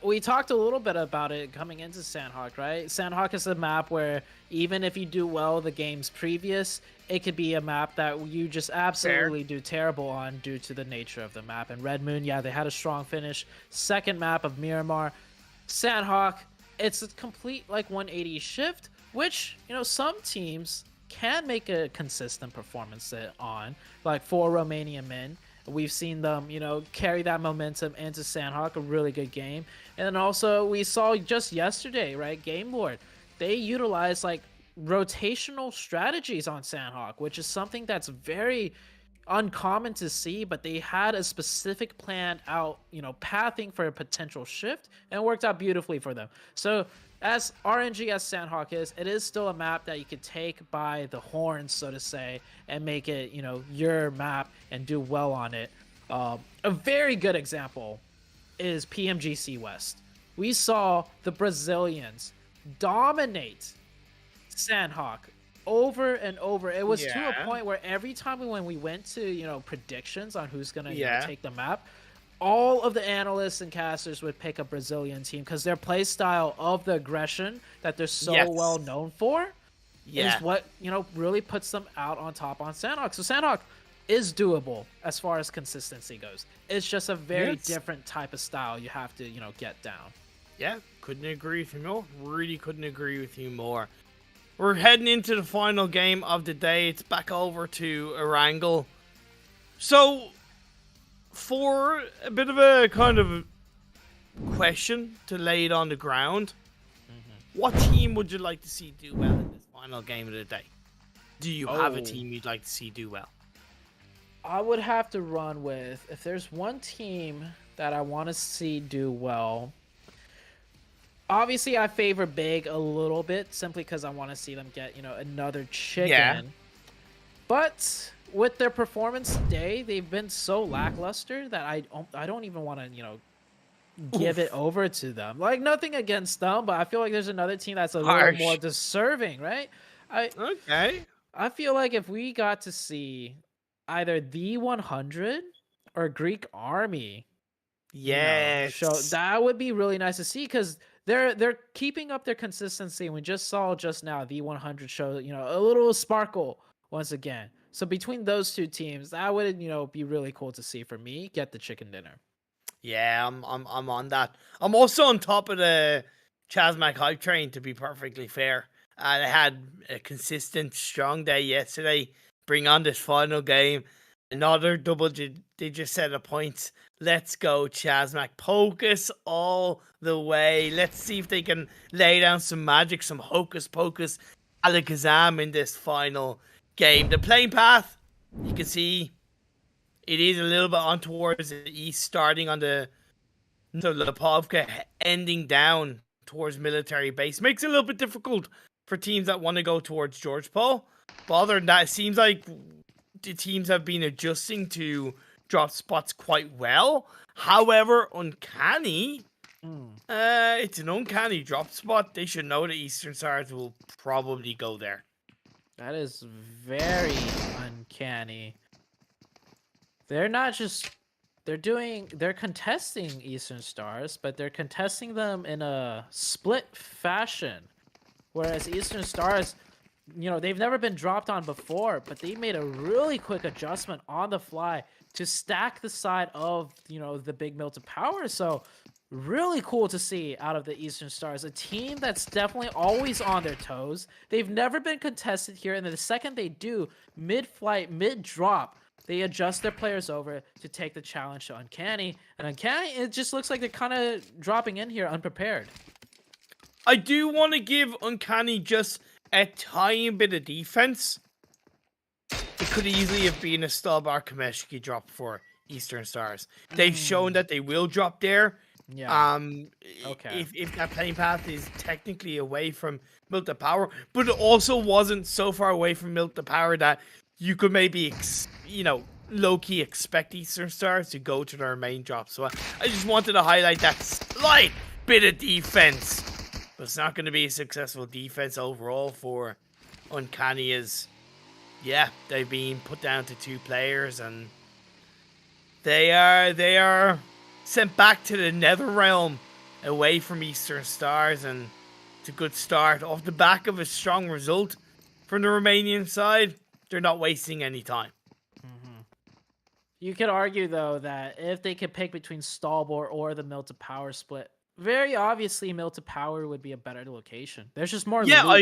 We talked a little bit about it coming into Sandhawk, right? Sandhawk is a map where even if you do well the games previous, it could be a map that you just absolutely do terrible on due to the nature of the map. And Red Moon, yeah, they had a strong finish. Second map of Miramar. Sandhawk, it's a complete like 180 shift, which, you know, some teams can make a consistent performance on, like 4 Romanian men. We've seen them, you know, carry that momentum into Sandhawk, a really good game. And then also we saw just yesterday, right, Game Lord, they utilized like rotational strategies on Sandhawk, which is something that's very uncommon to see, but they had a specific plan out, you know, pathing for a potential shift, and it worked out beautifully for them. So as RNG as Sandhawk is, it is still a map that you could take by the horns, so to say, and make it, you know, your map and do well on it. A very good example is PMGC West. We saw the Brazilians dominate Sandhawk over and over. It was to a point where every time when we went to, you know, predictions on who's gonna you know, take the map, all of the analysts and casters would pick a Brazilian team because their play style of the aggression that they're so well known for is what, you know, really puts them out on top on Sandhawk. So Sandhawk is doable as far as consistency goes. It's just a very different type of style you have to, you know, get down. Yeah, couldn't agree with you more. Really couldn't agree with you more. We're heading into the final game of the day. It's back over to Erangel. So, for a bit of a kind of question to lay it on the ground, what team would you like to see do well in this final game of the day? Do you have a team you'd like to see do well? I would have to run with, if there's one team that I want to see do well, obviously I favor Big a little bit simply because I want to see them get, you know, another chicken. Yeah. But with their performance today, they've been so lackluster that I don't even want to, you know, give it over to them. Like, nothing against them, but I feel like there's another team that's a little more deserving, right? I feel like if we got to see either the 100 or Greek Army, you know, show, that would be really nice to see because they're keeping up their consistency. We just saw just now the 100 show, you know, a little sparkle once again. So between those two teams, that would, you know, be really cool to see for me. Get the chicken dinner. Yeah, I'm on that. I'm also on top of the Chasmak hype train, to be perfectly fair. I had a consistent, strong day yesterday. Bring on this final game. Another double-digit set of points. Let's go, Chasmak. Focus all the way. Let's see if they can lay down some magic, some hocus-pocus, alakazam in this final game. The playing path, you can see it is a little bit on towards the east, starting on the Lepovka, ending down towards military base. Makes it a little bit difficult for teams that want to go towards George Paul. But other than that, it seems like the teams have been adjusting to drop spots quite well. However, Uncanny It's an uncanny drop spot. They should know the Eastern Stars will probably go there. That is very uncanny. They're not just they're contesting Eastern Stars, but they're contesting them in a split fashion. Whereas Eastern Stars, you know, they've never been dropped on before, but they made a really quick adjustment on the fly to stack the side of, you know, the big Milton Power. So really cool to see out of the Eastern Stars, a team that's definitely always on their toes. They've never been contested here, and then the second they do, mid-flight, mid-drop, they adjust their players over to take the challenge to Uncanny. And Uncanny, it just looks like they're kind of dropping in here unprepared. I do want to give Uncanny just a tiny bit of defense. It could easily have been a Stalbar Kameshki drop for Eastern Stars. They've shown that they will drop there. Yeah. Okay. If that playing path is technically away from Milk the Power, but it also wasn't so far away from Milk the Power that you could maybe, low-key expect Eastern Stars to go to their main drop. So I just wanted to highlight that slight bit of defense. But it's not going to be a successful defense overall for Uncanny, as, yeah, they've been put down to 2 players, and they are sent back to the Nether Realm away from Eastern Stars, and it's a good start. Off the back of a strong result from the Romanian side, they're not wasting any time. You could argue, though, that if they could pick between Stalbor or the Milton Power split, very obviously Milton Power would be a better location. There's just more Yeah, loot.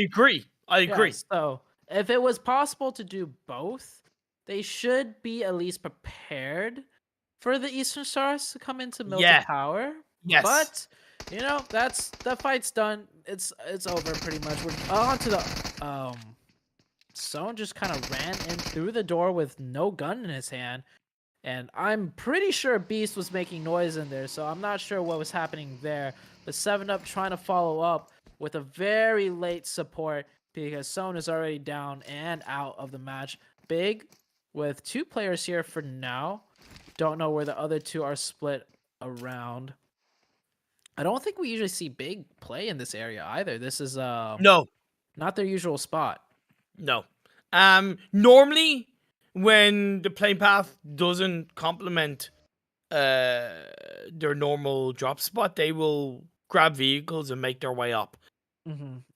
I agree. So if it was possible to do both, they should be at least prepared for the Eastern Stars to come into Milton Power. Yes. But, you know, that fight's done. It's over pretty much. We're on to the Sohn just kind of ran in through the door with no gun in his hand. And I'm pretty sure Beast was making noise in there, so I'm not sure what was happening there. But 7up trying to follow up with a very late support because Sohn is already down and out of the match. Big with 2 players here for now. Don't know where the other 2 are split around. I don't think we usually see Big play in this area either. This is No. not their usual spot. No. Normally, when the playing path doesn't complement their normal drop spot, they will grab vehicles and make their way up.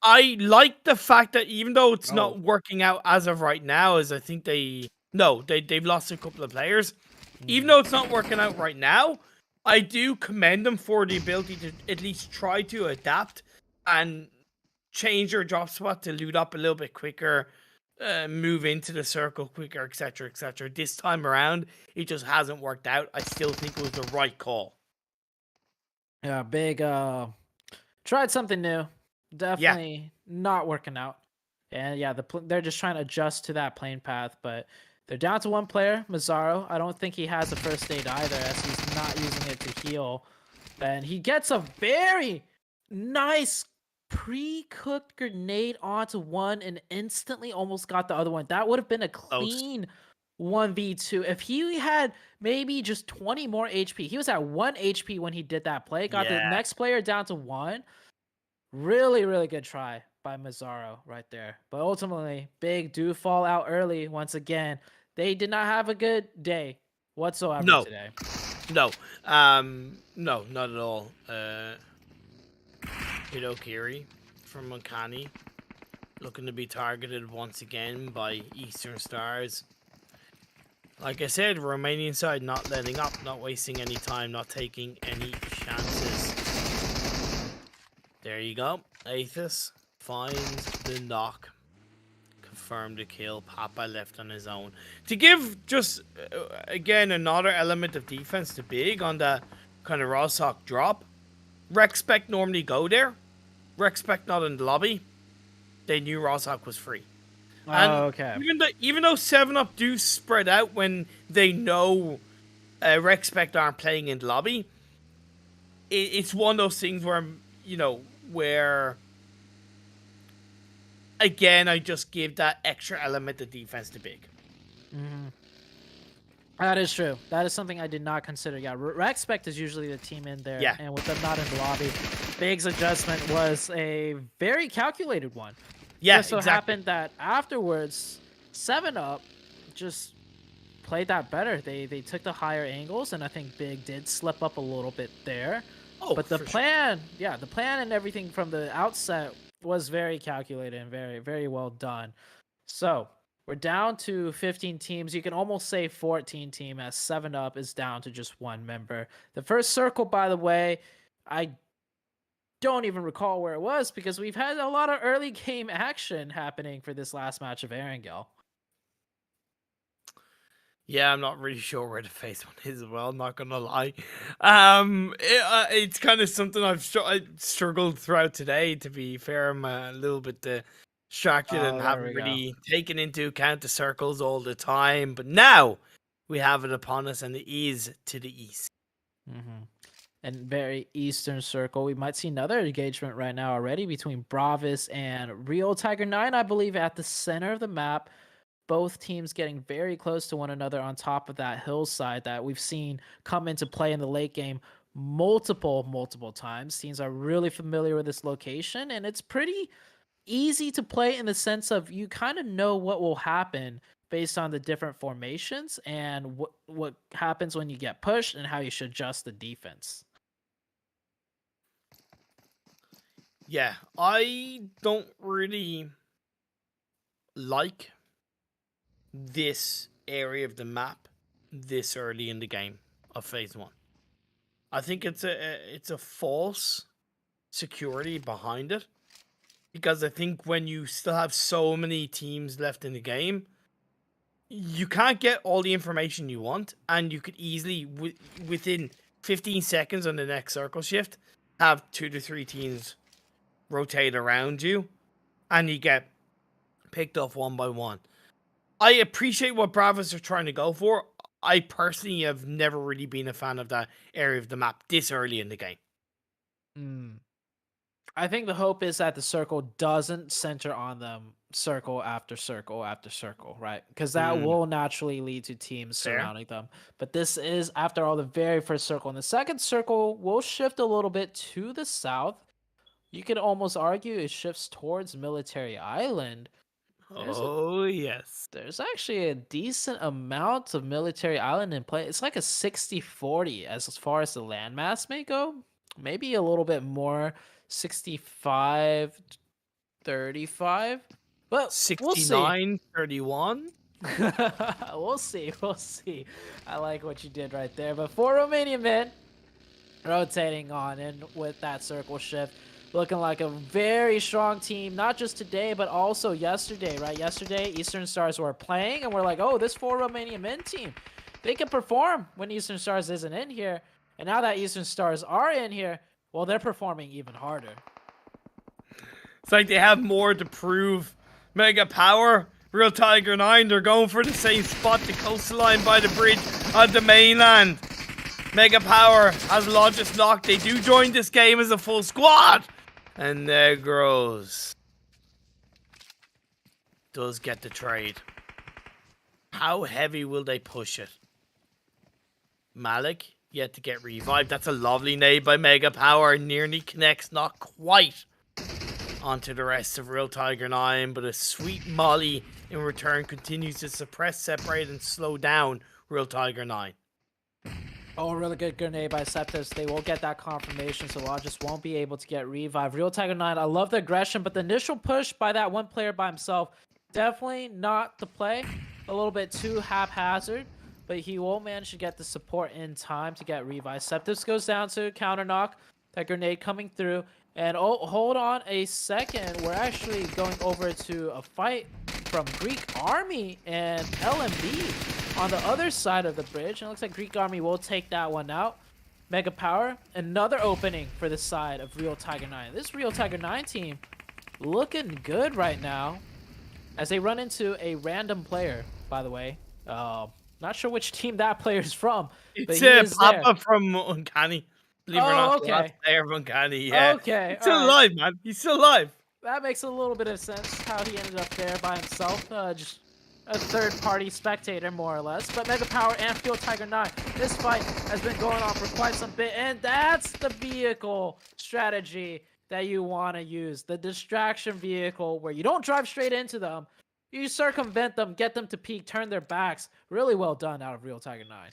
I like the fact that even though it's not working out as of right now, as I think they've lost a couple of players. Even though it's not working out right now, I do commend them for the ability to at least try to adapt and change their drop spot to loot up a little bit quicker, move into the circle quicker, etc., etc. This time around, it just hasn't worked out. I still think it was the right call. Yeah, Big tried something new. Definitely not working out. And yeah, they're just trying to adjust to that plane path, but they're down to 1 player, Mazzaro. I don't think he has a first aid either, as he's not using it to heal. And he gets a very nice pre-cooked grenade onto one and instantly almost got the other one. That would have been a clean 1v2. If he had maybe just 20 more HP, he was at 1 HP when he did that play. Got the next player down to 1. Really, really good try by Mazzaro right there. But ultimately, Big do fall out early once again. They did not have a good day whatsoever today. No, not at all. Hidokiri from Uncanny looking to be targeted once again by Eastern Stars. Like I said, Romanian side not letting up, not wasting any time, not taking any chances. There you go. Aethys finds the knock. Confirmed the kill. Papa left on his own. To give just, again, another element of defense to Big on the kind of Rossock drop. Rexpect normally go there. Rexpect not in the lobby. They knew Rossock was free. And okay. Even though 7up do spread out when they know Rexpect aren't playing in the lobby, it's one of those things where, where again, I just give that extra element of defense to Big. That is true. That is something I did not consider. Yeah, Respect is usually the team in there, Yeah. and with them not in the lobby, Big's adjustment was a very calculated one. Yeah, Just so exactly. happened that afterwards, 7UP just played that better. They took the higher angles, and I think Big did slip up a little bit there. Oh, But the for sure. plan, yeah, the plan and everything from the outset was very calculated and very, very well done. So we're down to 15 teams. You can almost say 14 team as 7UP is down to just one member. The first circle, by the way, I don't even recall where it was because we've had a lot of early game action happening for this last match of Erangel. Yeah, I'm not really sure where the face one is as well, not gonna lie. It's kind of something I struggled throughout today, to be fair. I'm a little bit distracted and Oh, there haven't we go. really taken into account the circles all the time. But now we have it upon us, and it is to the east. And very eastern circle, we might see another engagement right now already between Bravis and Real Tiger 9, I believe, at the center of the map. Both teams getting very close to one another on top of that hillside that we've seen come into play in the late game multiple times. Teams are really familiar with this location, and it's pretty easy to play in the sense of you kind of know what will happen based on the different formations and what happens when you get pushed and how you should adjust the defense. Yeah, I don't really like this area of the map this early in the game of phase 1. I think it's a false security behind it, because I think when you still have so many teams left in the game, you can't get all the information you want, and you could easily within 15 seconds on the next circle shift have 2 to 3 teams rotate around you, and you get picked off one by one. I appreciate what Bravos are trying to go for. I personally have never really been a fan of that area of the map this early in the game. I think the hope is that the circle doesn't center on them circle after circle after circle, right? Because that will naturally lead to teams surrounding them. But this is, after all, the very first circle. And the second circle will shift a little bit to the south. You could almost argue it shifts towards Military Island. Yes. There's actually a decent amount of Military Island in play. It's like a 60-40 as far as the landmass may go. Maybe a little bit more, 65-35. But 69-31. We'll see. We'll see. I like what you did right there. But 4 Romanian men rotating on in with that circle shift. Looking like a very strong team, not just today, but also yesterday, right? Yesterday, Eastern Stars were playing, and we're like, oh, this 4 Romanian men team, they can perform when Eastern Stars isn't in here. And now that Eastern Stars are in here, well, they're performing even harder. It's like they have more to prove. Mega Power, Real Tiger 9, they're going for the same spot, the coastline by the bridge on the mainland. Mega Power has Logis knocked. They do join this game as a full squad. And there GROUPE does get the trade. How heavy will they push it? Malik yet to get revived. That's a lovely nade by Mega Power. Nearly connects, not quite, onto the rest of Real Tiger 9. But a sweet molly in return continues to suppress, separate, and slow down Real Tiger 9. Oh, really good grenade by Septus. They will get that confirmation, so Logis won't be able to get revived. Real Tiger 9, I love the aggression, but the initial push by that one player by himself, definitely not the play. A little bit too haphazard, but he will manage to get the support in time to get revived. Septus goes down to counter knock. That grenade coming through. And oh, hold on a second. We're actually going over to a fight from Greek Army and LMB on the other side of the bridge. And it looks like Greek Army will take that one out. Mega Power, another opening for the side of Real Tiger 9. This Real Tiger 9 team looking good right now as they run into a random player, by the way. Not sure which team that player is from. It's but Papa from Uncanny. Believe it or not, the last player of Uncanny. Yeah. Okay. He's still alive, man. He's still alive. That makes a little bit of sense how he ended up there by himself. Just a third-party spectator, more or less. But Mega Power and Fuel Tiger 9, this fight has been going on for quite some bit, and that's the vehicle strategy that you want to use. The distraction vehicle, where you don't drive straight into them, you circumvent them, get them to peek, turn their backs. Really well done out of Real Tiger 9.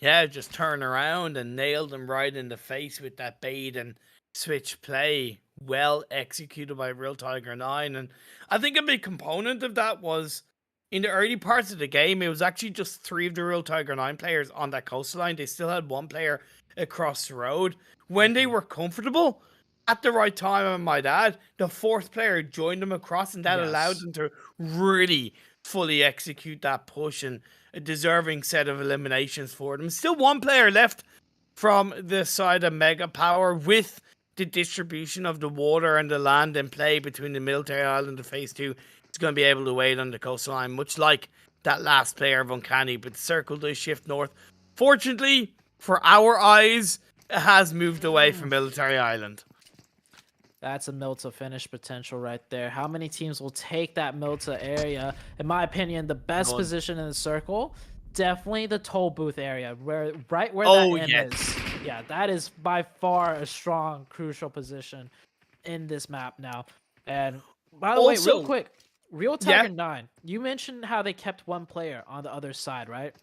Yeah, just turn around and nail them right in the face with that bait and switch play. Well executed by Real Tiger 9. And I think a big component of that was in the early parts of the game, it was actually just 3 of the Real Tiger 9 players on that coastline. They still had 1 player across the road. When they were comfortable, at the right time, I might add, the 4th player joined them across, and that allowed them to really fully execute that push, and a deserving set of eliminations for them. Still 1 player left from the side of Mega Power, with the distribution of the water and the land in play between the military island and phase 2. It's going to be able to wait on the coastline, much like that last player of Uncanny, but the circle does shift north. Fortunately, for our eyes, it has moved away from Military Island. That's a Milta finish potential right there. How many teams will take that Milta area? In my opinion, the best position in the circle, definitely the toll booth area, right where that M is. Yeah, that is by far a strong, crucial position in this map now. And by the way, real quick, Real Tiger 9, you mentioned how they kept 1 player on the other side, right?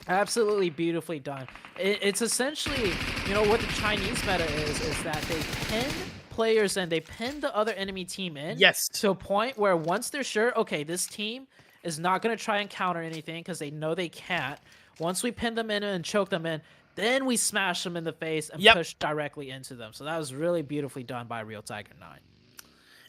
Absolutely beautifully done. It's essentially, you know, what the Chinese meta is that they pin players and they pin the other enemy team in to a point where once they're sure, okay, this team is not going to try and counter anything because they know they can't. Once we pin them in and choke them in, then we smash them in the face and push directly into them. So that was really beautifully done by Real Tiger 9.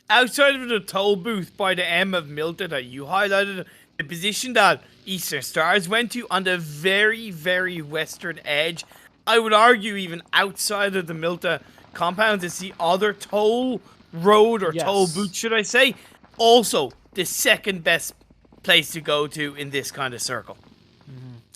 Outside of the toll booth by the M of Milta that you highlighted, the position that Eastern Stars went to on the very, very western edge, I would argue even outside of the Milta compounds, it's the other toll road or toll booth, should I say, also the second best place to go to in this kind of circle.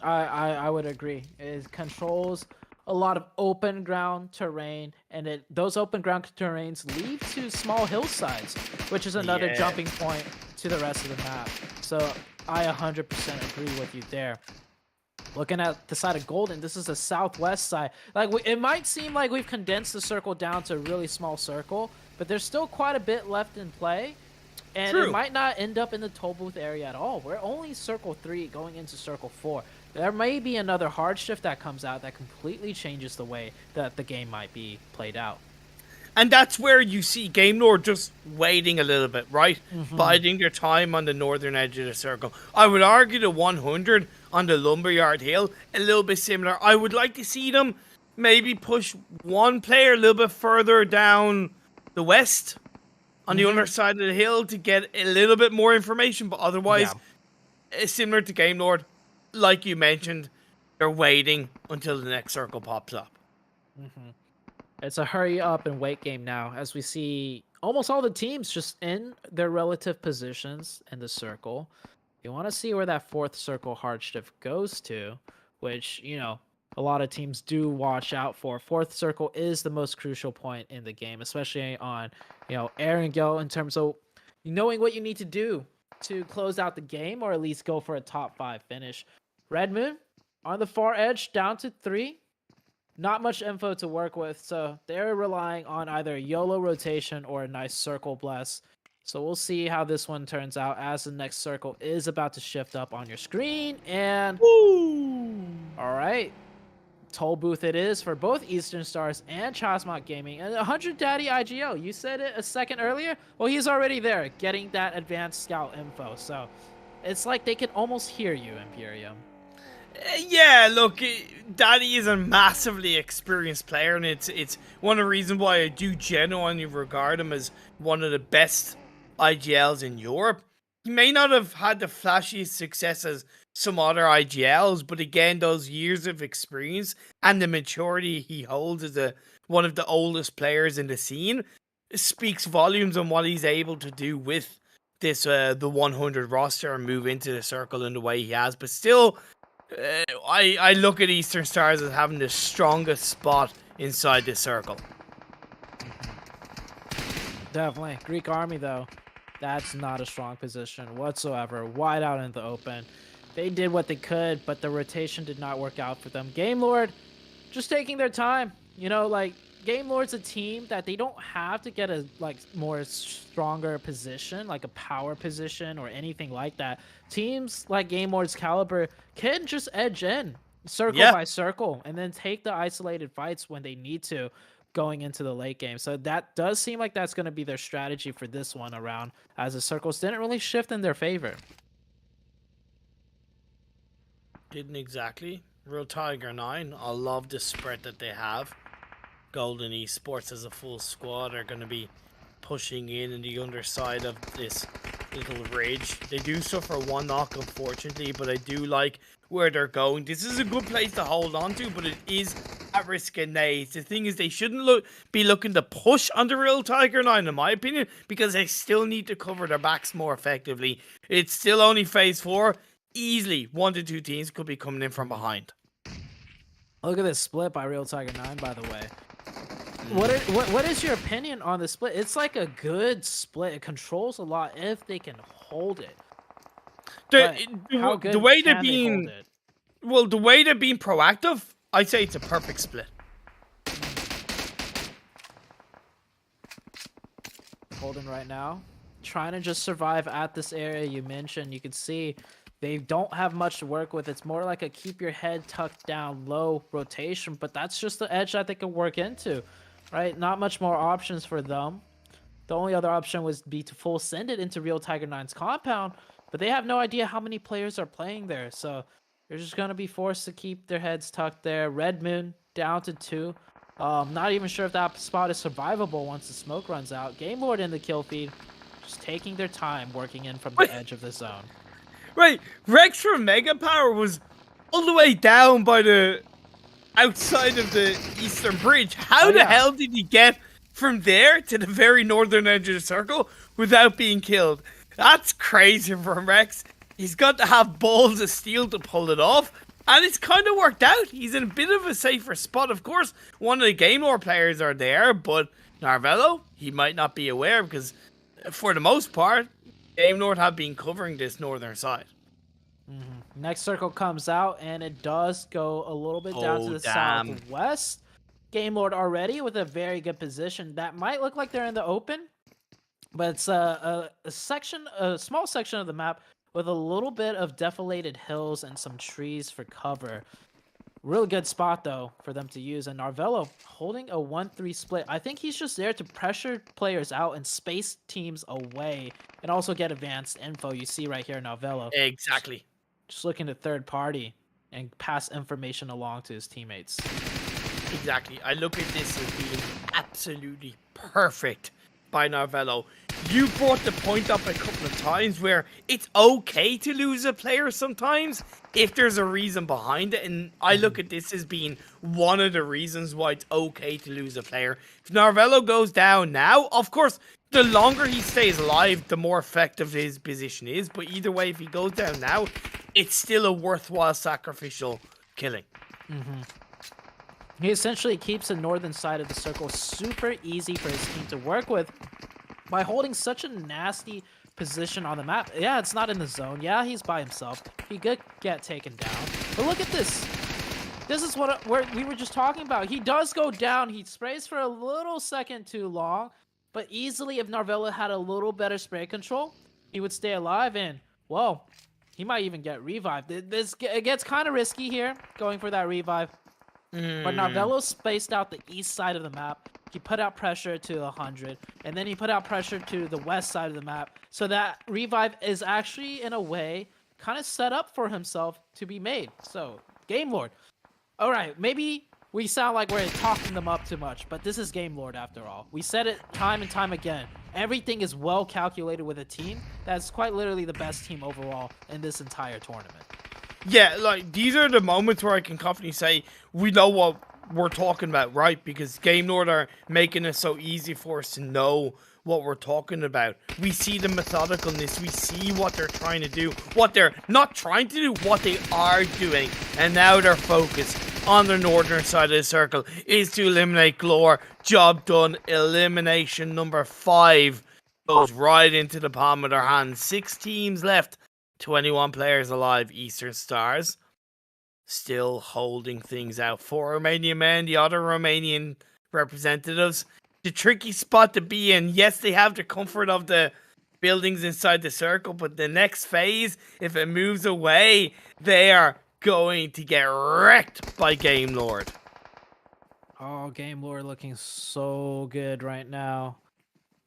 I would agree. It controls a lot of open ground terrain, and those open ground terrains lead to small hillsides, which is another jumping point to the rest of the map. So I 100% agree with you there. Looking at the side of Golden, this is the southwest side. Like, it might seem like we've condensed the circle down to a really small circle, but there's still quite a bit left in play. And it might not end up in the toll booth area at all. We're only circle 3 going into circle 4. There may be another hard shift that comes out that completely changes the way that the game might be played out. And that's where you see Game Lord just waiting a little bit, right? Biding their time on the northern edge of the circle. I would argue the 100 on the Lumberyard Hill, a little bit similar. I would like to see them maybe push 1 player a little bit further down the west on the other side of the hill to get a little bit more information. But otherwise, it's similar to Game Lord. Like you mentioned, they're waiting until the next circle pops up. It's a hurry up and wait game now, as we see almost all the teams just in their relative positions in the circle. You want to see where that 4th circle hard shift goes to, which, you know, a lot of teams do watch out for. 4th circle is the most crucial point in the game, especially on, you know, air and go, in terms of knowing what you need to do to close out the game, or at least go for a top 5 finish. Red Moon on the far edge, down to 3. Not much info to work with, so they're relying on either a YOLO rotation or a nice circle bless. So we'll see how this one turns out as the next circle is about to shift up on your screen. And all right, toll booth it is for both Eastern Stars and Chasmot Gaming. And 100 Daddy IGO, you said it a second earlier. Well, he's already there getting that advanced scout info. So it's like they can almost hear you, Imperium. Yeah, look, Daddy is a massively experienced player, and it's one of the reasons why I do genuinely regard him as one of the best IGLs in Europe. He may not have had the flashiest success as some other IGLs, but again, those years of experience and the maturity he holds as one of the oldest players in the scene speaks volumes on what he's able to do with this the 100 roster and move into the circle in the way he has. But still, I look at Eastern Stars as having the strongest spot inside this circle. Definitely. Greek Army, though, That's not a strong position whatsoever. Wide out in the open. They did what they could, but the rotation did not work out for them. Game Lord just taking their time. You know, like, Game Lord's a team that they don't have to get a more stronger position, like a power position or anything like that. Teams like Game Lord's caliber can just edge in circle by circle and then take the isolated fights when they need to going into the late game. So that does seem like that's going to be their strategy for this one around, as the circles didn't really shift in their favor. Didn't exactly. Real Tiger 9, I love the spread that they have. Golden Esports as a full squad are going to be pushing in the underside of this little ridge. They do suffer one knock, unfortunately, but I do like where they're going. This is a good place to hold on to, but it is at risk of nades. The thing is, they shouldn't be looking to push on the Real Tiger 9, in my opinion, because they still need to cover their backs more effectively. It's still only phase 4. Easily, 1 to 2 teams could be coming in from behind. Look at this split by Real Tiger 9, by the way. What is your opinion on the split? It's like a good split. It controls a lot if they can hold it. The way they're being, the way they're being proactive, I'd say it's a perfect split. Holding right now, trying to just survive at this area you mentioned. You can see they don't have much to work with. It's more like a keep your head tucked down low rotation, but that's just the edge that they can work into, right? Not much more options for them. The only other option was be to full send it into Real Tiger 9's compound, but they have no idea how many players are playing there, so they're just going to be forced to keep their heads tucked there. Red Moon down to 2. Not even sure if that spot is survivable once the smoke runs out. Game Lord in the kill feed, just taking their time working in from the edge of the zone. Right, Rex from Mega Power was all the way down by the outside of the Eastern Bridge. How the hell did he get from there to the very northern edge of the circle without being killed? That's crazy from Rex. He's got to have balls of steel to pull it off, and it's kind of worked out. He's in a bit of a safer spot. Of course, one of the Game Lore players are there, but Narvello, he might not be aware because, for the most part, Game Lord have been covering this northern side. Next circle comes out, and it does go a little bit down to the southwest. Game Lord already with a very good position. That might look like they're in the open, but it's a small section of the map with a little bit of defolated hills and some trees for cover. Really good spot, though, for them to use. And Narvello holding a 1-3 split. I think he's just there to pressure players out and space teams away and also get advanced info. You see right here, Narvello. Exactly. Just looking to third party and pass information along to his teammates. Exactly. I look at this as being absolutely perfect by Narvello. You brought the point up a couple of times where it's okay to lose a player sometimes if there's a reason behind it, and I look at this as being one of the reasons why it's okay to lose a player. If Narvello goes down now, of course, the longer he stays alive, the more effective his position is, but either way, if he goes down now, it's still a worthwhile sacrificial killing. He essentially keeps the northern side of the circle super easy for his team to work with by holding such a nasty position on the map. Yeah, it's not in the zone. Yeah, he's by himself. He could get taken down. But look at this. This is what we were just talking about. He does go down. He sprays for a little second too long. But easily, if Narvello had a little better spray control, he would stay alive. And, well, he might even get revived. It gets kind of risky here, going for that revive. But Narvello spaced out the east side of the map. He put out pressure to 100, and then he put out pressure to the west side of the map. So that revive is actually, in a way, kind of set up for himself to be made. So, Game Lord. All right, maybe we sound like we're talking them up too much, but this is Game Lord after all. We said it time and time again. Everything is well calculated with a team that's quite literally the best team overall in this entire tournament. Yeah, like, these are the moments where I can confidently say we know what we're talking about, right? Because Game Lord are making it so easy for us to know what we're talking about. We see the methodicalness. We see what they're trying to do. What they're not trying to do, what they are doing. And now their focus on the northern side of the circle is to eliminate Glor. Job done. Elimination number 5 goes right into the palm of their hands. 6 teams left, 21 players alive. Eastern Stars still holding things out. 4 Romanian men, the other Romanian representatives. The tricky spot to be in. Yes, they have the comfort of the buildings inside the circle, but the next phase, if it moves away, they are going to get wrecked by Game Lord. Oh, Game Lord looking so good right now.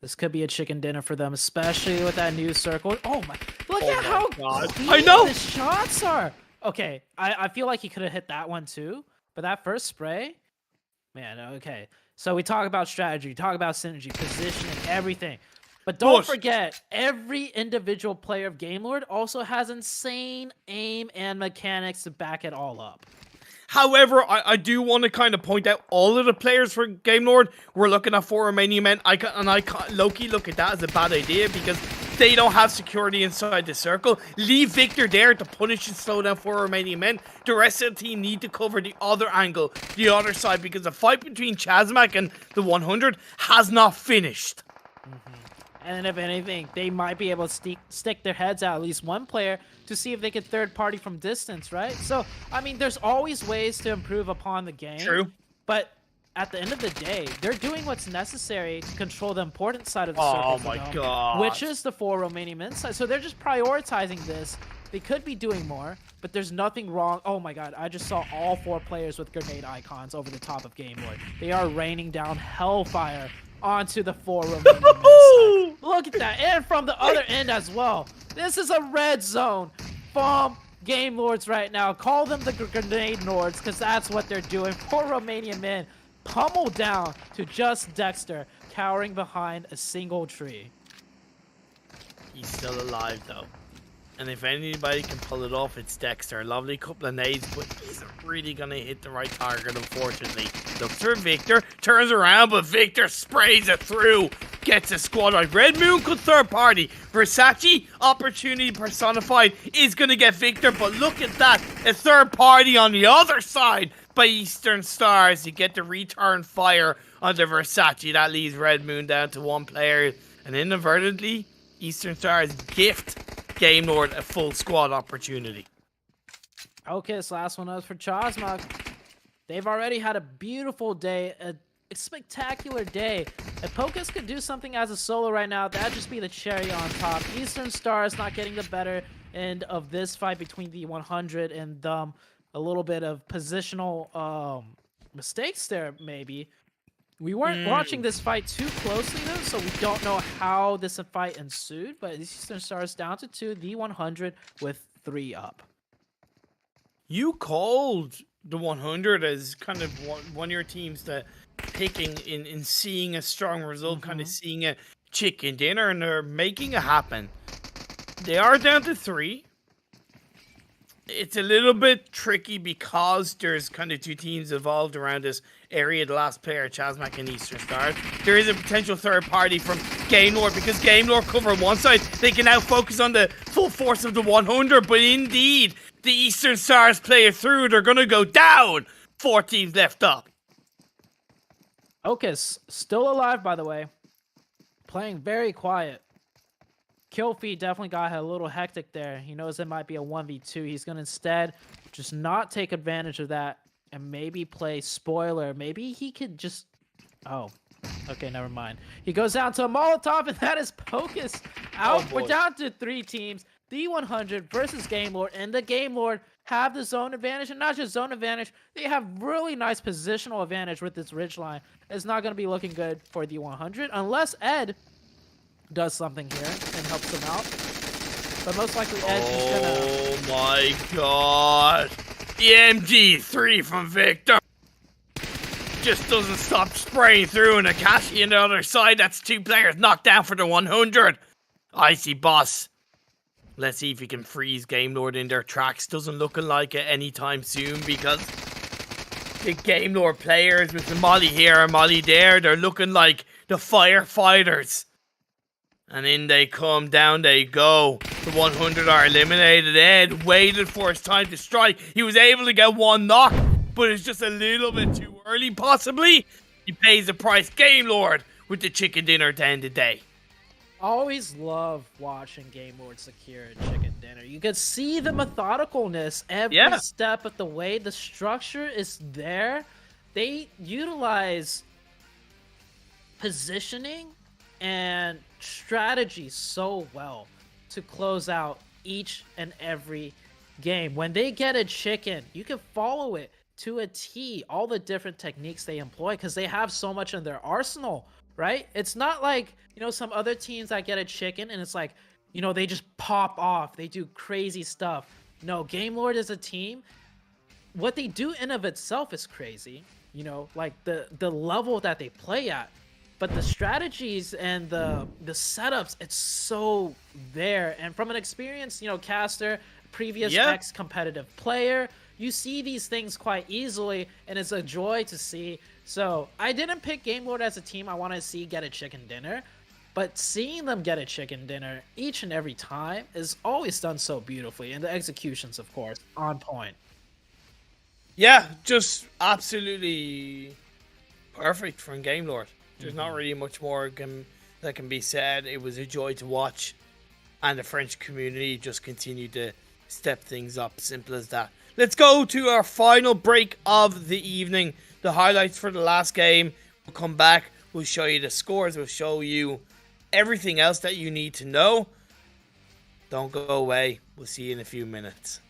This could be a chicken dinner for them, especially with that new circle. Oh my! Look at how clean I know the shots are. Okay, I feel like he could have hit that one too, but that first spray, man. Okay, so we talk about strategy, talk about synergy, positioning, everything. But don't forget, every individual player of Game Lord also has insane aim and mechanics to back it all up. However, I do want to kind of point out all of the players for Game Lord. We're looking at 4 Romanian men. I low-key look at that as a bad idea because they don't have security inside the circle. Leave Victor there to punish and slow down 4 Romanian men. The rest of the team need to cover the other angle, the other side, because the fight between Chazmak and the 100 has not finished. And if anything, they might be able to stick their heads out, at least one player, to see if they can third party from distance, right? So, I mean, there's always ways to improve upon the game. True. But at the end of the day, they're doing what's necessary to control the important side of the circle. Oh my god. Which is the 4 Romanian men's side. So they're just prioritizing this. They could be doing more, but there's nothing wrong. Oh my god, I just saw all 4 players with grenade icons over the top of Game Lord. They are raining down hellfire onto the 4 Romanian men's side. Look at that, and from the other end as well. This is a red zone from Game Lords right now. Call them the Grenade Lords, because that's what they're doing. 4 Romanian men pummeled down to just Dexter, cowering behind a single tree. He's still alive, though. And if anybody can pull it off, it's Dexter. A lovely couple of nades, but he's really going to hit the right target, unfortunately. Looks for Victor, turns around, but Victor sprays it through. Gets a squad right. Red Moon could third party. Versace, opportunity personified, is going to get Victor, but look at that. A third party on the other side by Eastern Stars. You get the return fire on the Versace. That leaves Red Moon down to 1 player. And inadvertently, Eastern Stars gift Game Lord a full squad opportunity. Okay, this last one was for Chazmak. They've already had a beautiful day, a spectacular day. If Pocus could do something as a solo right now, that'd just be the cherry on top. Eastern Stars not getting the better end of this fight between the 100 and them. A little bit of positional mistakes there, maybe. We weren't watching this fight too closely, though, so we don't know how this fight ensued. But Eastern Stars down to 2, the 100 with 3 up. You called the 100 as kind of one of your teams that picking in seeing a strong result, kind of seeing a chicken dinner, and they're making it happen. They are down to 3. It's a little bit tricky because there's kind of 2 teams evolved around this area. The last player, Chazmak and Eastern Stars. There is a potential third party from Game Lord because Game Lord cover one side. They can now focus on the full force of the 100, but indeed, the Eastern Stars play it through. They're going to go down. 4 teams left up. Ocus, still alive, by the way. Playing very quiet. Kill feed definitely got a little hectic there. He knows it might be a 1v2. He's going to instead just not take advantage of that and maybe play spoiler. Maybe he could just... Oh, okay, never mind. He goes down to a Molotov, and that is Pocus out. Oh, we're down to 3 teams. The 100 versus Game Lord, and the Game Lord have the zone advantage, and not just zone advantage, they have really nice positional advantage with this ridge line. It's not going to be looking good for the 100 unless Ed does something here and helps them out. But most likely Ed's just gonna... Oh my god. The MG3 from Victor just doesn't stop spraying through, and Akashi on the other side. That's 2 players knocked down for the 100. Icy Boss. Let's see if he can freeze Game Lord in their tracks. Doesn't look like it anytime soon because the Game Lord players with the Molly here and Molly there, they're looking like the firefighters. And in they come, down they go. The 100 are eliminated. Ed waited for his time to strike. He was able to get 1 knock, but it's just a little bit too early, possibly. He pays the price. Game Lord with the chicken dinner to end the day. always love watching Game Lord secure a chicken dinner. You could see the methodicalness every step of the way. The structure is there. They utilize positioning and strategy so well to close out each and every game. When they get a chicken, you can follow it to a T, all the different techniques they employ, because they have so much in their arsenal, right? It's not like, you know, some other teams that get a chicken and it's like, you know, they just pop off, they do crazy stuff. No, Game Lord is a team. What they do in of itself is crazy, you know, like the level that they play at. But the strategies and the setups, it's so there. And from an experienced, you know, caster, previous ex-competitive player, you see these things quite easily, and it's a joy to see. So I didn't pick Game Lord as a team I want to see get a chicken dinner, but seeing them get a chicken dinner each and every time is always done so beautifully, and the executions, of course, on point. Yeah, just absolutely perfect from Game Lord. There's not really much more that can be said. It was a joy to watch, and the French community just continued to step things up. Simple as that. Let's go to our final break of the evening. The highlights for the last game. We'll come back. We'll show you the scores. We'll show you everything else that you need to know. Don't go away. We'll see you in a few minutes.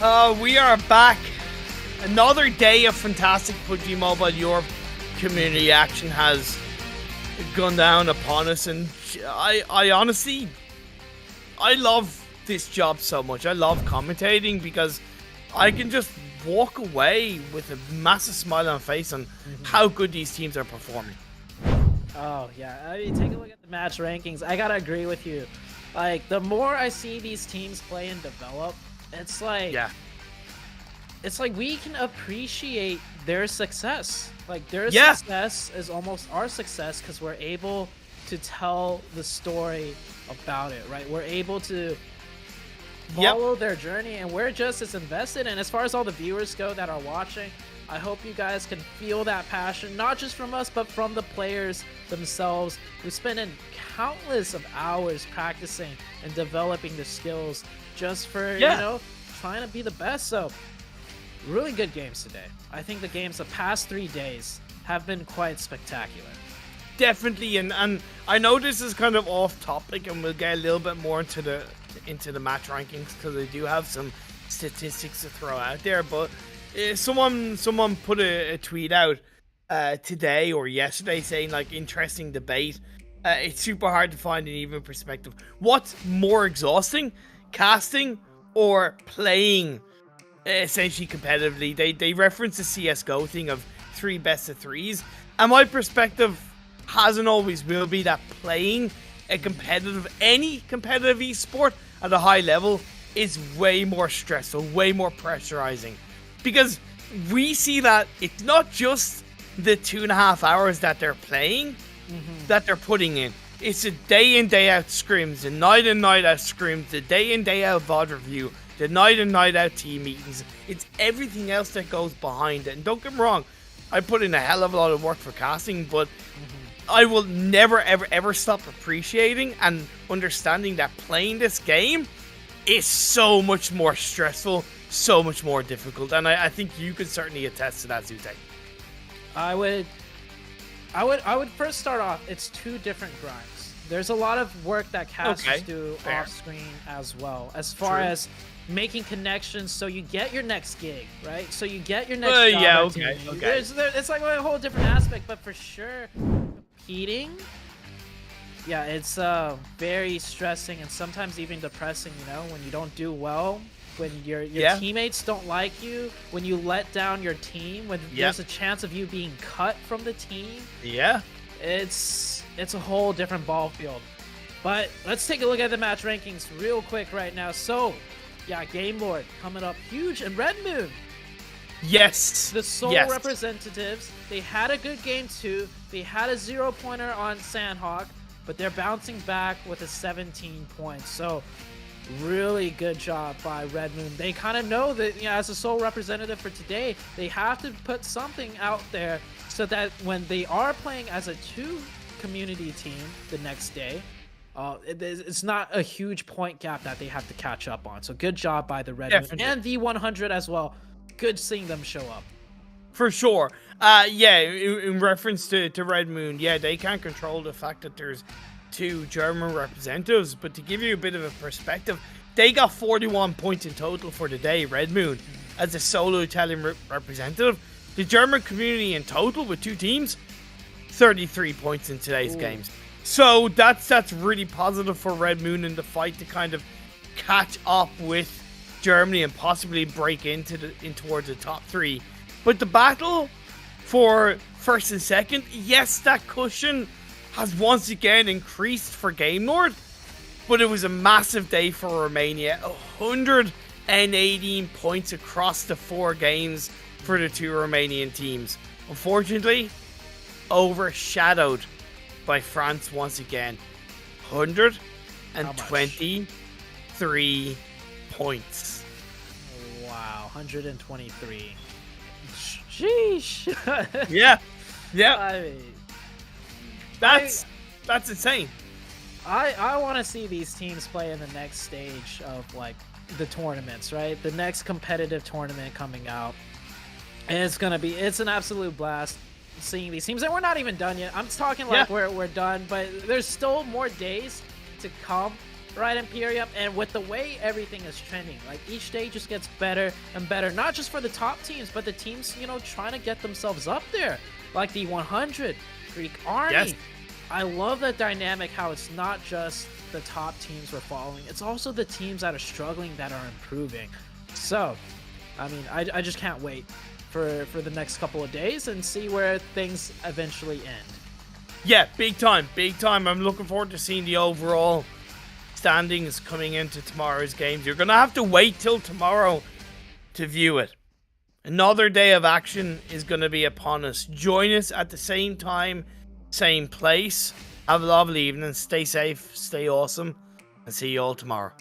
We are back. Another day of fantastic PUBG Mobile Europe community action has gone down upon us, and I honestly, I love this job so much. I love commentating because I can just walk away with a massive smile on my face on how good these teams are performing. Oh yeah, I mean, take a look at the match rankings. I gotta agree with you. Like, the more I see these teams play and develop, it's like, it's like we can appreciate their success. Like, their success is almost our success because we're able to tell the story about it, right? We're able to follow their journey, and we're just as invested. And as far as all the viewers go that are watching, I hope you guys can feel that passion, not just from us, but from the players themselves who spend in countless of hours practicing and developing the skills just for, you know, trying to be the best. So, really good games today. I think the games the past 3 days have been quite spectacular. Definitely, and I know this is kind of off topic, and we'll get a little bit more into the match rankings because I do have some statistics to throw out there. But someone put a tweet out today or yesterday saying, like, interesting debate. It's super hard to find an even perspective. What's more exhausting, casting or playing essentially competitively? They reference the CSGO thing of 3 best of 3s, and my perspective hasn't always will be that playing any competitive esport at a high level is way more stressful, way more pressurizing, because we see that it's not just the 2.5 hours that they're playing that they're putting in. It's a day in, day out scrims, the night in, night out scrims, the day in, day out VOD review, the night in, night out team meetings. It's everything else that goes behind it. And don't get me wrong, I put in a hell of a lot of work for casting, but I will never, ever, ever stop appreciating and understanding that playing this game is so much more stressful, so much more difficult. And I think you could certainly attest to that, Zute. I would first start off, it's 2 different grinds. There's a lot of work that casters do off screen as well, as far as making connections so you get your next gig, right? So you get your next job. It's like a whole different aspect, but for sure, competing, it's very stressing and sometimes even depressing, you know, when you don't do well, when your teammates don't like you, when you let down your team, when there's a chance of you being cut from the team. It's a whole different ball field. But let's take a look at the match rankings real quick right now. So, Game Lord coming up huge, and Red Moon. Yes. The sole representatives, they had a good game too. They had a 0-pointer on Sandhawk, but they're bouncing back with a 17 points. So, really good job by Red Moon. They kind of know that, you know, as a sole representative for today, they have to put something out there so that when they are playing as a 2 community team the next day, it's not a huge point gap that they have to catch up on. So good job by the Red Moon and the 100 as well. Good seeing them show up. For sure. In reference to Red Moon, they can't control the fact that there's 2 German representatives, but to give you a bit of a perspective, they got 41 points in total for the day, Red Moon, as a solo Italian representative. The German community in total with 2 teams, 33 points in today's games. So that's really positive for Red Moon in the fight to kind of catch up with Germany and possibly break in towards the top 3. But the battle for first and second, that cushion has once again increased for Game Lord, but it was a massive day for Romania. 118 points across the 4 games for the 2 Romanian teams. Unfortunately, overshadowed by France once again. 123 points. Wow, 123. Sheesh. Yeah. I mean, that's insane. I want to see these teams play in the next stage of, like, the tournaments, right? The next competitive tournament coming out. And it's an absolute blast seeing these teams. And we're not even done yet. I'm talking like we're done, but there's still more days to come right, Imperium? And with the way everything is trending, like each day just gets better and better, not just for the top teams, but the teams, you know, trying to get themselves up there, like the 100, Greek Army. Yes. I love that dynamic, how it's not just the top teams we're following, it's also the teams that are struggling that are improving. So, I mean, I just can't wait for the next couple of days and see where things eventually end. Yeah, big time, big time. I'm looking forward to seeing the overall standings coming into tomorrow's games. You're going to have to wait till tomorrow to view it. Another day of action is going to be upon us. Join us at the same time, same place. Have a lovely evening. Stay safe, stay awesome, and see you all tomorrow.